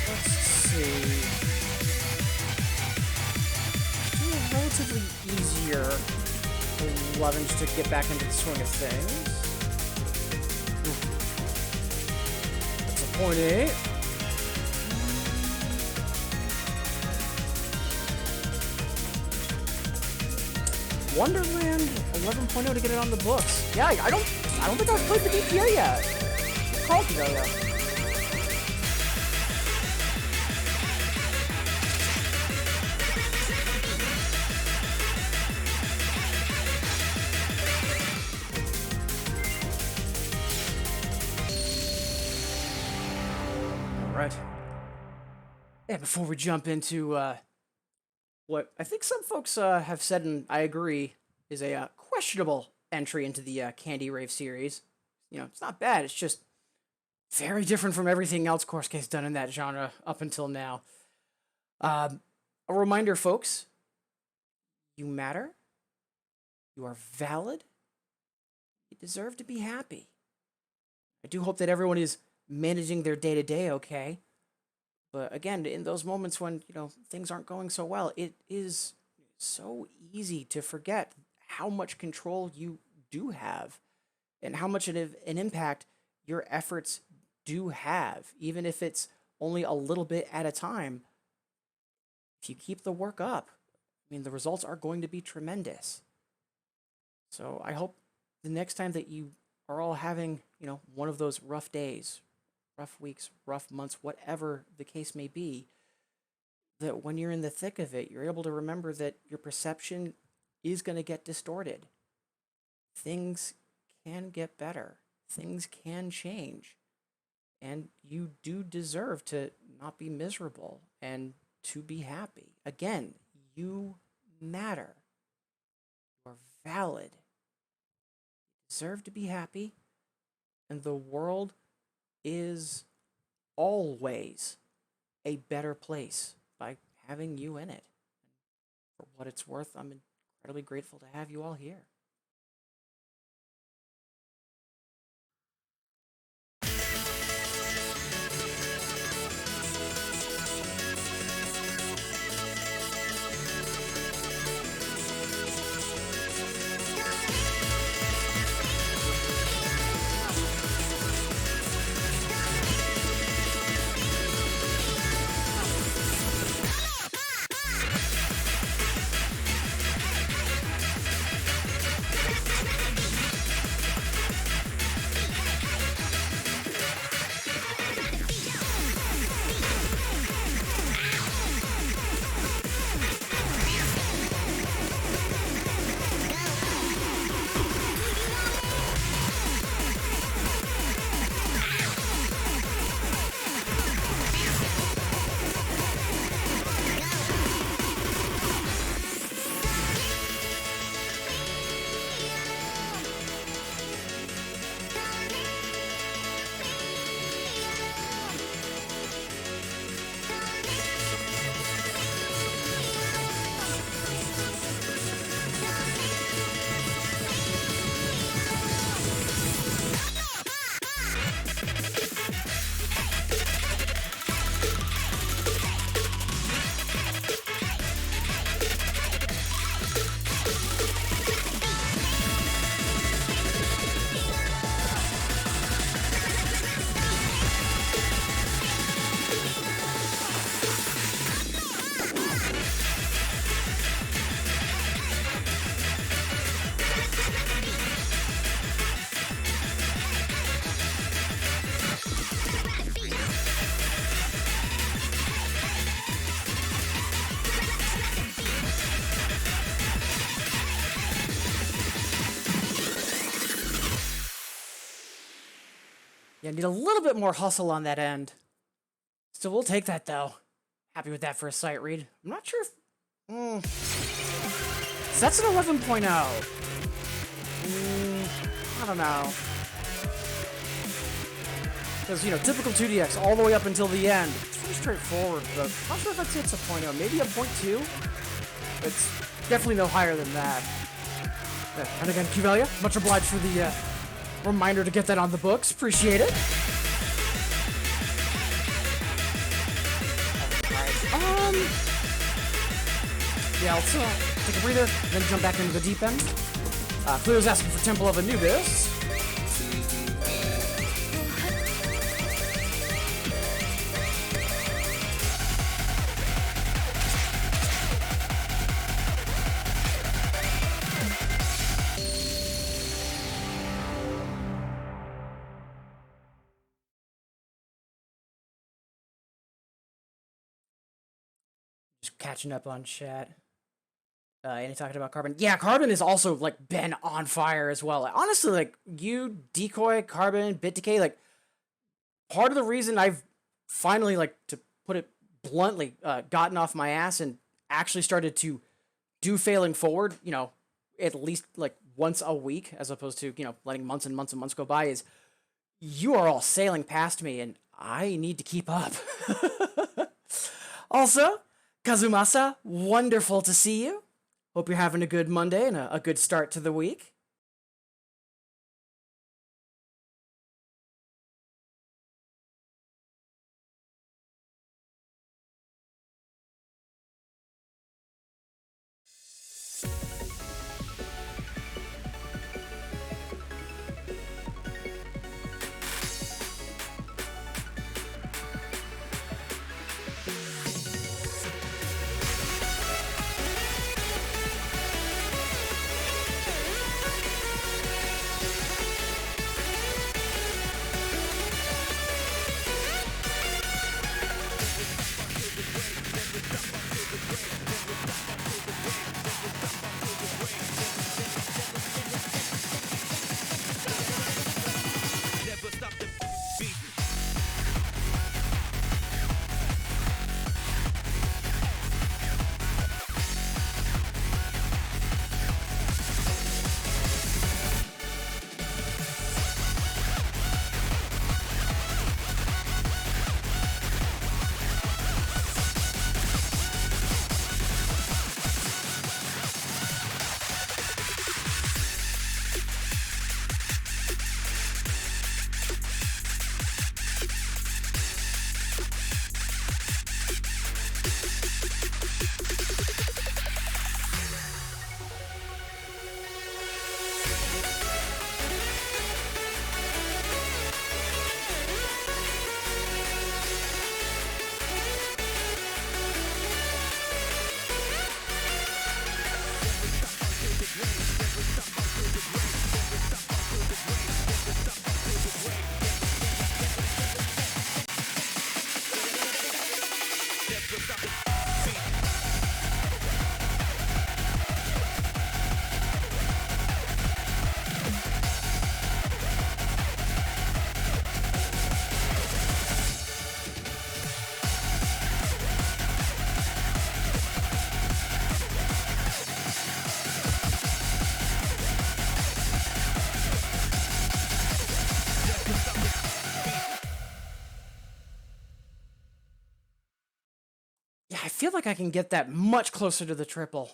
let's see. Do a relatively easier 11 to get back into the swing of things. That's a point 8. Wonderland 11.0 to get it on the books. Yeah, I don't think I've played the DPA yet. Called it though, yeah. Right. Yeah, before we jump into what I think some folks have said, and I agree, is a questionable entry into the Candy Rave series. You know, it's not bad. It's just very different from everything else Course Case done in that genre up until now. A reminder, folks, you matter. You are valid. You deserve to be happy. I do hope that everyone is managing their day-to-day okay. But again, in those moments when, you know, things aren't going so well, it is so easy to forget how much control you do have and how much an impact your efforts do have, even if it's only a little bit at a time. If you keep the work up, I mean, the results are going to be tremendous. So I hope the next time that you are all having, you know, one of those rough days, rough weeks, rough months, whatever the case may be, that when you're in the thick of it, you're able to remember that your perception is going to get distorted. Things can get better. Things can change. And you do deserve to not be miserable and to be happy. Again, You matter. You are valid. You deserve to be happy. And the world is always a better place by having you in it. For what it's worth, I'm incredibly grateful to have you all here. Yeah, need a little bit more hustle on that end. Still, we'll take that, though. Happy with that for a sight read. I'm not sure if... So that's an 11.0. I don't know. Because, you know, typical 2DX all the way up until the end. It's pretty straightforward, but I'm not sure if that's it's a 0.0. Maybe a 0.2? It's definitely no higher than that. Yeah, and again, Q-Valia, much obliged for the reminder to get that on the books. Appreciate it. Yeah, let's take a breather, then jump back into the deep end. Cleo's asking for Temple of Anubis. Just catching up on chat. And he talking about Carbon. Yeah, Carbon has also, like, been on fire as well. Like, honestly, like, you, Decoy, Carbon, Bit Decay, like, part of the reason I've finally, like, to put it bluntly, gotten off my ass and actually started to do Failing Forward, you know, at least, like, once a week, as opposed to, you know, letting months and months and months go by, is you are all sailing past me, and I need to keep up. Also, Kazumasa, wonderful to see you. Hope you're having a good Monday and a good start to the week. I feel like I can get that much closer to the triple.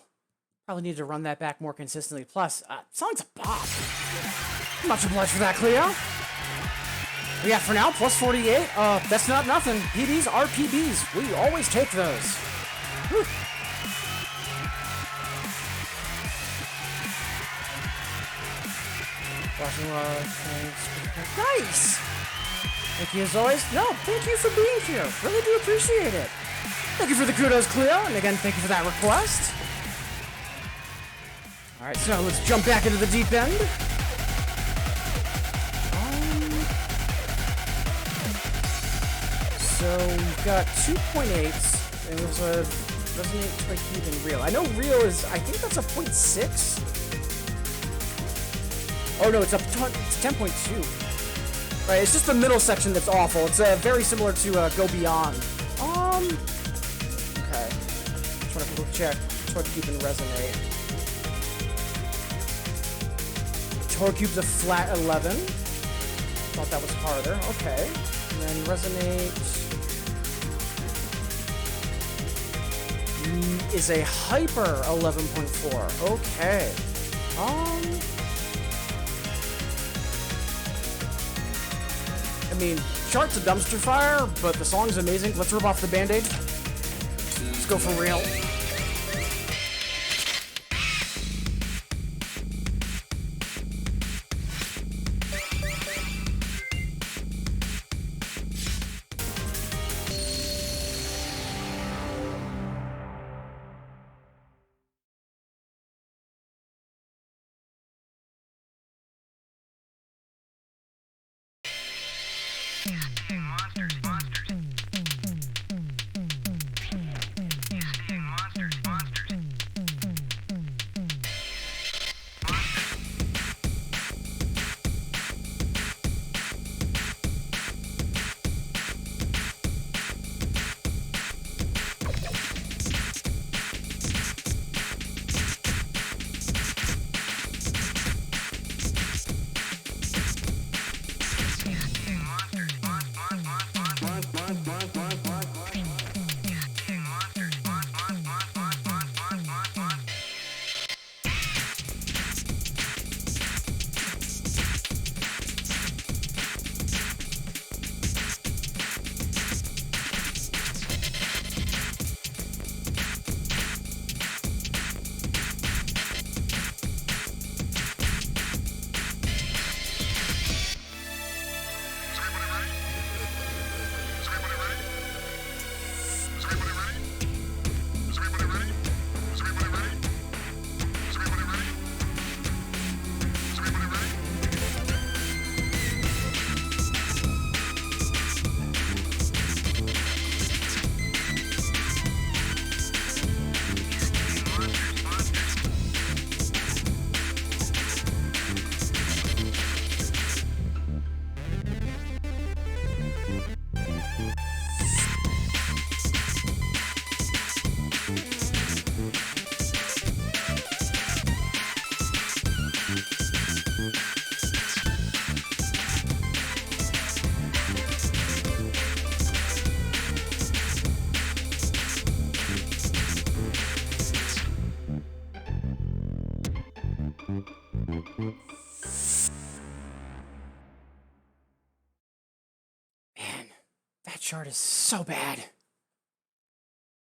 Probably need to run that back more consistently. Plus, song's a bop. Much obliged for that, Cleo. But yeah, for now, plus 48. That's not nothing. PBs are PBs. We always take those. Whew. Watching thanks. Nice! Thank you as always. No, thank you for being here. Really do appreciate it. Thank you for the kudos, Cleo. And again, thank you for that request. Alright, so let's jump back into the deep end. So we've got 2.8s, and there's a Resonate, Twig, and Real. I know Real is, I think that's a 0.6. Oh no, it's 10.2. Right, it's just the middle section that's awful. It's very similar to Go Beyond. Okay. Just want to check Twig Cube and Resonate. Torcube's a flat 11. Thought that was harder. Okay. And then Resonate is a hyper 11.4. Okay. I mean, Chart's a dumpster fire, but the song's amazing. Let's rip off the Band-Aid. Let's go for real. Chart is so bad.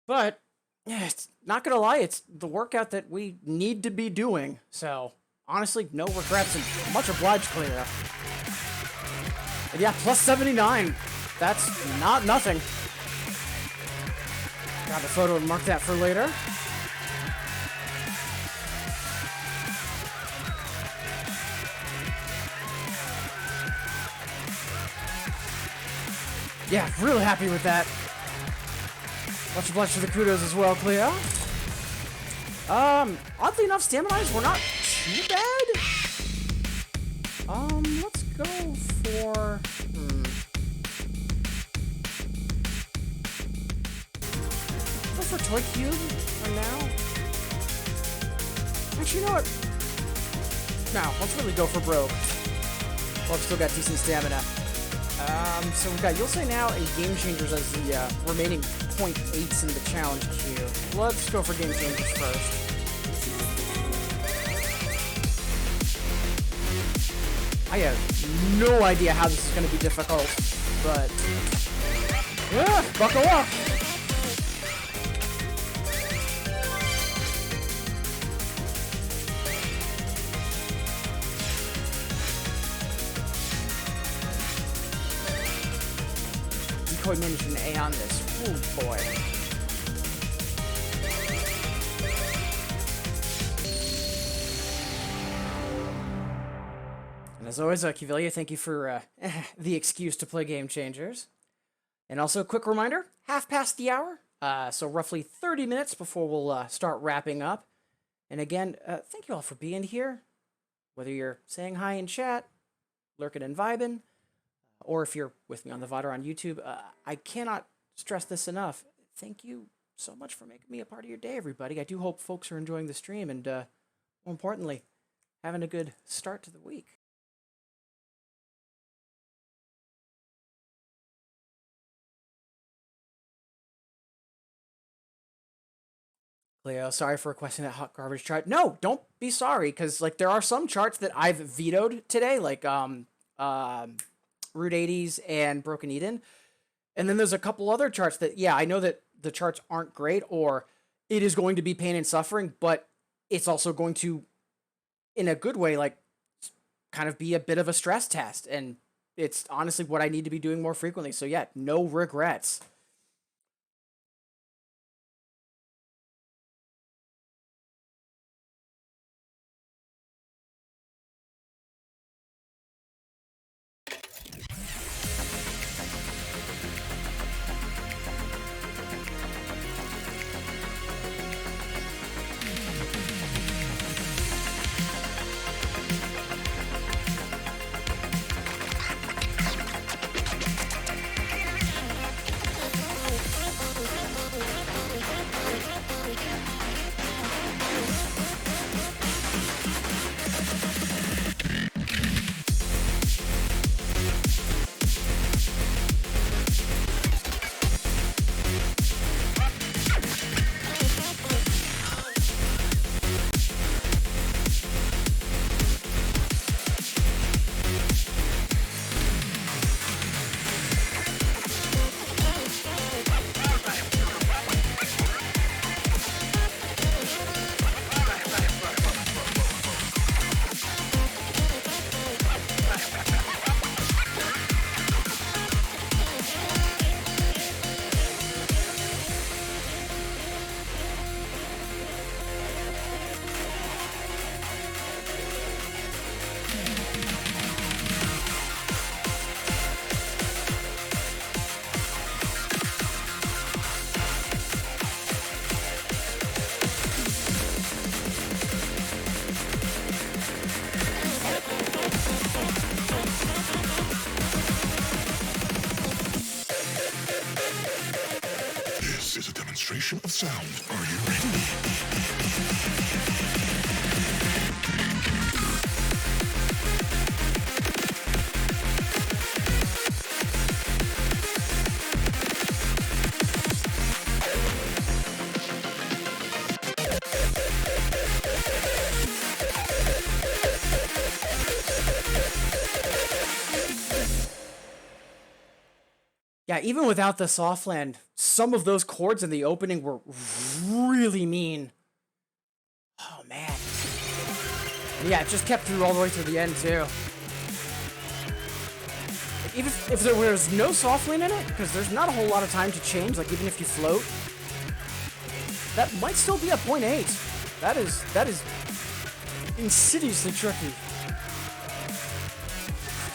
But, yeah, it's not gonna lie, it's the workout that we need to be doing. So, honestly, no regrets and much obliged, Cleo. And yeah, plus 79. That's not nothing. Grab a photo and mark that for later. Yeah, really happy with that. Much obliged for the kudos as well, Cleo. Oddly enough, stamina-wise, we're not too bad. Let's go for... Go for Toy Cube for now. Actually, you know what? No, let's really go for Broke. Well, I've still got decent stamina. So we've got You'll Say Now and Game Changers as the remaining .8s in the challenge queue. Let's go for Game Changers first. I have no idea how this is going to be difficult, but yeah, buckle up. Decoy managed an A on this. Oh boy. And as always, Kivelia, thank you for the excuse to play Game Changers. And also, quick reminder, half past the hour, so roughly 30 minutes before we'll start wrapping up. And again, thank you all for being here. Whether you're saying hi in chat, lurking and vibing, or if you're with me on the VOD or on YouTube, I cannot stress this enough. Thank you so much for making me a part of your day, everybody. I do hope folks are enjoying the stream and, more importantly, having a good start to the week. Cleo, sorry for requesting that hot garbage chart. No, don't be sorry, because like there are some charts that I've vetoed today, like Route 80s and Broken Eden. And then there's a couple other charts that, yeah, I know that the charts aren't great, or it is going to be pain and suffering, but it's also going to, in a good way, like kind of be a bit of a stress test. And it's honestly what I need to be doing more frequently. So yeah, no regrets. Of sound. Are you ready? Yeah, even without the soft land, some of those chords in the opening were really mean. Oh, man. And yeah, it just kept through all the way to the end, too. Even if there was no soft land in it, because there's not a whole lot of time to change, like even if you float, that might still be a .8. That is insidiously tricky.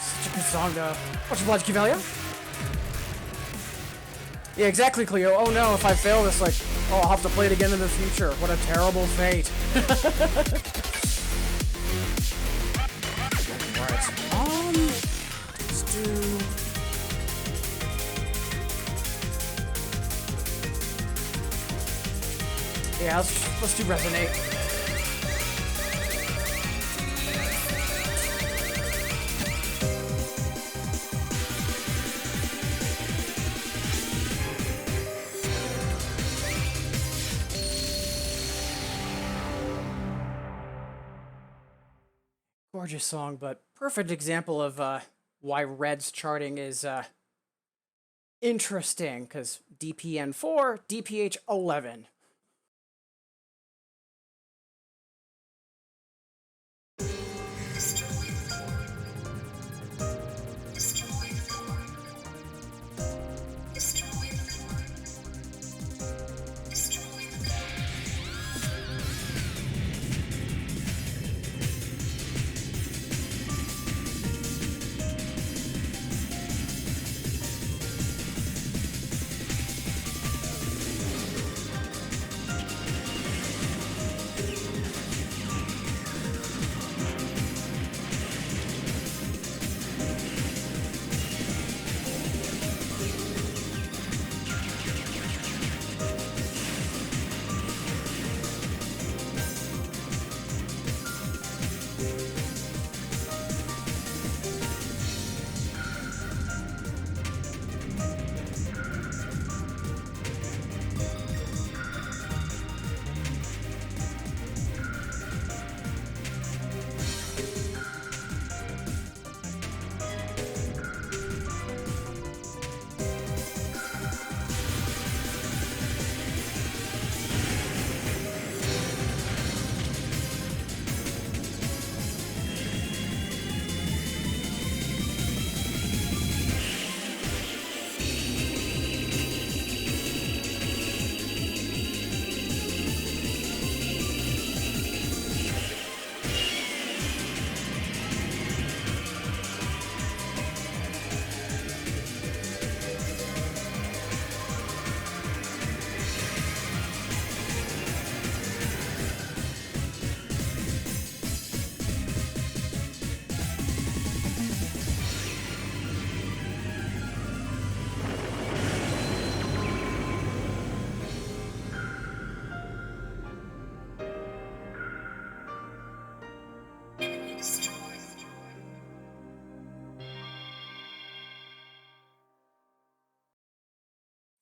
Such a good song, though. Much obliged, Kivelia. Yeah, exactly, Cleo. Oh no, if I fail this, like, oh, I'll have to play it again in the future. What a terrible fate. Alright, let's do... Yeah, let's do Resonate. Gorgeous song, but perfect example of why Red's charting is interesting, because DPN 4, DPH 11.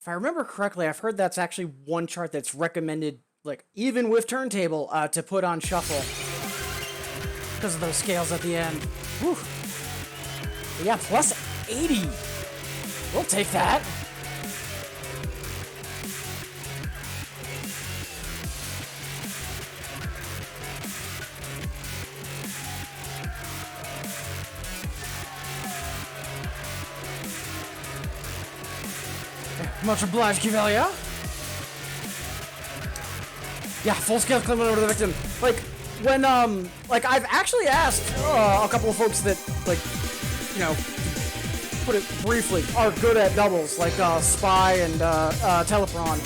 If I remember correctly, I've heard that's actually one chart that's recommended, like, even with turntable, to put on shuffle. Because of those scales at the end. Whew. But yeah, plus 80. We'll take that. Much obliged, Kivelia. Yeah, full scale clip over the victim. Like, when, like, I've actually asked a couple of folks that, like, you know, put it briefly, are good at doubles, like Spy and Telepron.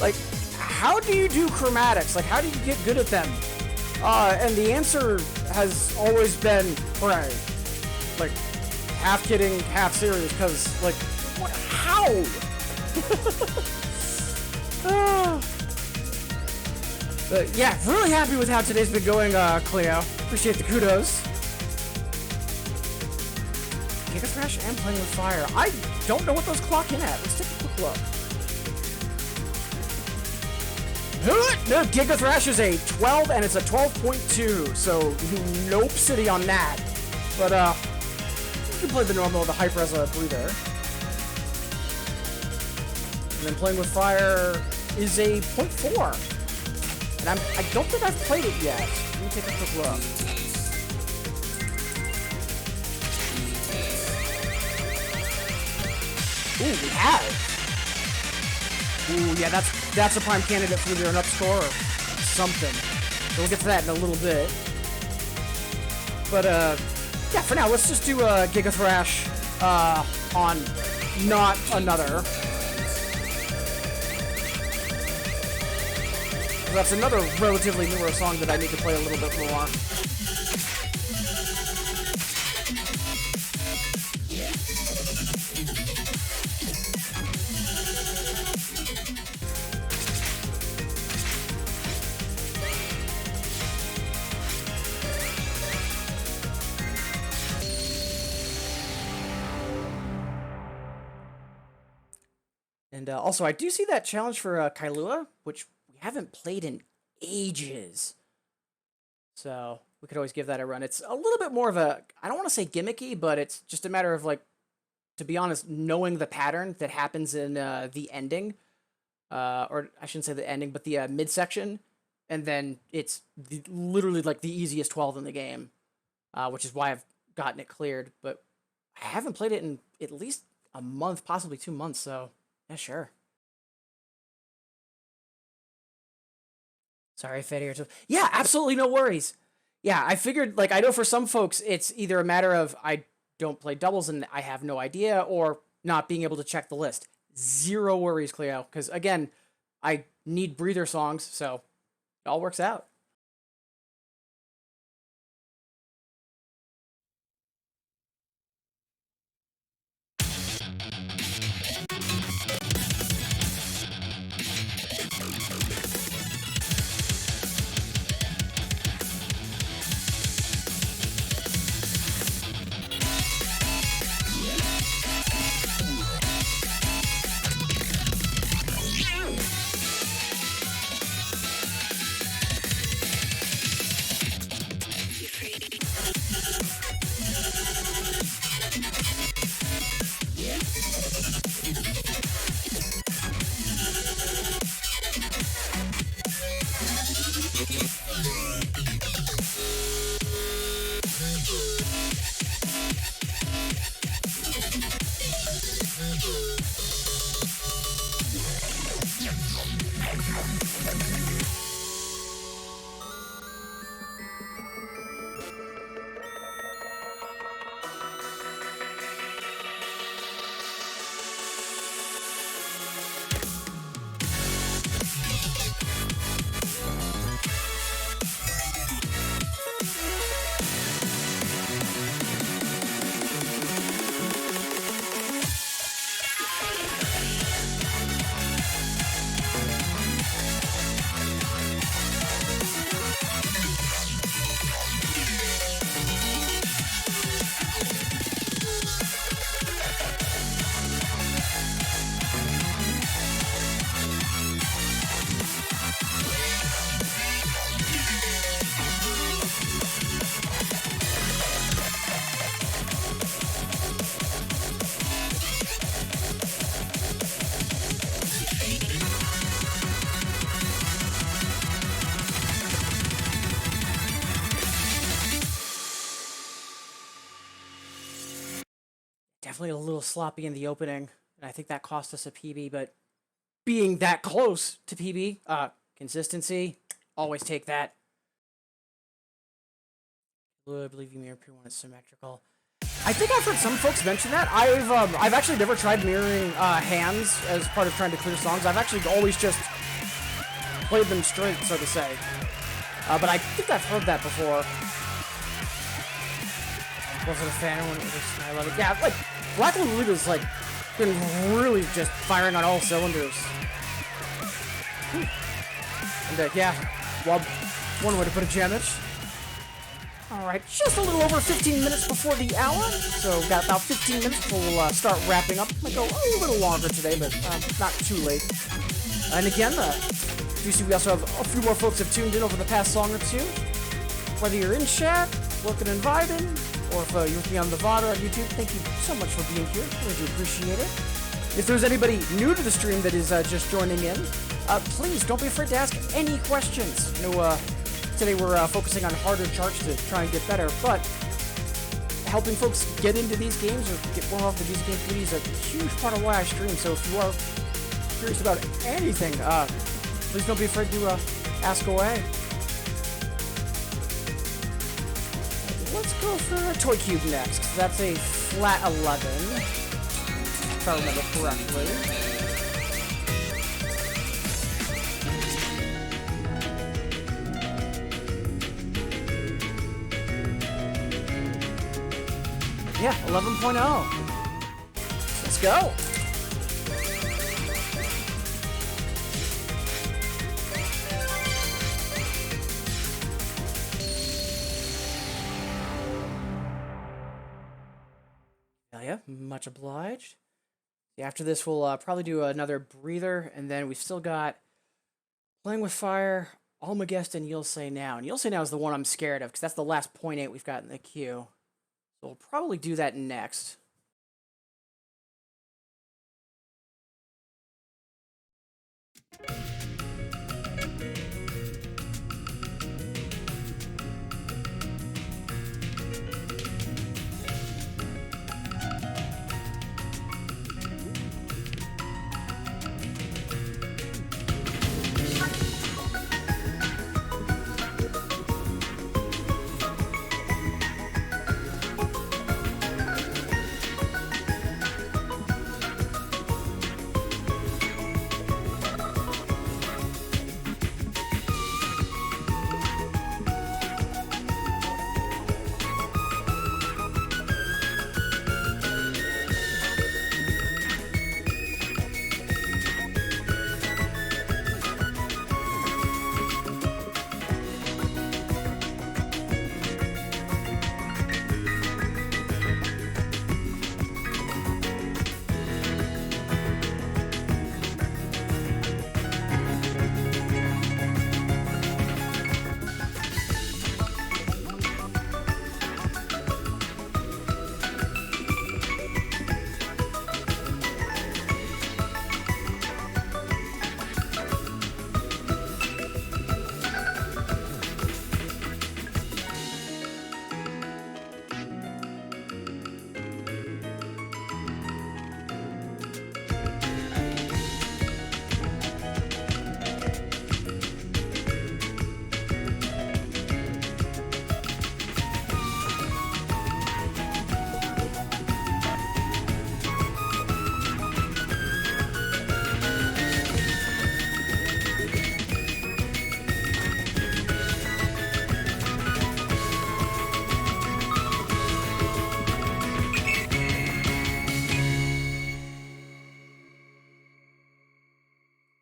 Like, how do you do chromatics? Like, how do you get good at them? And the answer has always been, right, like, half kidding, half serious, because, like, what, how? But yeah, really happy with how today's been going, Cleo. Appreciate the kudos. Giga Thrash and Playing with Fire. I don't know what those clock in at. Let's take a quick look. No, Giga Thrash is a 12 and it's a 12.2, so nope city on that. But you can play the normal, the hype res breather. And then Playing with Fire is a 0.4. And I don't think I've played it yet. Let me take a quick look. Ooh, we have. Ooh, yeah, that's a prime candidate for either an up score or something. So we'll get to that in a little bit. But yeah, for now, let's just do Giga Thrash on not another. That's another relatively newer song that I need to play a little bit more. And also, I do see that challenge for Kailua, which we haven't played in ages. So, we could always give that a run. It's a little bit more of a, I don't want to say gimmicky, but it's just a matter of like, to be honest, knowing the pattern that happens in the ending, or I shouldn't say the ending, but the midsection, and then it's literally like the easiest 12 in the game, which is why I've gotten it cleared. But I haven't played it in at least a month, possibly 2 months. So yeah, sure. Sorry, Fetty. Yeah, absolutely no worries. Yeah, I figured, like, I know for some folks, it's either a matter of I don't play doubles and I have no idea, or not being able to check the list. Zero worries, Cleo, because again, I need breather songs, so it all works out. Definitely a little sloppy in the opening, and I think that cost us a PB, but being that close to PB, consistency, always take that. I believe you mirror peer when it's symmetrical. I think I've heard some folks mention that. I've actually never tried mirroring hands as part of trying to clear songs. I've actually always just played them straight, so to say. But I think I've heard that before. Wasn't a fan when it was. I love it. Yeah, like Black Lolita's like been really just firing on all cylinders. And yeah, well, one way to put it, Jamich. Alright, just a little over 15 minutes before the hour, so we've got about 15 minutes before we'll start wrapping up. Might go a little longer today, but not too late. And again, you see we also have a few more folks have tuned in over the past song or two. Whether you're in chat, working and vibing, or if you're with me on the VOD or on YouTube, thank you so much for being here. Really do appreciate it. If there's anybody new to the stream that is just joining in, please don't be afraid to ask any questions. You know, today we're focusing on harder charts to try and get better, but helping folks get into these games or get more off the music game community is a huge part of why I stream. So if you are curious about anything, please don't be afraid to ask away. Let's go for Toy Cube next. That's a flat 11, if I remember correctly. Yeah, 11.0. Let's go. Hell yeah, much obliged. After this, we'll probably do another breather, and then we've still got Playing with Fire, Almagest and You'll Say Now. And You'll Say Now is the one I'm scared of, because that's the last point 8 we've got in the queue. So we'll probably do that next.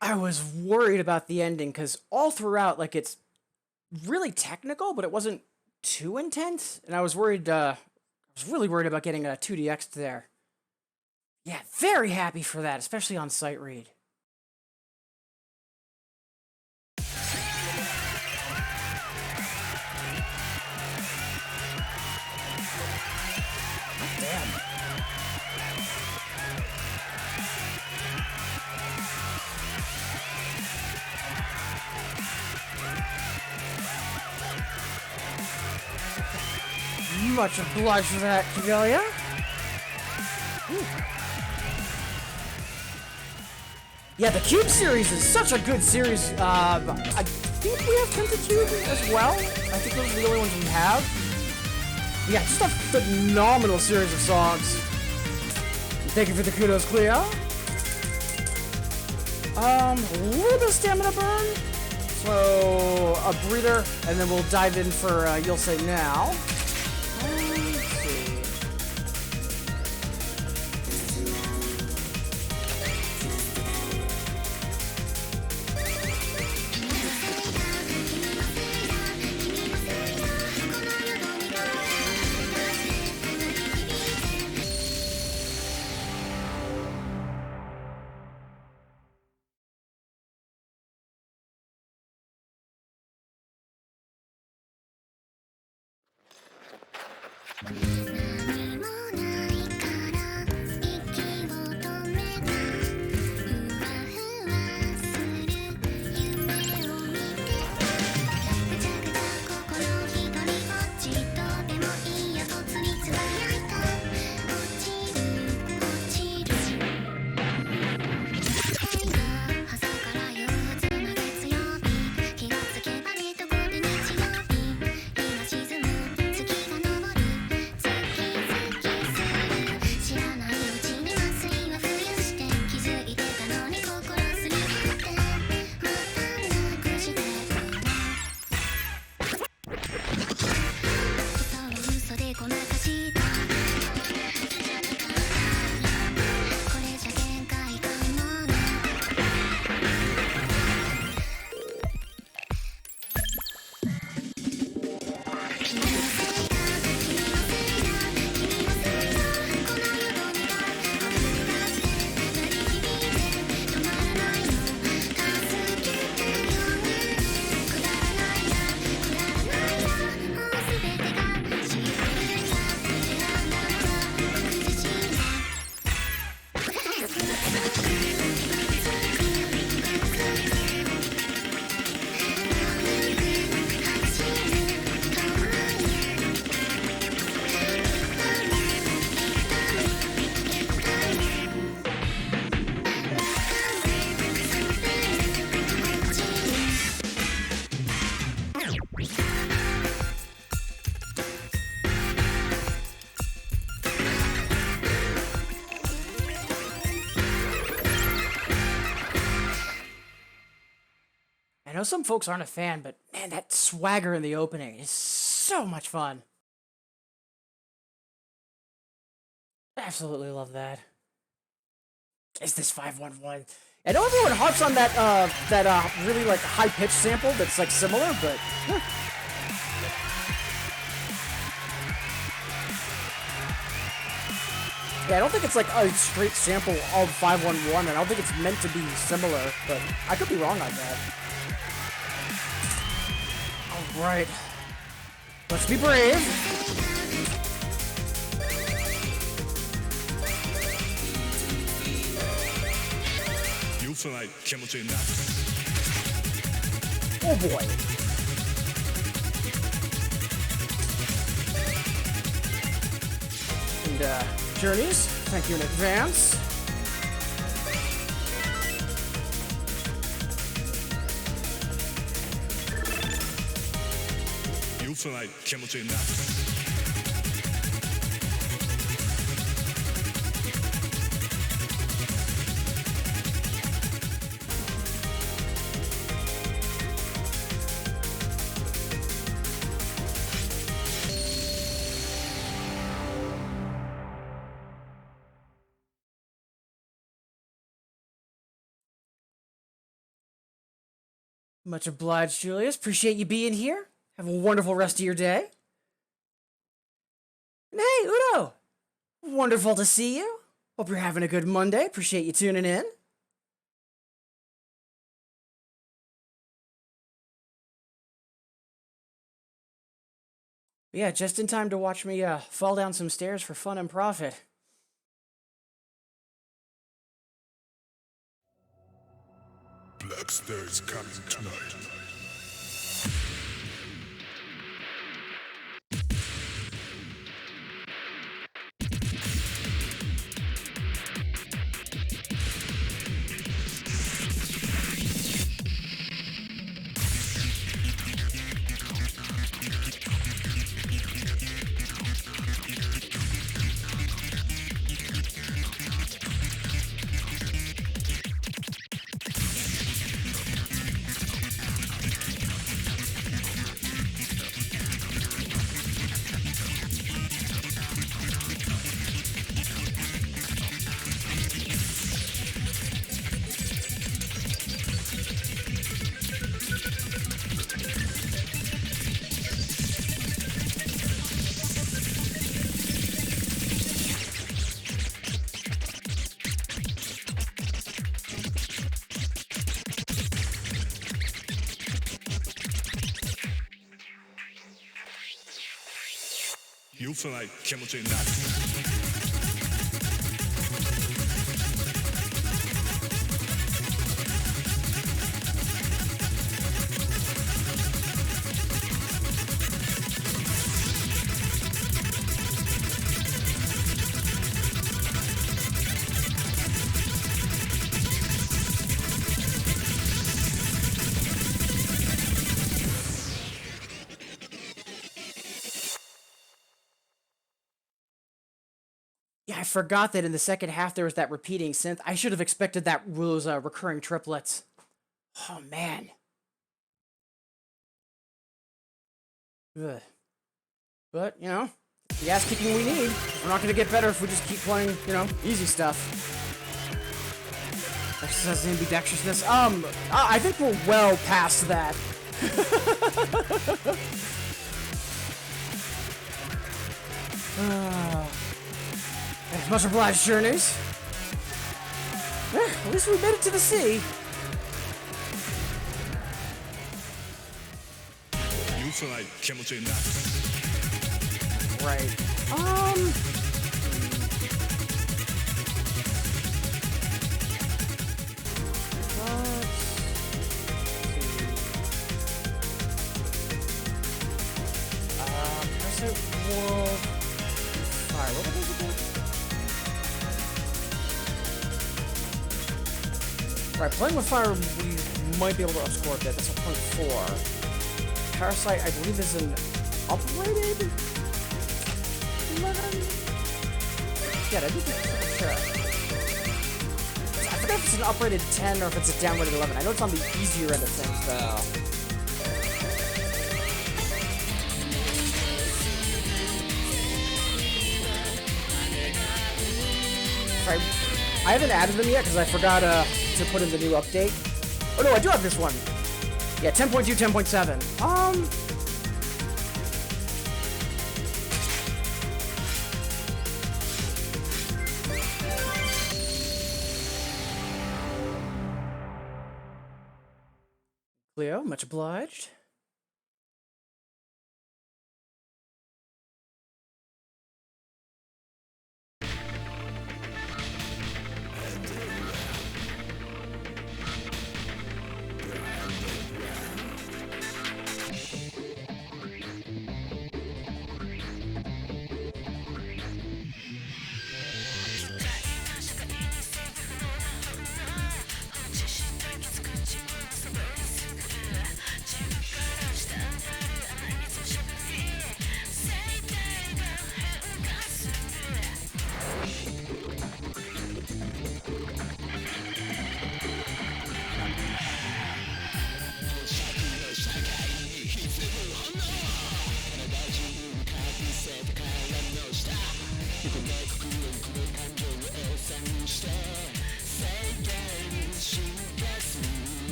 I was worried about the ending, because all throughout, like, it's really technical, but it wasn't too intense, and I was worried, I was really worried about getting a 2DX there. Yeah, very happy for that, especially on sight read. Damn. Much obliged for that, Camellia. Yeah, the Cube series is such a good series. I think we have Tentacube as well. I think those are the only ones we have. Yeah, just a phenomenal series of songs. Thank you for the kudos, Cleo. A little bit of stamina burn. So, a breather, and then we'll dive in for You'll Say Now. Let's see. know some folks aren't a fan, but man, that swagger in the opening is so much fun. Absolutely love that. Is this 511? I know everyone harps on that really like high pitched sample that's like similar, but yeah, I don't think it's like a straight sample of 511. I don't think it's meant to be similar, but I could be wrong on that. All right, let's be brave. Oh boy. And Journeys, thank you in advance. Much obliged, Julius. Appreciate you being here. Have a wonderful rest of your day. And hey, Udo! Wonderful to see you. Hope you're having a good Monday. Appreciate you tuning in. Yeah, just in time to watch me fall down some stairs for fun and profit. Blackstar is coming tonight. Yeah, I forgot that in the second half there was that repeating synth. I should have expected that those recurring triplets. Oh, man. Ugh. But, you know, the ass kicking we need. We're not going to get better if we just keep playing, you know, easy stuff. Exercise ambidextrousness. I think we're well past that. Much obliged, Journeys. At least we made it to the sea. Right. Present World Fire. What are those again? Right, playing with fire, we might be able to outscore a bit. That's a 0.4. Parasite, I believe, is an uprated 11. Yeah, I did check. I forget if it's an uprated 10 or if it's a downrated 11. I know it's on the easier end of things, though. I haven't added them yet because I forgot to put in the new update. Oh no, I do have this one. Yeah, 10.2, 10.7. Cleo, much obliged.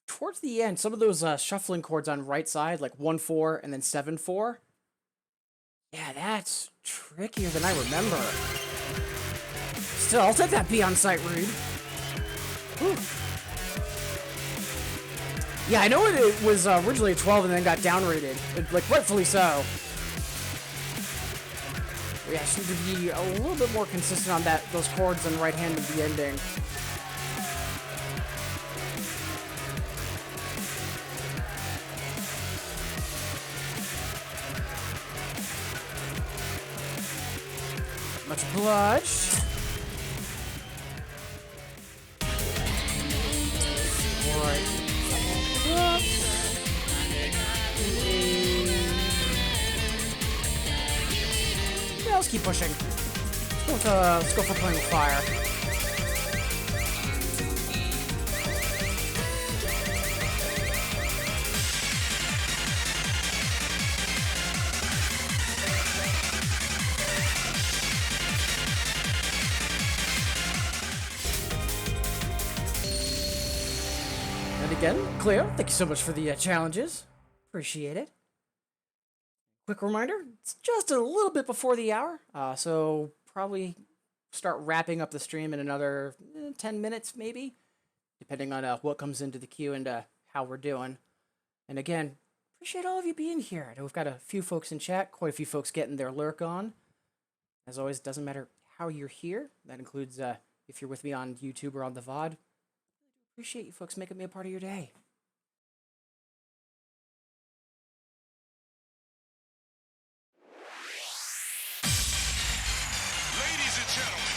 Towards the end, some of those shuffling chords on right side, like 1-4 and then 7-4. Yeah, that's trickier than I remember. Still, I'll take that B on site read. Whew. Yeah, I know it was originally a 12 and then got downrated, like rightfully so. Yeah, I should be a little bit more consistent on those chords and right hand at the ending. Much obliged. Alright. Yeah, let's keep pushing. Let's go for playing with fire. And again, Cleo, thank you so much for the challenges. Appreciate it. Quick reminder, it's just a little bit before the hour, so probably start wrapping up the stream in another 10 minutes, maybe, depending on what comes into the queue and how we're doing. And again, appreciate all of you being here. I know we've got a few folks in chat, quite a few folks getting their lurk on. As always, it doesn't matter how you're here. That includes if you're with me on YouTube or on the VOD. Appreciate you folks making me a part of your day. Ladies and gentlemen,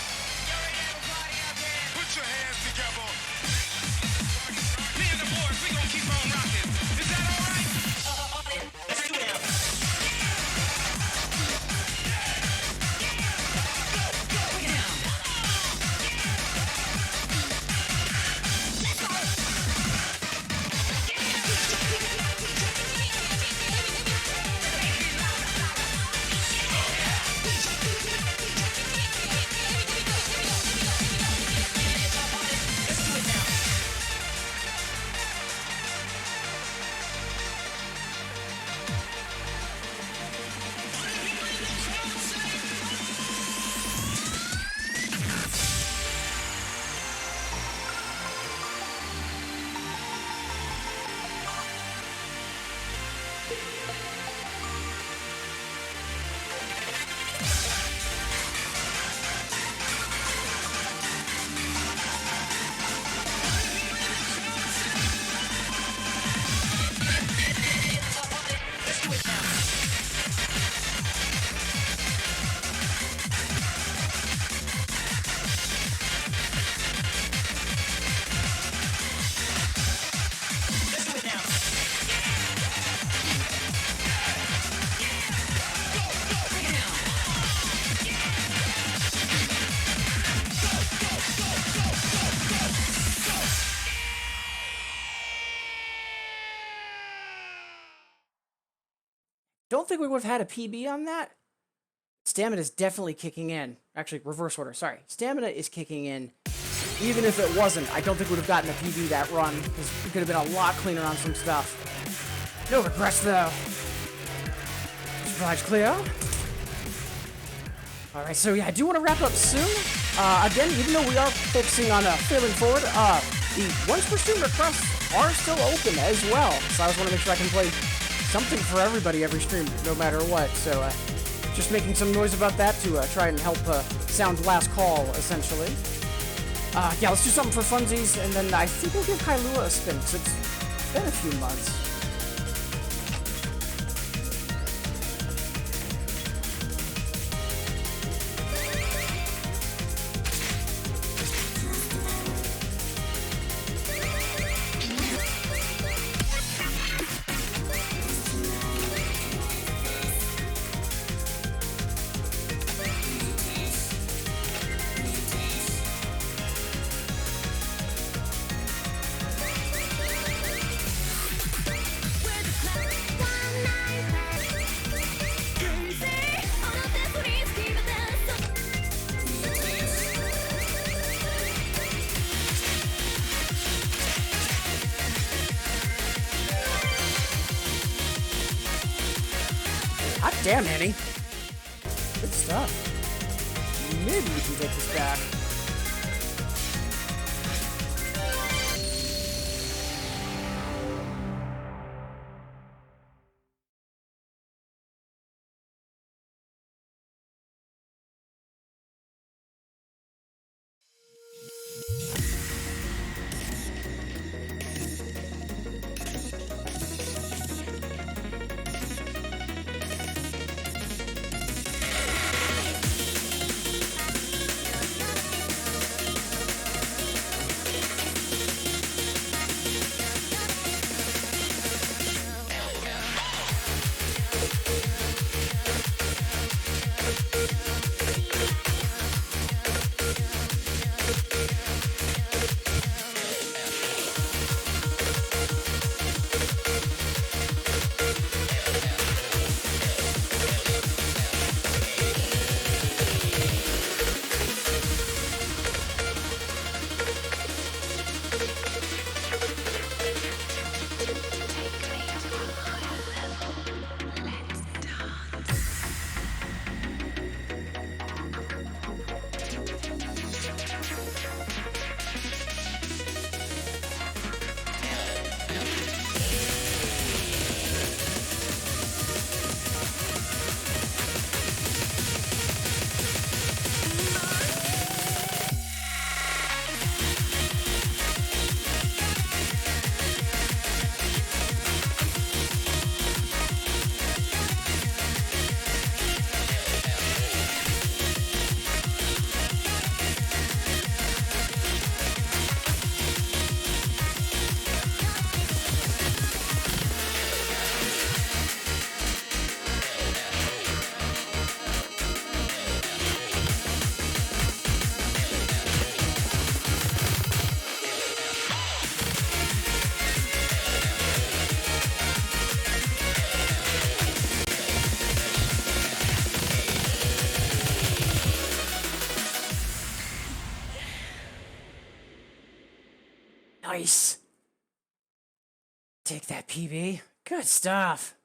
put your hands together. Me and the boys, we gonna keep on rocking. Is that all right? Let's do it now. don't think we would have had a PB on that. Stamina is definitely kicking in. Actually, reverse order, sorry. Stamina is kicking in. Even if it wasn't, I don't think we would have gotten a PB that run, because we could have been a lot cleaner on some stuff. No regrets, though. Surprise clear. Alright, so yeah, I do want to wrap up soon. Again, even though we are focusing on failing forward, the once per stream requests are still open as well. So I just want to make sure I can play something for everybody every stream, no matter what. So just making some noise about that to try and help sound last call, essentially. Yeah, let's do something for funsies, and then I think we'll give Kailua a spin, because it's been a few months. Hot damn, Annie. Good stuff. Maybe we can take this back. Nice. Take that, PB. Good stuff.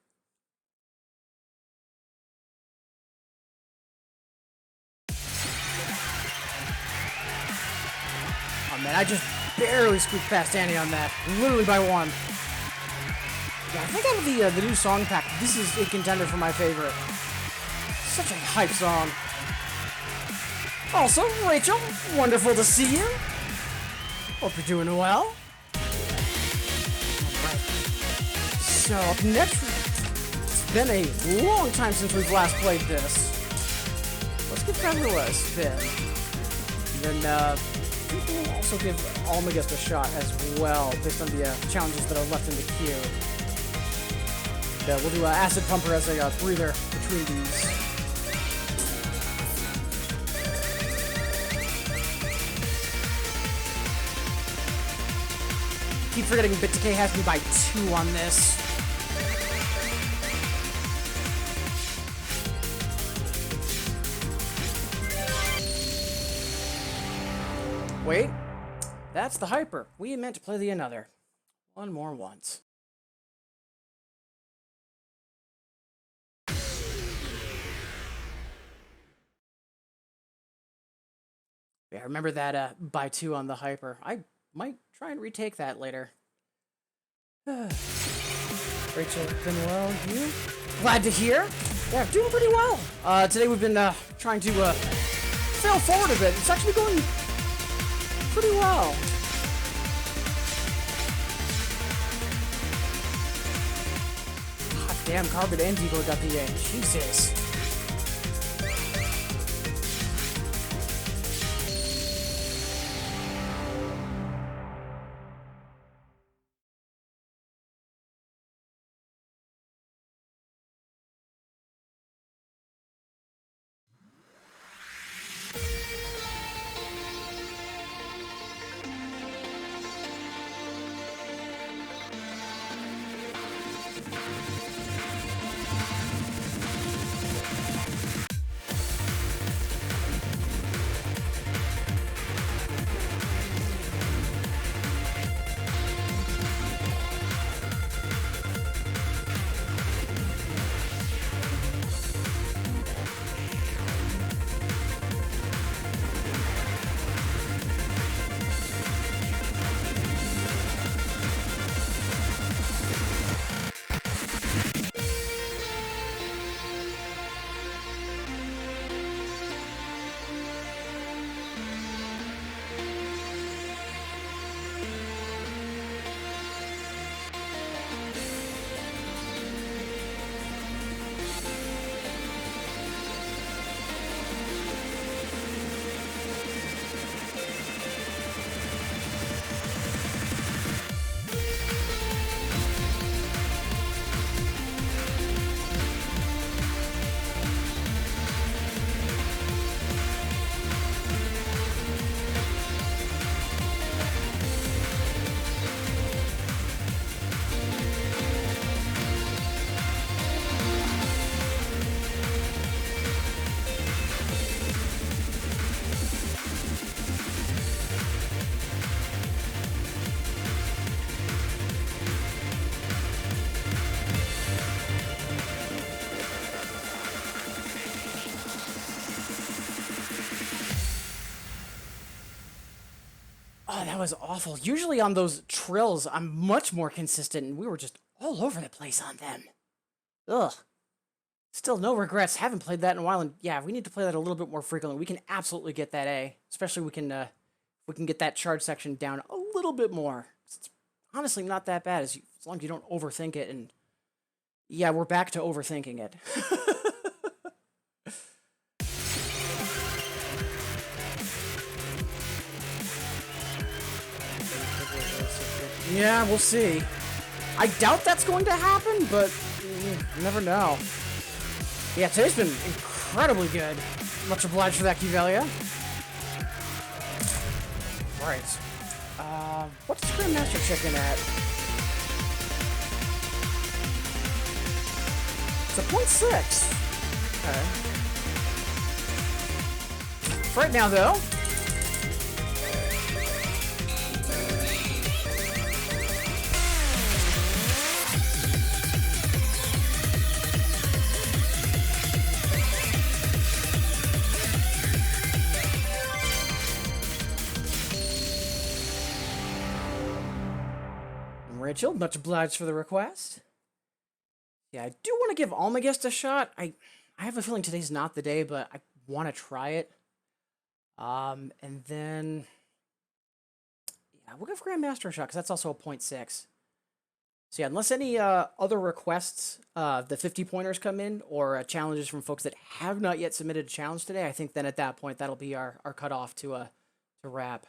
Oh man, I just barely squeaked past Annie on that. Literally by one. Yeah, I think out of the new song pack, this is a contender for my favorite. Such a hype song. Also, Rachel, wonderful to see you. Hope you're doing well. Alright. So, up next, it's been a long time since we've last played this. Let's give Kailua a spin. And then, I think we'll also give Almagest a shot as well, based on the challenges that are left in the queue. We'll do Acid Pumper as a breather between these. Keep forgetting Bit Decay has me by 2 on this. wait. That's the hyper. We meant to play the another. One more once. Yeah, remember that buy two on the hyper. I might try and retake that later. Rachel, been well, you? Glad to hear. Yeah, doing pretty well. Today we've been trying to fail forward a bit. It's actually going pretty well. God damn, Carbon and Devo got the A. Jesus. Oh, that was awful. Usually on those trills, I'm much more consistent, and we were just all over the place on them. Ugh. Still, no regrets. Haven't played that in a while, and yeah, we need to play that a little bit more frequently. We can absolutely get that A. Especially we can get that charge section down a little bit more. It's honestly not that bad as long as you don't overthink it, and yeah, we're back to overthinking it. Yeah, we'll see. I doubt that's going to happen, but you never know. Yeah, today's been incredibly good. Much obliged for that, Kivelia. Right. What's Grandmaster Chicken at? It's a 0.6. Okay. For right now, though. Rachel, much obliged for the request. Yeah, I do want to give Almagest a shot. I have a feeling today's not the day, but I want to try it. And then yeah, we'll give Grandmaster a shot because that's also a 0.6. So yeah, unless any other requests, the 50 pointers come in or challenges from folks that have not yet submitted a challenge today, I think then at that point that'll be our cutoff to wrap.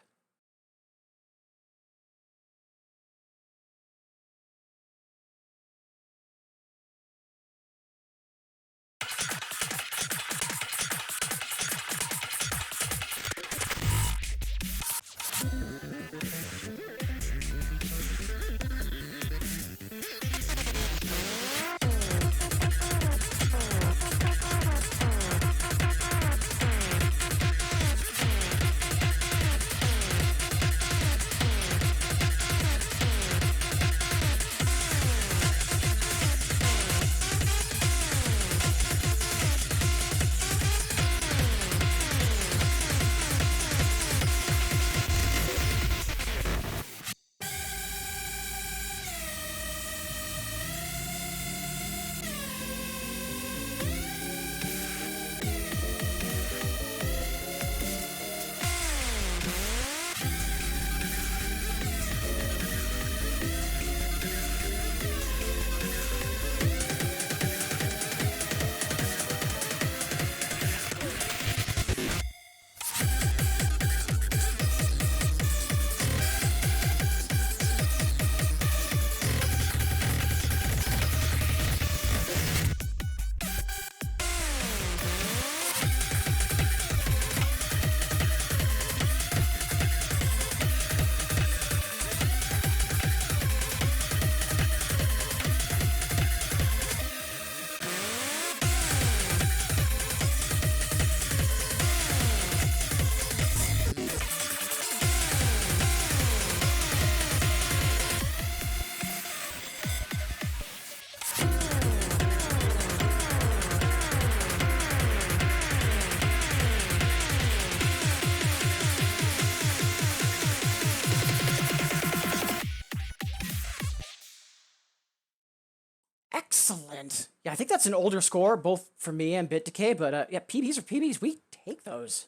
Excellent. Yeah, I think that's an older score, both for me and Bit Decay, but yeah, PBs are PBs. We take those.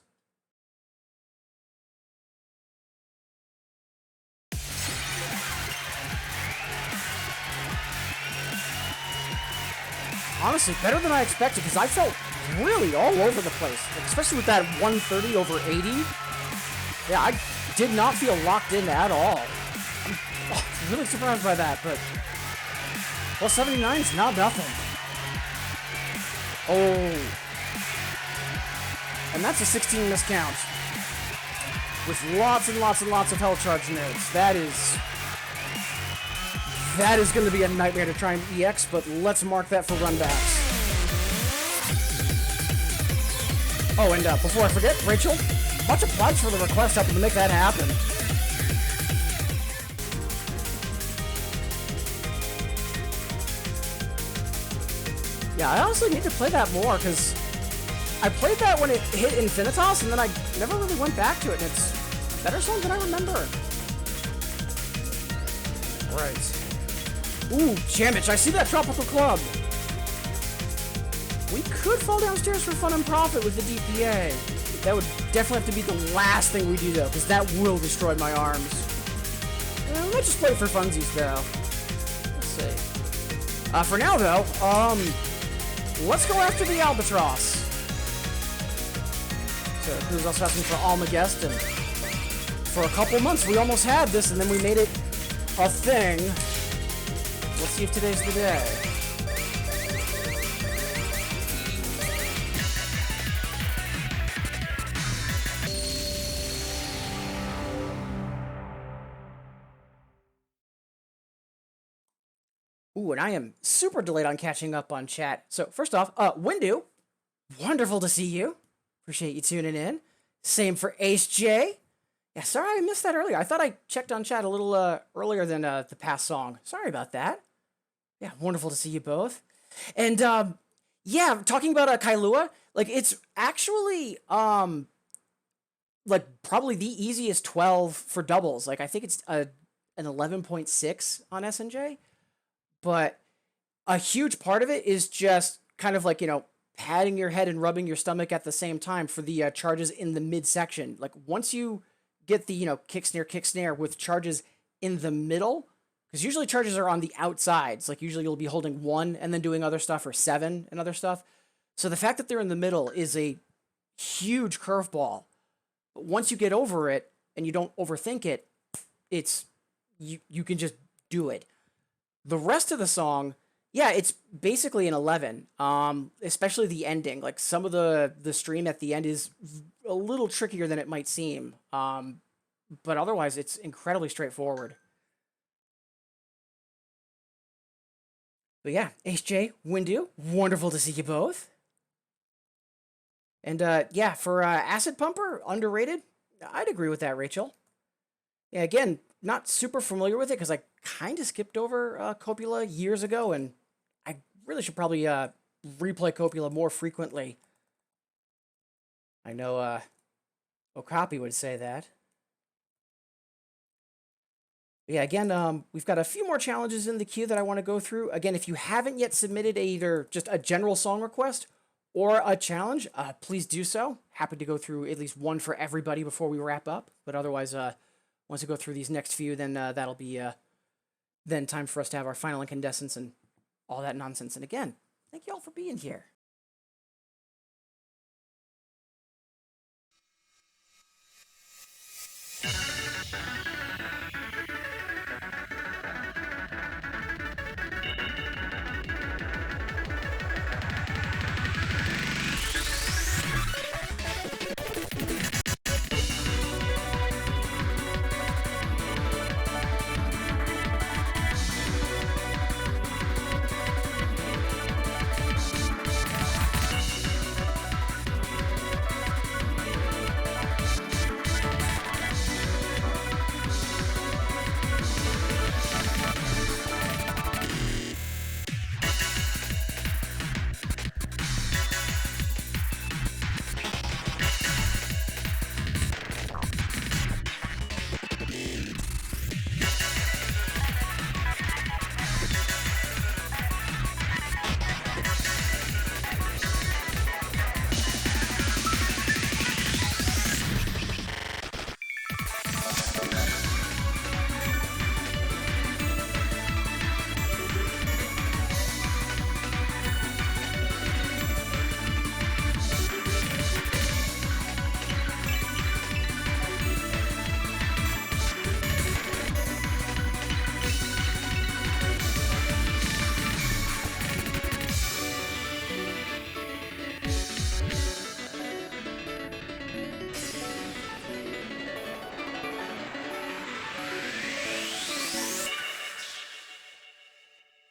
Honestly, better than I expected, because I felt really all over the place, like, especially with that 130 over 80. Yeah, I did not feel locked in at all. I'm really surprised by that, but well, 79 is not nothing. Oh. And that's a 16 miscount. With lots and lots and lots of hell charge nodes. That is going to be a nightmare to try and EX, but let's mark that for runbacks. Oh, and before I forget, Rachel, much obliged for the request helping to make that happen. Yeah, I honestly need to play that more, because I played that when it hit Infinitas, and then I never really went back to it, and it's a better song than I remember. Right. Ooh, Jamich, I see that Tropical Club. We could fall downstairs for fun and profit with the DPA. That would definitely have to be the last thing we do, though, because that will destroy my arms. We might just play for funsies, though. Let's see. For now, though, let's go after the Albatross. So, who's also asking for Almagest, and for a couple months we almost had this, and then we made it a thing. Let's see if today's the day. Ooh, and I am super delayed on catching up on chat. So, first off, Windu, wonderful to see you. Appreciate you tuning in. Same for Ace J. Yeah, sorry I missed that earlier. I thought I checked on chat a little earlier than the past song. Sorry about that. Yeah, wonderful to see you both. And yeah, talking about Kailua, like it's actually like probably the easiest 12 for doubles. Like I think it's an 11.6 on SNJ. But a huge part of it is just kind of like, you know, patting your head and rubbing your stomach at the same time for the charges in the midsection. Like once you get the, you know, kick snare with charges in the middle, because usually charges are on the outsides. Like usually you'll be holding 1 and then doing other stuff, or 7 and other stuff. So the fact that they're in the middle is a huge curveball. But once you get over it and you don't overthink it, it's you can just do it. The rest of the song, yeah, it's basically an 11, especially the ending. Like, some of the stream at the end is a little trickier than it might seem, but otherwise, it's incredibly straightforward. But yeah, HJ, Windu, wonderful to see you both. And yeah, for Acid Pumper, underrated, I'd agree with that, Rachel. Yeah, again, not super familiar with it, because I kind of skipped over Copula years ago, and I really should probably replay Copula more frequently. I know Okapi would say that. But yeah, again, we've got a few more challenges in the queue that I want to go through. Again, if you haven't yet submitted either just a general song request or a challenge, please do so. Happy to go through at least one for everybody before we wrap up. But otherwise, once we go through these next few, then that'll be then time for us to have our final incandescence and all that nonsense. And again, thank you all for being here.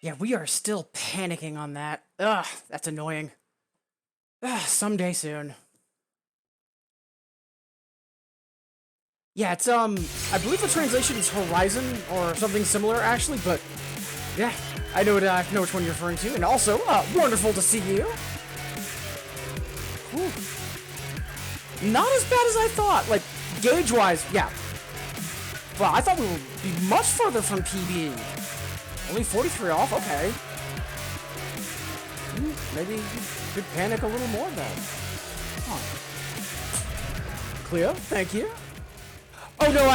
Yeah, we are still panicking on that. Ugh, that's annoying. Ugh, someday soon. Yeah, it's I believe the translation is Horizon or something similar actually, but yeah, I know which one you're referring to, and also, wonderful to see you. Whew. Not as bad as I thought. Like gauge-wise, yeah. Well, I thought we would be much further from PB. Only 43 off. Okay. Maybe you could panic a little more then. Huh. Cleo, thank you. Oh no,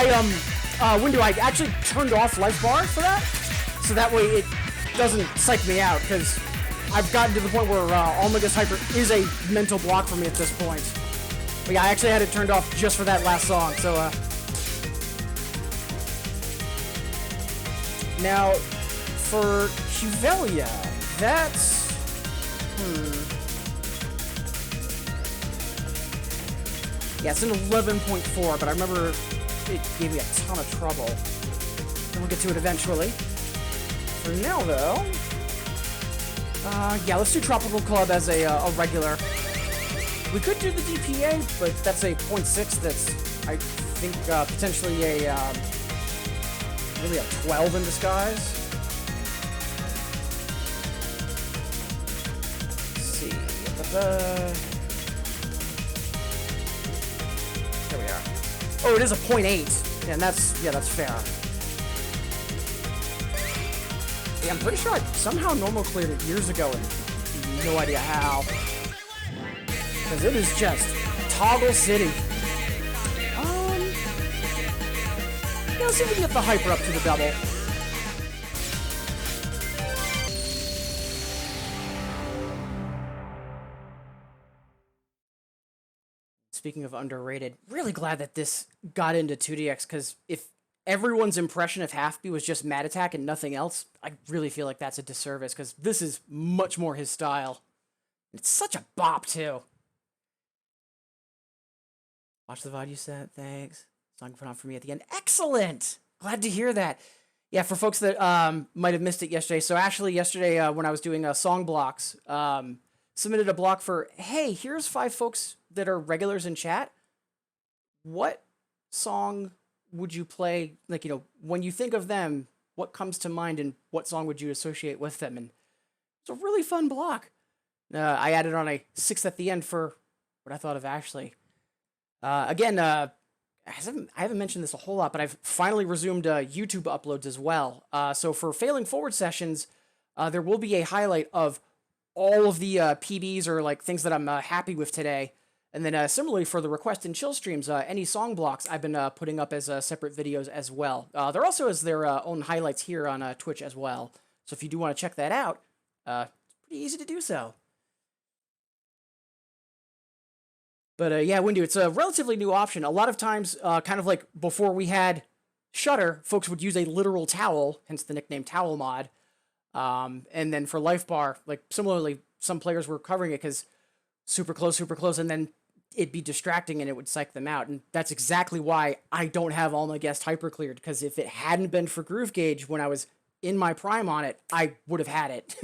Window, I actually turned off life bar for that, so that way it doesn't psych me out, because I've gotten to the point where Omega Hyper is a mental block for me at this point. But yeah, I actually had it turned off just for that last song, so now, for Cuvelia, that's... Yeah, it's an 11.4, but I remember it gave me a ton of trouble. And we'll get to it eventually. For now, though... yeah, let's do Tropical Club as a regular. We could do the DPA, but that's a 0.6 that's, I think, potentially a, really a 12 in disguise. Let's see. There we are. Oh, it is a 0.8, and that's fair. Yeah, I'm pretty sure I somehow normal cleared it years ago, and no idea how. Because it is just Toggle City. Yeah, let's see if we can get the hyper up to the double. Speaking of underrated, really glad that this got into 2DX, because if everyone's impression of Half-B was just Mad Attack and nothing else, I really feel like that's a disservice, because this is much more his style. It's such a bop, too. Watch the VOD you sent, thanks. Song put on for me at the end. Excellent! Glad to hear that. Yeah, for folks that might have missed it yesterday, so Ashley yesterday, when I was doing song blocks, submitted a block for, hey, here's 5 folks that are regulars in chat. What song would you play, like, you know, when you think of them, what comes to mind and what song would you associate with them? And it's a really fun block. I added on a 6 at the end for what I thought of Ashley. Again, I haven't mentioned this a whole lot, but I've finally resumed YouTube uploads as well. So for Failing Forward sessions, there will be a highlight of all of the PBs or like things that I'm happy with today. And then similarly for the Request and Chill streams, any song blocks I've been putting up as separate videos as well. There also is their own highlights here on Twitch as well. So if you do want to check that out, it's pretty easy to do so. But yeah, Windu, it's a relatively new option. A lot of times, kind of like before we had Shutter, folks would use a literal towel, hence the nickname Towel Mod. And then for Life Bar, like similarly, some players were covering it because super close, and then it'd be distracting and it would psych them out. And that's exactly why I don't have all my guests hyper cleared, because if it hadn't been for Groove Gauge when I was in my prime on it, I would have had it.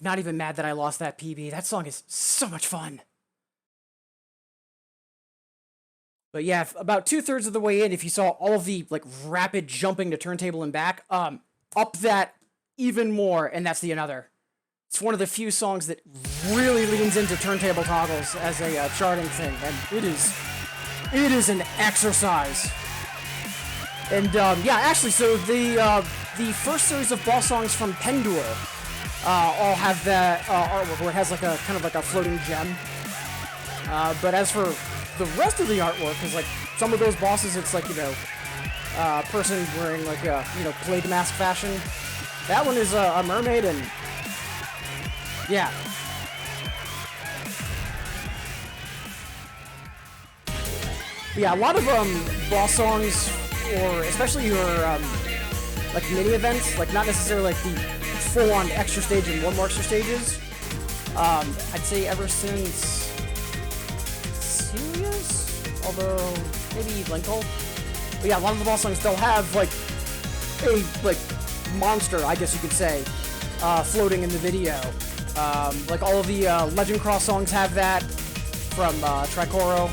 not even mad that I lost that PB. That song is so much fun. But yeah, about 2/3 of the way in, if you saw all of the like rapid jumping to turntable and back, up that even more, and that's the another. It's one of the few songs that really leans into turntable toggles as a charting thing, and it is an exercise. And yeah, actually, so the first series of boss songs from Pendor all have that artwork where it has like a kind of like a floating gem. But as for the rest of the artwork, is like some of those bosses, it's like, you know, a person wearing like a, you know, plague mask fashion. That one is a mermaid, and yeah. Yeah, a lot of boss songs, or especially your like mini events, like not necessarily like the full-on extra stage and one more extra stages. I'd say ever since Serious, although maybe Linkle. But yeah, a lot of the boss songs, they'll have like a monster, I guess you could say, floating in the video. Like all of the Legend Cross songs have that from Tricoro.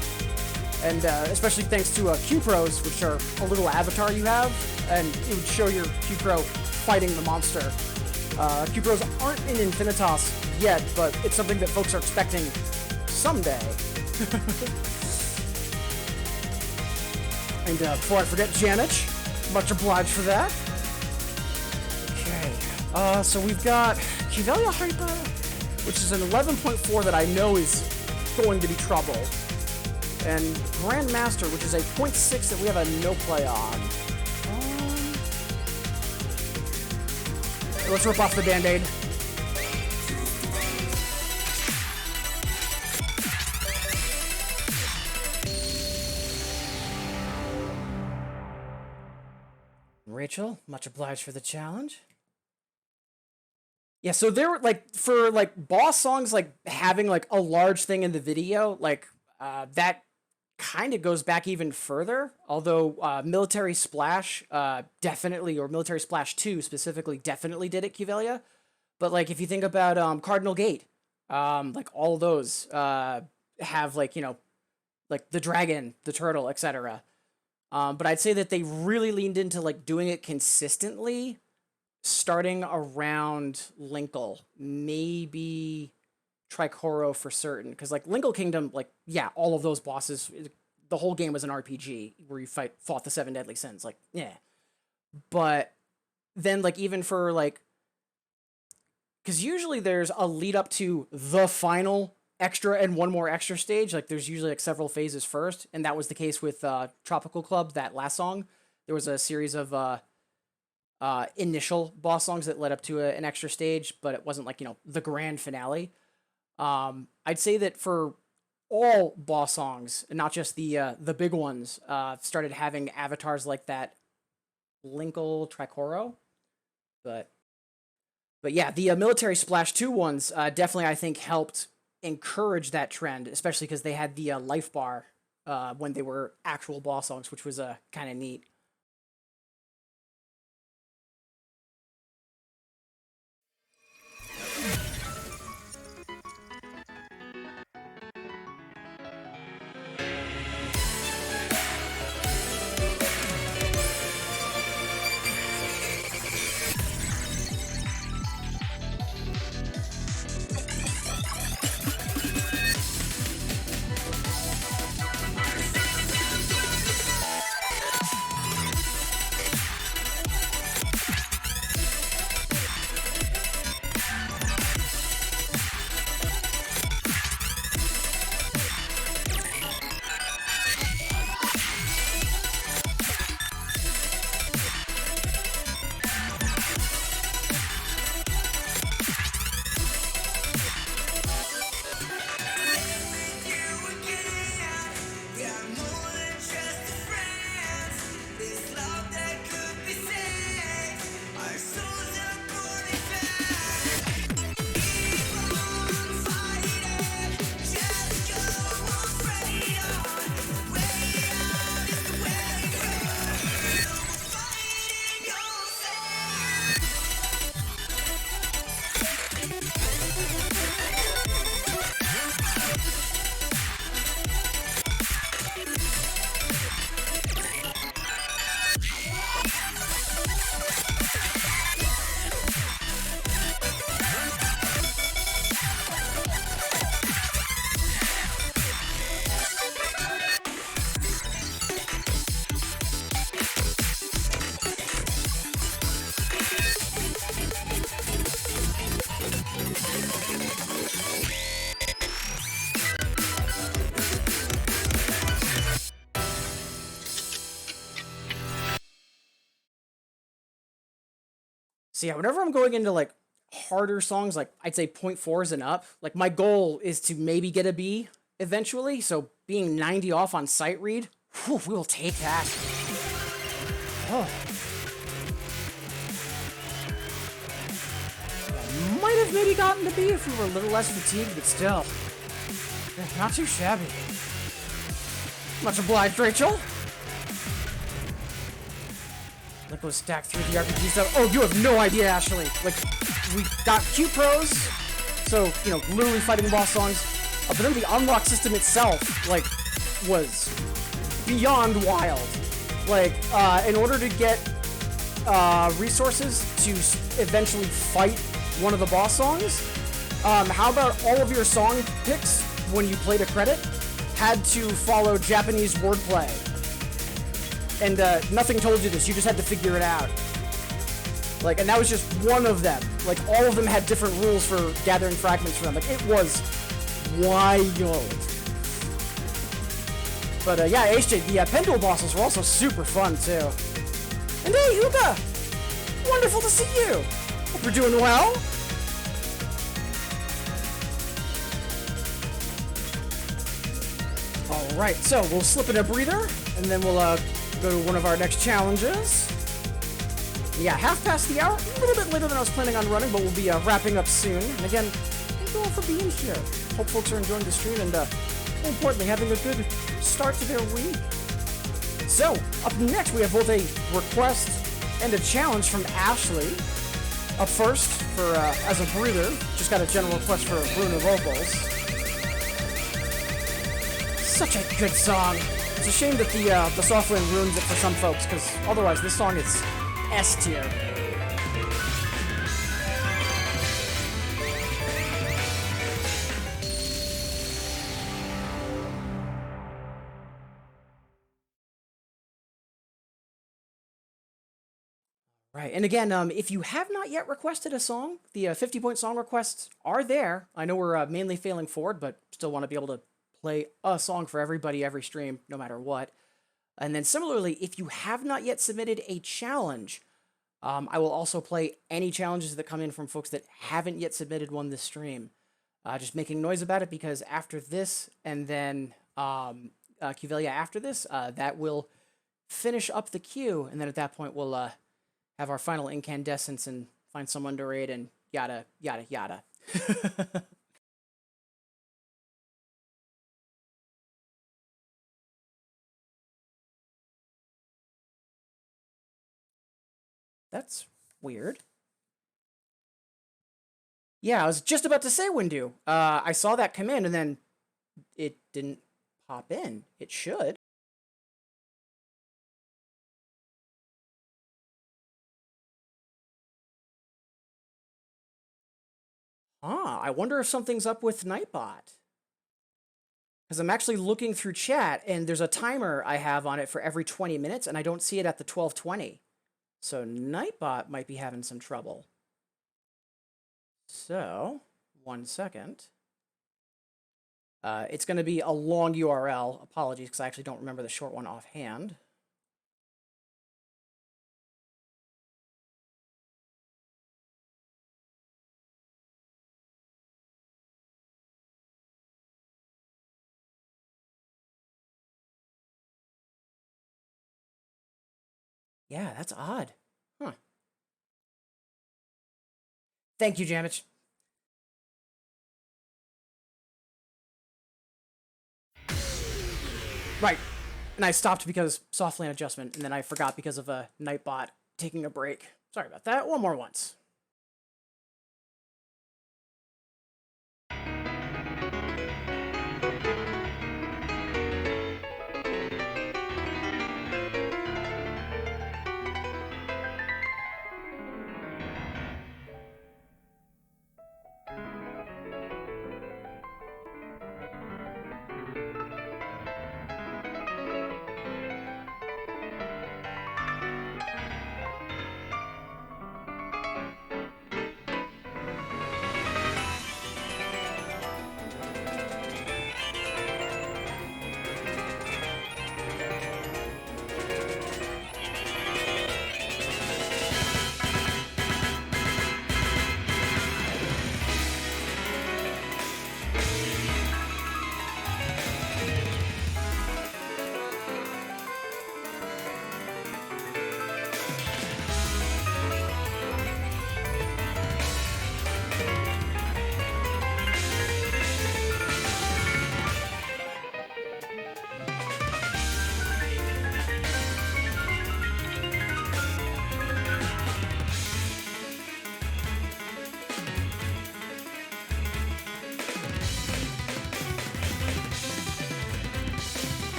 And especially thanks to Q-Pros, which are a little avatar you have, and it would show your Q-Pro fighting the monster. Q-Pros aren't in Infinitas yet, but it's something that folks are expecting someday. And before I forget, Janich, much obliged for that. Okay, so we've got Kivelia Hyper, which is an 11.4 that I know is going to be trouble. And Grandmaster, which is a 0.6 that we have a no play on. Let's rip off the Band-Aid. Rachel, much obliged for the challenge. Yeah, so there, like, for like boss songs, like having like a large thing in the video, like that kind of goes back even further, although Military Splash definitely, or Military Splash 2 specifically, definitely did it, Kivelia. But like if you think about Cardinal Gate, like all of those have like, you know, like the dragon, the turtle, etc. But I'd say that they really leaned into like doing it consistently starting around Linkle, maybe Tricoro for certain, because like Linkle Kingdom, like, yeah, all of those bosses, the whole game was an RPG where you fought the 7 deadly sins, like, yeah. But then like even for like, because usually there's a lead up to the final extra and one more extra stage, like there's usually like several phases first, and that was the case with Tropical Club, that last song. There was a series of initial boss songs that led up to an extra stage, but it wasn't like, you know, the grand finale. I'd say that for all boss songs, and not just the big ones, started having avatars like that Linkle Tricoro. But yeah, the Military Splash 2 ones definitely, I think, helped encourage that trend, especially because they had the life bar when they were actual boss songs, which was kind of neat. So yeah, whenever I'm going into like harder songs, like I'd say 0.4s and up, like my goal is to maybe get a B eventually. So being 90 off on sight read, whew, we will take that. Oh. Yeah, might have maybe gotten to B if we were a little less fatigued, but still, not too shabby. Much obliged, Rachel. Like was stacked through the RPG stuff. Oh, you have no idea, Ashley. Like, we got Q pros, so, you know, literally fighting boss songs. But then the unlock system itself, like, was beyond wild. Like, in order to get resources to eventually fight one of the boss songs, how about all of your song picks when you played a credit had to follow Japanese wordplay? And nothing told you this, you just had to figure it out. Like, and that was just one of them. Like, all of them had different rules for gathering fragments from them. Like, it was wild. But yeah, HJ, the Pendule bosses were also super fun, too. And hey, Uga! Wonderful to see you! Hope you're doing well. Alright, so we'll slip in a breather, and then we'll go to one of our next challenges. Yeah, half past the hour, a little bit later than I was planning on running, but we'll be wrapping up soon. And again, thank you all for being here. Hope folks are enjoying the stream and, more importantly, having a good start to their week. So, up next, we have both a request and a challenge from Ashley. Up first, for as a breather, just got a general request for Bruno vocals. Such a good song. It's a shame that the software ruins it for some folks, because otherwise this song is S tier. Right, and again, if you have not yet requested a song, the 50-point song requests are there. I know we're mainly failing forward, but still want to be able to play a song for everybody every stream, no matter what. And then similarly, if you have not yet submitted a challenge, I will also play any challenges that come in from folks that haven't yet submitted one this stream. Just making noise about it, because after this, and then Cuvelia after this, that will finish up the queue, and then at that point we'll have our final incandescence and find someone to raid and yada, yada, yada. That's weird. Yeah, I was just about to say, Windu. I saw that come in, and then it didn't pop in. It should. I wonder if something's up with Nightbot. Because I'm actually looking through chat, and there's a timer I have on it for every 20 minutes, and I don't see it at the 12:20. So Nightbot might be having some trouble. So, 1 second. It's going to be a long URL. Apologies, because I actually don't remember the short one offhand. Yeah, that's odd. Huh. Thank you, Jamich. Right. And I stopped because softland adjustment, and then I forgot because of a Nightbot taking a break. Sorry about that. One more once.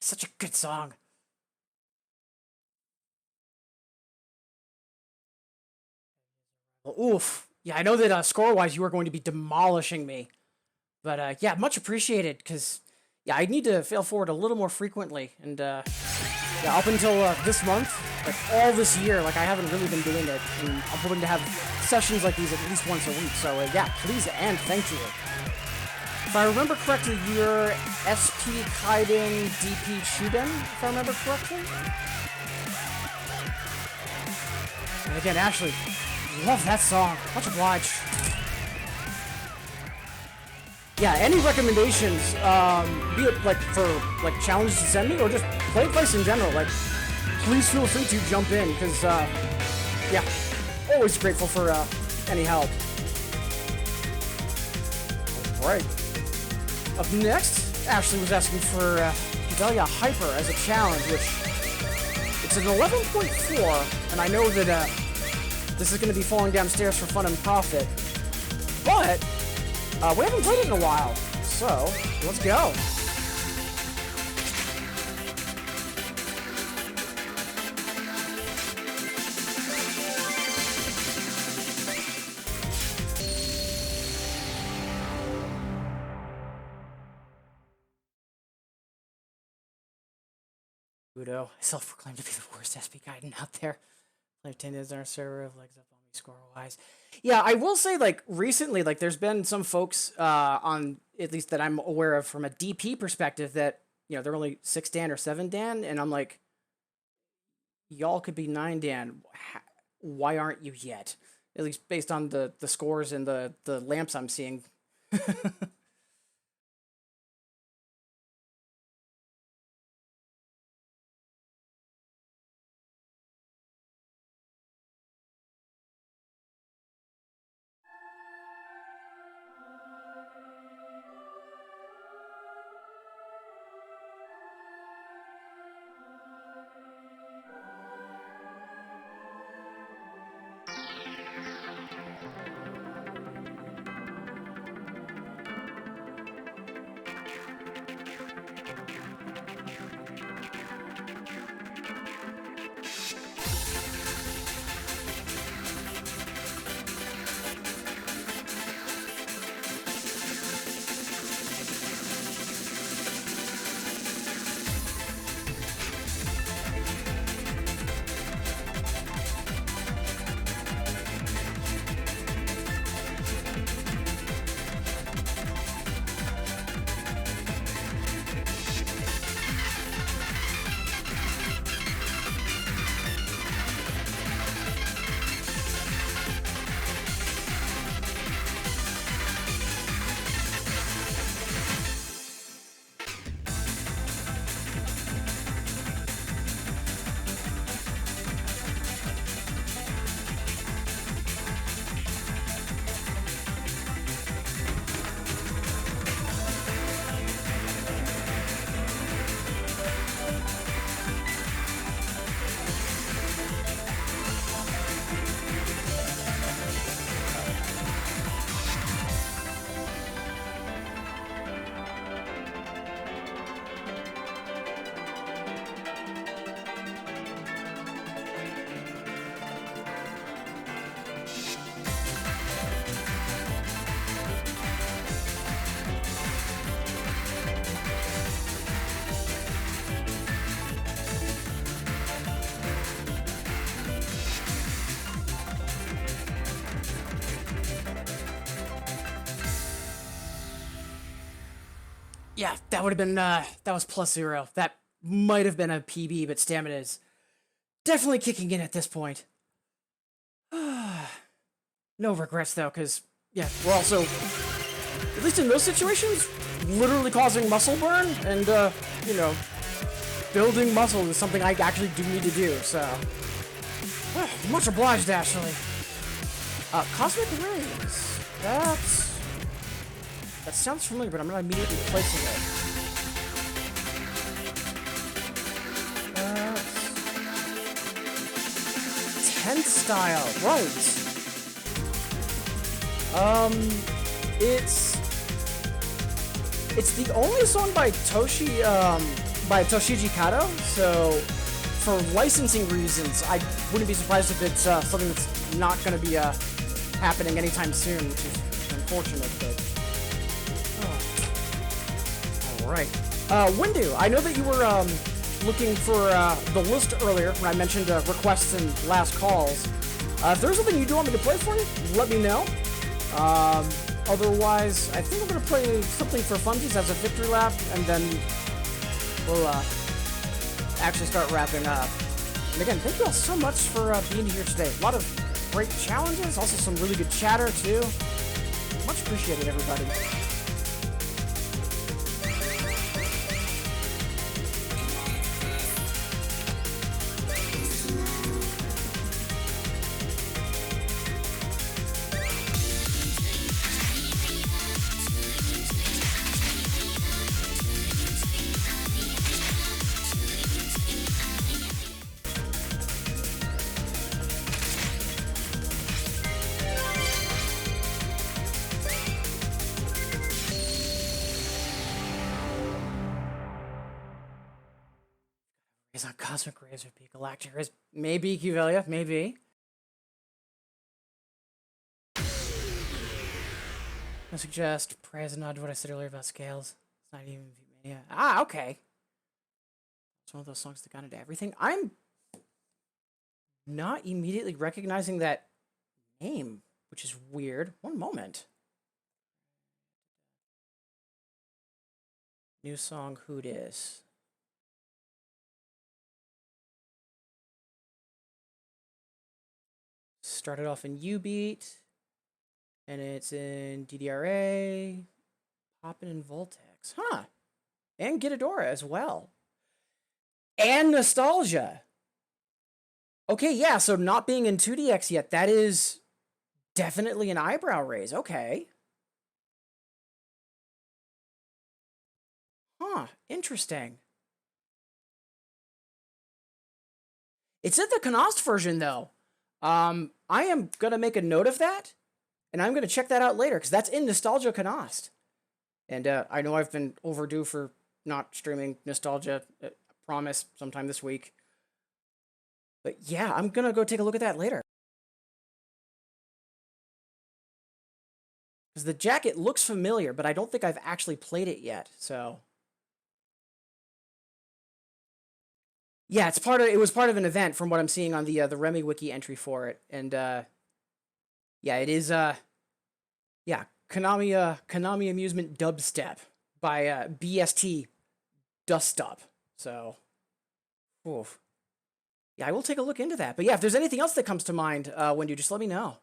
Such a good song. Oof. Yeah, I know that score-wise you are going to be demolishing me. But yeah, much appreciated, because yeah, I need to fail forward a little more frequently. And yeah, up until this month, like all this year, like I haven't really been doing it. And I'm hoping to have sessions like these at least once a week. So yeah, please and thank you. If I remember correctly, you're SP Kaiden DP Chuben, if I remember correctly. And again, Ashley, love that song. Much obliged. Yeah, any recommendations, be it like for like challenges to send me or just play Place in general, like please feel free to jump in, because yeah, always grateful for any help. Alright. Up next, Ashley was asking for Fidelia Hyper as a challenge, which it's an 11.4, and I know that this is going to be falling downstairs for fun and profit, but we haven't played it in a while, so let's go. Udo, I self-proclaim to be the worst SP Gaiden out there. Play 10 days on our server, have legs up on me score-wise. Yeah, I will say, like, recently, like, there's been some folks on, at least that I'm aware of from a DP perspective, that, you know, they're only 6 Dan or 7 Dan, and I'm like, y'all could be 9 Dan. Why aren't you yet? At least based on the scores and the lamps I'm seeing. Yeah, that would have been, that was +0. That might have been a PB, but stamina is definitely kicking in at this point. No regrets, though, because, yeah, we're also, at least in those situations, literally causing muscle burn, and, you know, building muscle is something I actually do need to do, so. Much obliged, Ashley. Cosmic Rays. That sounds familiar, but I'm not immediately placing it. Tent style, right? It's the only song by Toshi by Toshiji Kato, so for licensing reasons, I wouldn't be surprised if it's something that's not going to be happening anytime soon, which is unfortunate, but... Oh. Alright. Windu, I know that you were looking for the list earlier when I mentioned requests and last calls. If there's something you do want me to play for you, let me know. Otherwise, I think I'm going to play something for funsies as a victory lap, and then we'll actually start wrapping up. And again, thank you all so much for being here today. A lot of great challenges, also some really good chatter too. Much appreciated, everybody. Is on Cosmic Rays or P Galactic Rays? Maybe, Cuvelia, maybe. I suggest praise and nod to what I said earlier about scales. It's not even Mania. Ah, okay. It's one of those songs that got into everything. I'm not immediately recognizing that name, which is weird. One moment. New song, who dis? Started off in U-Beat, and it's in DDRA, Poppin' in Voltex. Huh. And Gitadora as well. And Nostalgia. Okay, yeah, so not being in 2DX yet, that is definitely an eyebrow raise. Okay. Huh, interesting. It's in the Knost version, though. I am going to make a note of that, and I'm going to check that out later, because that's in Nostalgia Knost. And I know I've been overdue for not streaming Nostalgia, promise, sometime this week. But yeah, I'm going to go take a look at that later. Because the jacket looks familiar, but I don't think I've actually played it yet, so... Yeah, it was part of an event from what I'm seeing on the Remy Wiki entry for it. And yeah, it is yeah, Konami Amusement Dubstep by BST Dust Up. So oof. Yeah, I will take a look into that. But yeah, if there's anything else that comes to mind, when you just let me know.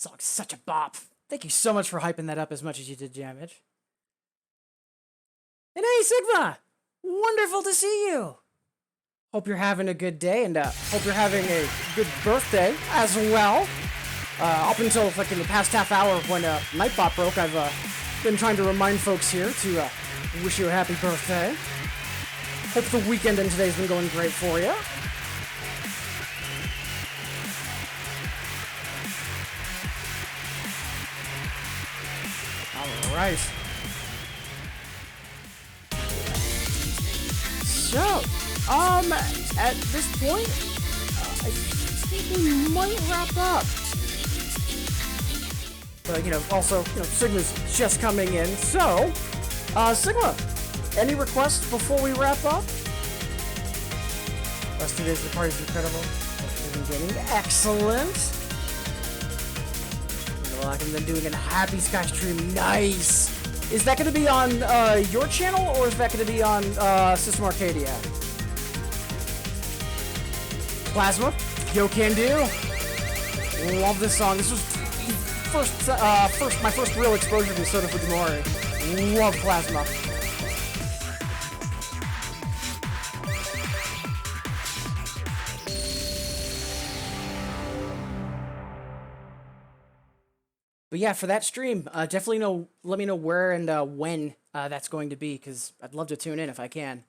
song's such a bop. Thank you so much for hyping that up as much as you did, Jamage. And hey, Sigma! Wonderful to see you! Hope you're having a good day, and hope you're having a good birthday as well. Up until like in the past half hour when Nightbot broke, I've been trying to remind folks here to wish you a happy birthday. Hope the weekend and today's been going great for you. Alright. So, at this point, I think we might wrap up. But, also, Sigma's just coming in. So, Sigma, any requests before we wrap up? Last 2 days of the party's incredible. Getting excellent. And then doing a Happy Sky stream. Nice. Is that going to be on your channel, or is that going to be on System Arcadia? Plasma, yo can do. Love this song. This was my first real exposure to Soda Fujimori. Love Plasma. But yeah, for that stream, definitely let me know where and when that's going to be, because I'd love to tune in if I can.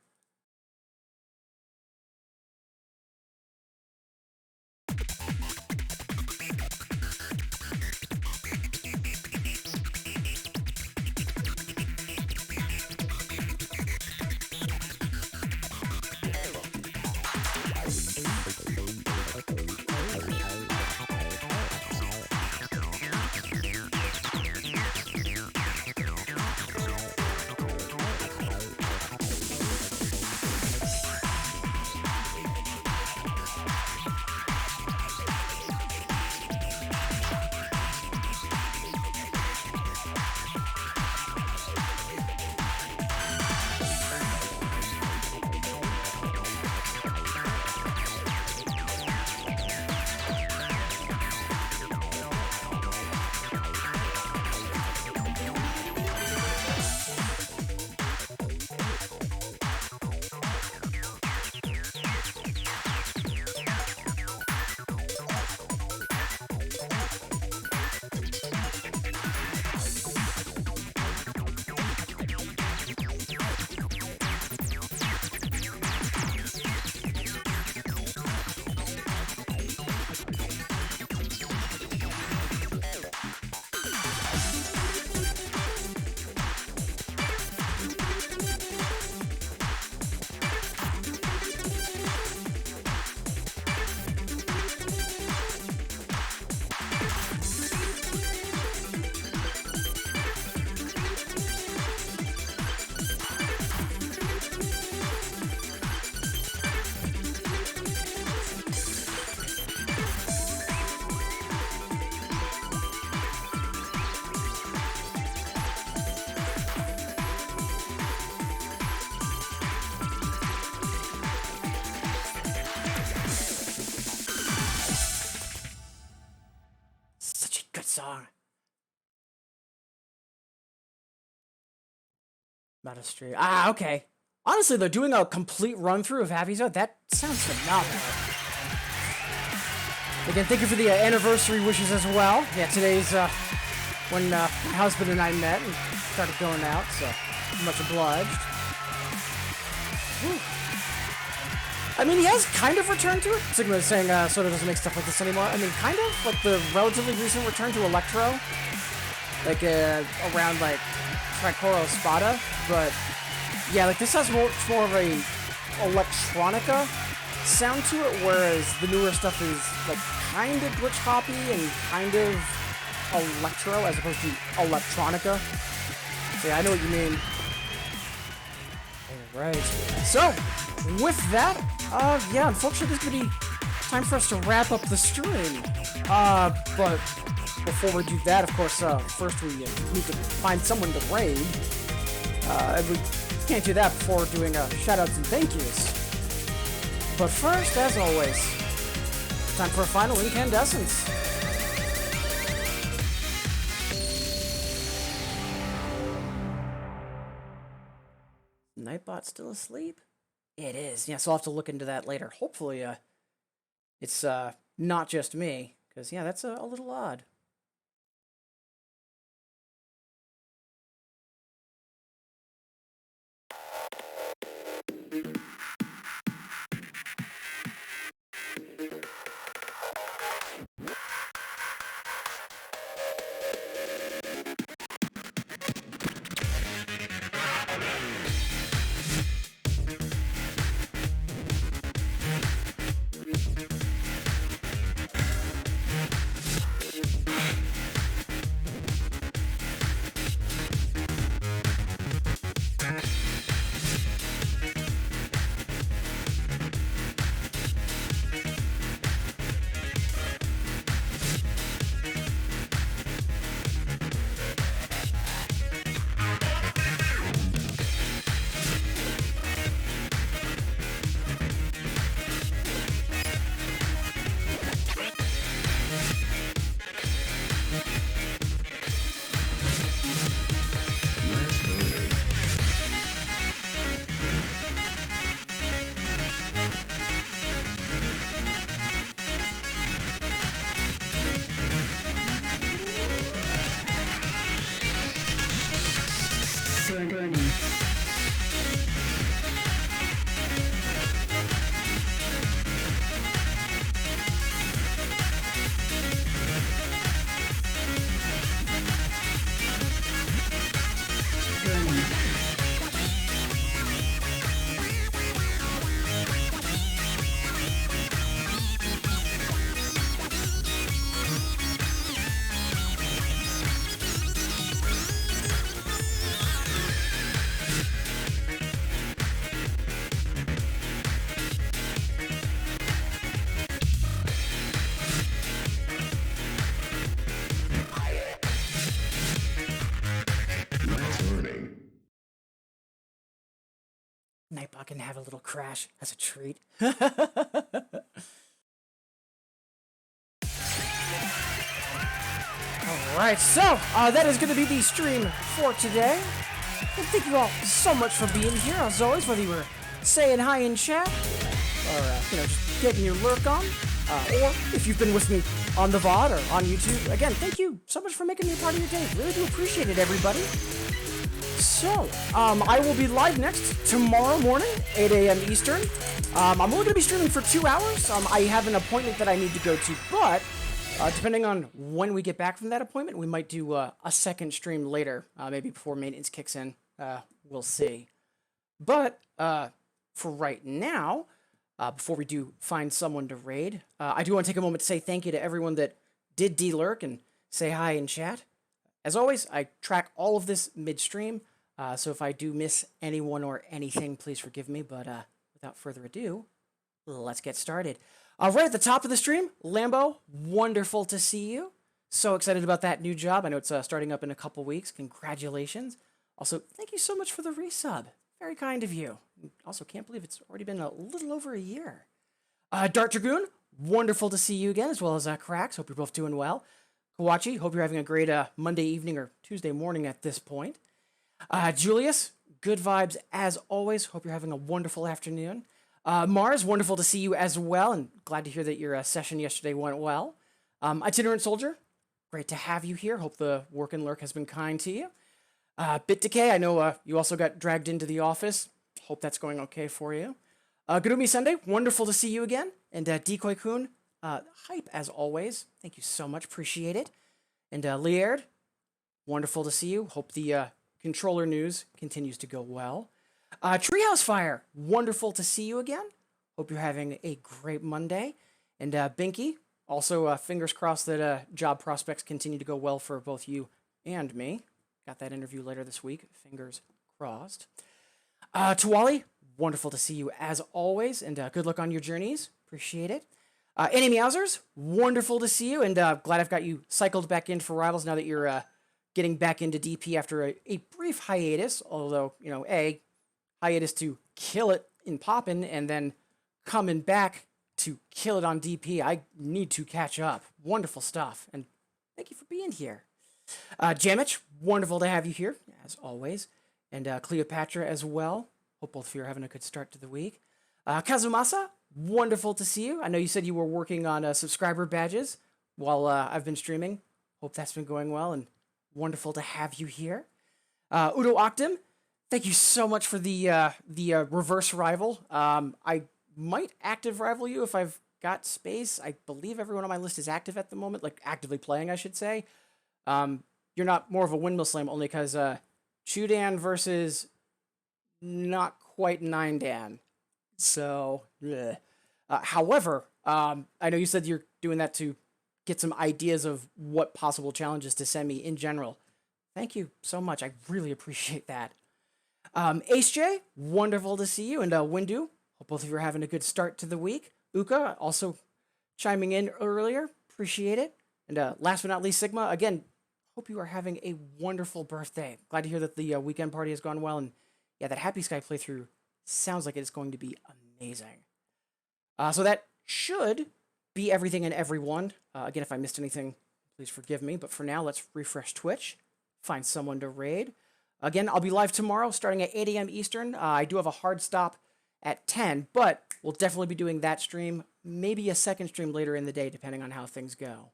Song. Not a stream. Ah, okay. Honestly, though, doing a complete run-through of Happy Zone, that sounds phenomenal. Again, thank you for the anniversary wishes as well. Yeah, today's when my husband and I met and started going out, so much obliged. Whew. I mean, he has kind of returned to it. Sigma is saying Soda doesn't make stuff like this anymore. I mean, kind of, like the relatively recent return to Electro. Like, around, like, Tricoro Spada. But, yeah, like, this has much more of a electronica sound to it, whereas the newer stuff is, like, kind of glitch hoppy and kind of electro as opposed to electronica. So, yeah, I know what you mean. Alright. So, with that, yeah, unfortunately, this is going to be time for us to wrap up the stream. But before we do that, of course, first we need to find someone to raid. And we can't do that before doing shoutouts and thank yous. But first, as always, time for a final incandescence. Nightbot still asleep? It is. Yeah, so I'll have to look into that later. Hopefully, it's not just me, because yeah, that's a little odd. Nightbot can have a little crash as a treat. Alright, so that is going to be the stream for today. And thank you all so much for being here, as always, whether you were saying hi in chat, or just getting your lurk on, or if you've been with me on the VOD or on YouTube. Again, thank you so much for making me a part of your day. Really do appreciate it, everybody. So, I will be live next tomorrow morning, 8 a.m. Eastern. I'm only going to be streaming for 2 hours. I have an appointment that I need to go to, but depending on when we get back from that appointment, we might do a second stream later, maybe before maintenance kicks in. We'll see. But for right now, before we do find someone to raid, I do want to take a moment to say thank you to everyone that did de-lurk and say hi in chat. As always, I track all of this midstream, so if I do miss anyone or anything, please forgive me. But without further ado, let's get started. Right at the top of the stream, Lambo, wonderful to see you. So excited about that new job. I know it's starting up in a couple weeks. Congratulations. Also, thank you so much for the resub. Very kind of you. Also, can't believe it's already been a little over a year. Dart Dragoon, wonderful to see you again, as well as Cracks. Hope you're both doing well. Kawachi, hope you're having a great Monday evening or Tuesday morning at this point. Julius, good vibes as always. Hope you're having a wonderful afternoon. Mars, wonderful to see you as well, and glad to hear that your session yesterday went well. Itinerant Soldier, great to have you here. Hope the work and lurk has been kind to you. Bit Decay, I know you also got dragged into the office. Hope that's going okay for you. Gurumi Sunday, wonderful to see you again. And Decoy-kun, hype as always. Thank you so much, appreciate it. And Liard, wonderful to see you. Hope the controller news continues to go well. Treehouse Fire, wonderful to see you again. Hope you're having a great Monday. And Binky, also fingers crossed that job prospects continue to go well for both you and me. Got that interview later this week, fingers crossed. Tawali, wonderful to see you as always, and good luck on your journeys. Appreciate it. Annie Meowsers, wonderful to see you, and glad I've got you cycled back in for Rivals now that you're getting back into DP after a brief hiatus, although, hiatus to kill it in Poppin', and then coming back to kill it on DP. I need to catch up. Wonderful stuff, and thank you for being here. Jamich, wonderful to have you here, as always, and Cleopatra as well. Hope both of you are having a good start to the week. Kazumasa, wonderful to see you. I know you said you were working on subscriber badges while I've been streaming. Hope that's been going well and wonderful to have you here. Udo Octum, thank you so much for the reverse rival. I might active rival you if I've got space. I believe everyone on my list is active at the moment, like actively playing, I should say. You're not more of a windmill slam only because Chudan versus not quite 9Dan. So, however, I know you said you're doing that to get some ideas of what possible challenges to send me in general. Thank you so much. I really appreciate that. Ace J, wonderful to see you. And Windu, hope both of you are having a good start to the week. Uka, also chiming in earlier. Appreciate it. And last but not least, Sigma, again, hope you are having a wonderful birthday. Glad to hear that the weekend party has gone well. And yeah, that Happy Sky playthrough sounds like it's going to be amazing. So that should be everything and everyone. Again, if I missed anything, please forgive me. But for now, let's refresh Twitch, find someone to raid. Again, I'll be live tomorrow starting at 8 a.m. Eastern. I do have a hard stop at 10, but we'll definitely be doing that stream, maybe a second stream later in the day, depending on how things go.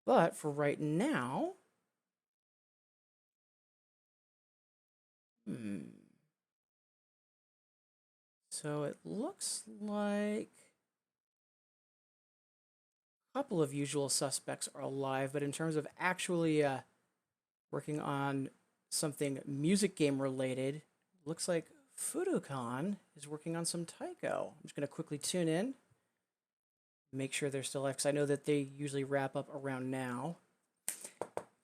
But for right now... So it looks like a couple of usual suspects are alive, but in terms of actually working on something music game related, looks like Fudokan is working on some Taiko. I'm just going to quickly tune in, make sure they're still alive, because I know that they usually wrap up around now.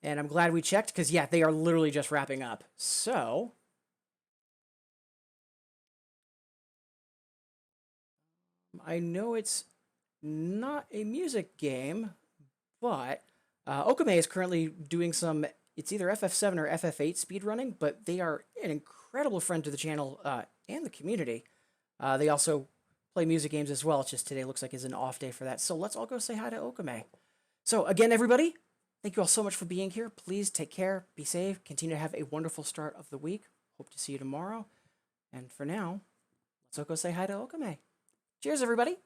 And I'm glad we checked, because yeah, they are literally just wrapping up. So... I know it's not a music game, but Okame is currently doing some, it's either FF7 or FF8 speedrunning, but they are an incredible friend to the channel and the community. They also play music games as well. It's just today looks like is an off day for that. So let's all go say hi to Okame. So again, everybody, thank you all so much for being here. Please take care, be safe, continue to have a wonderful start of the week. Hope to see you tomorrow. And for now, let's all go say hi to Okame. Cheers, everybody.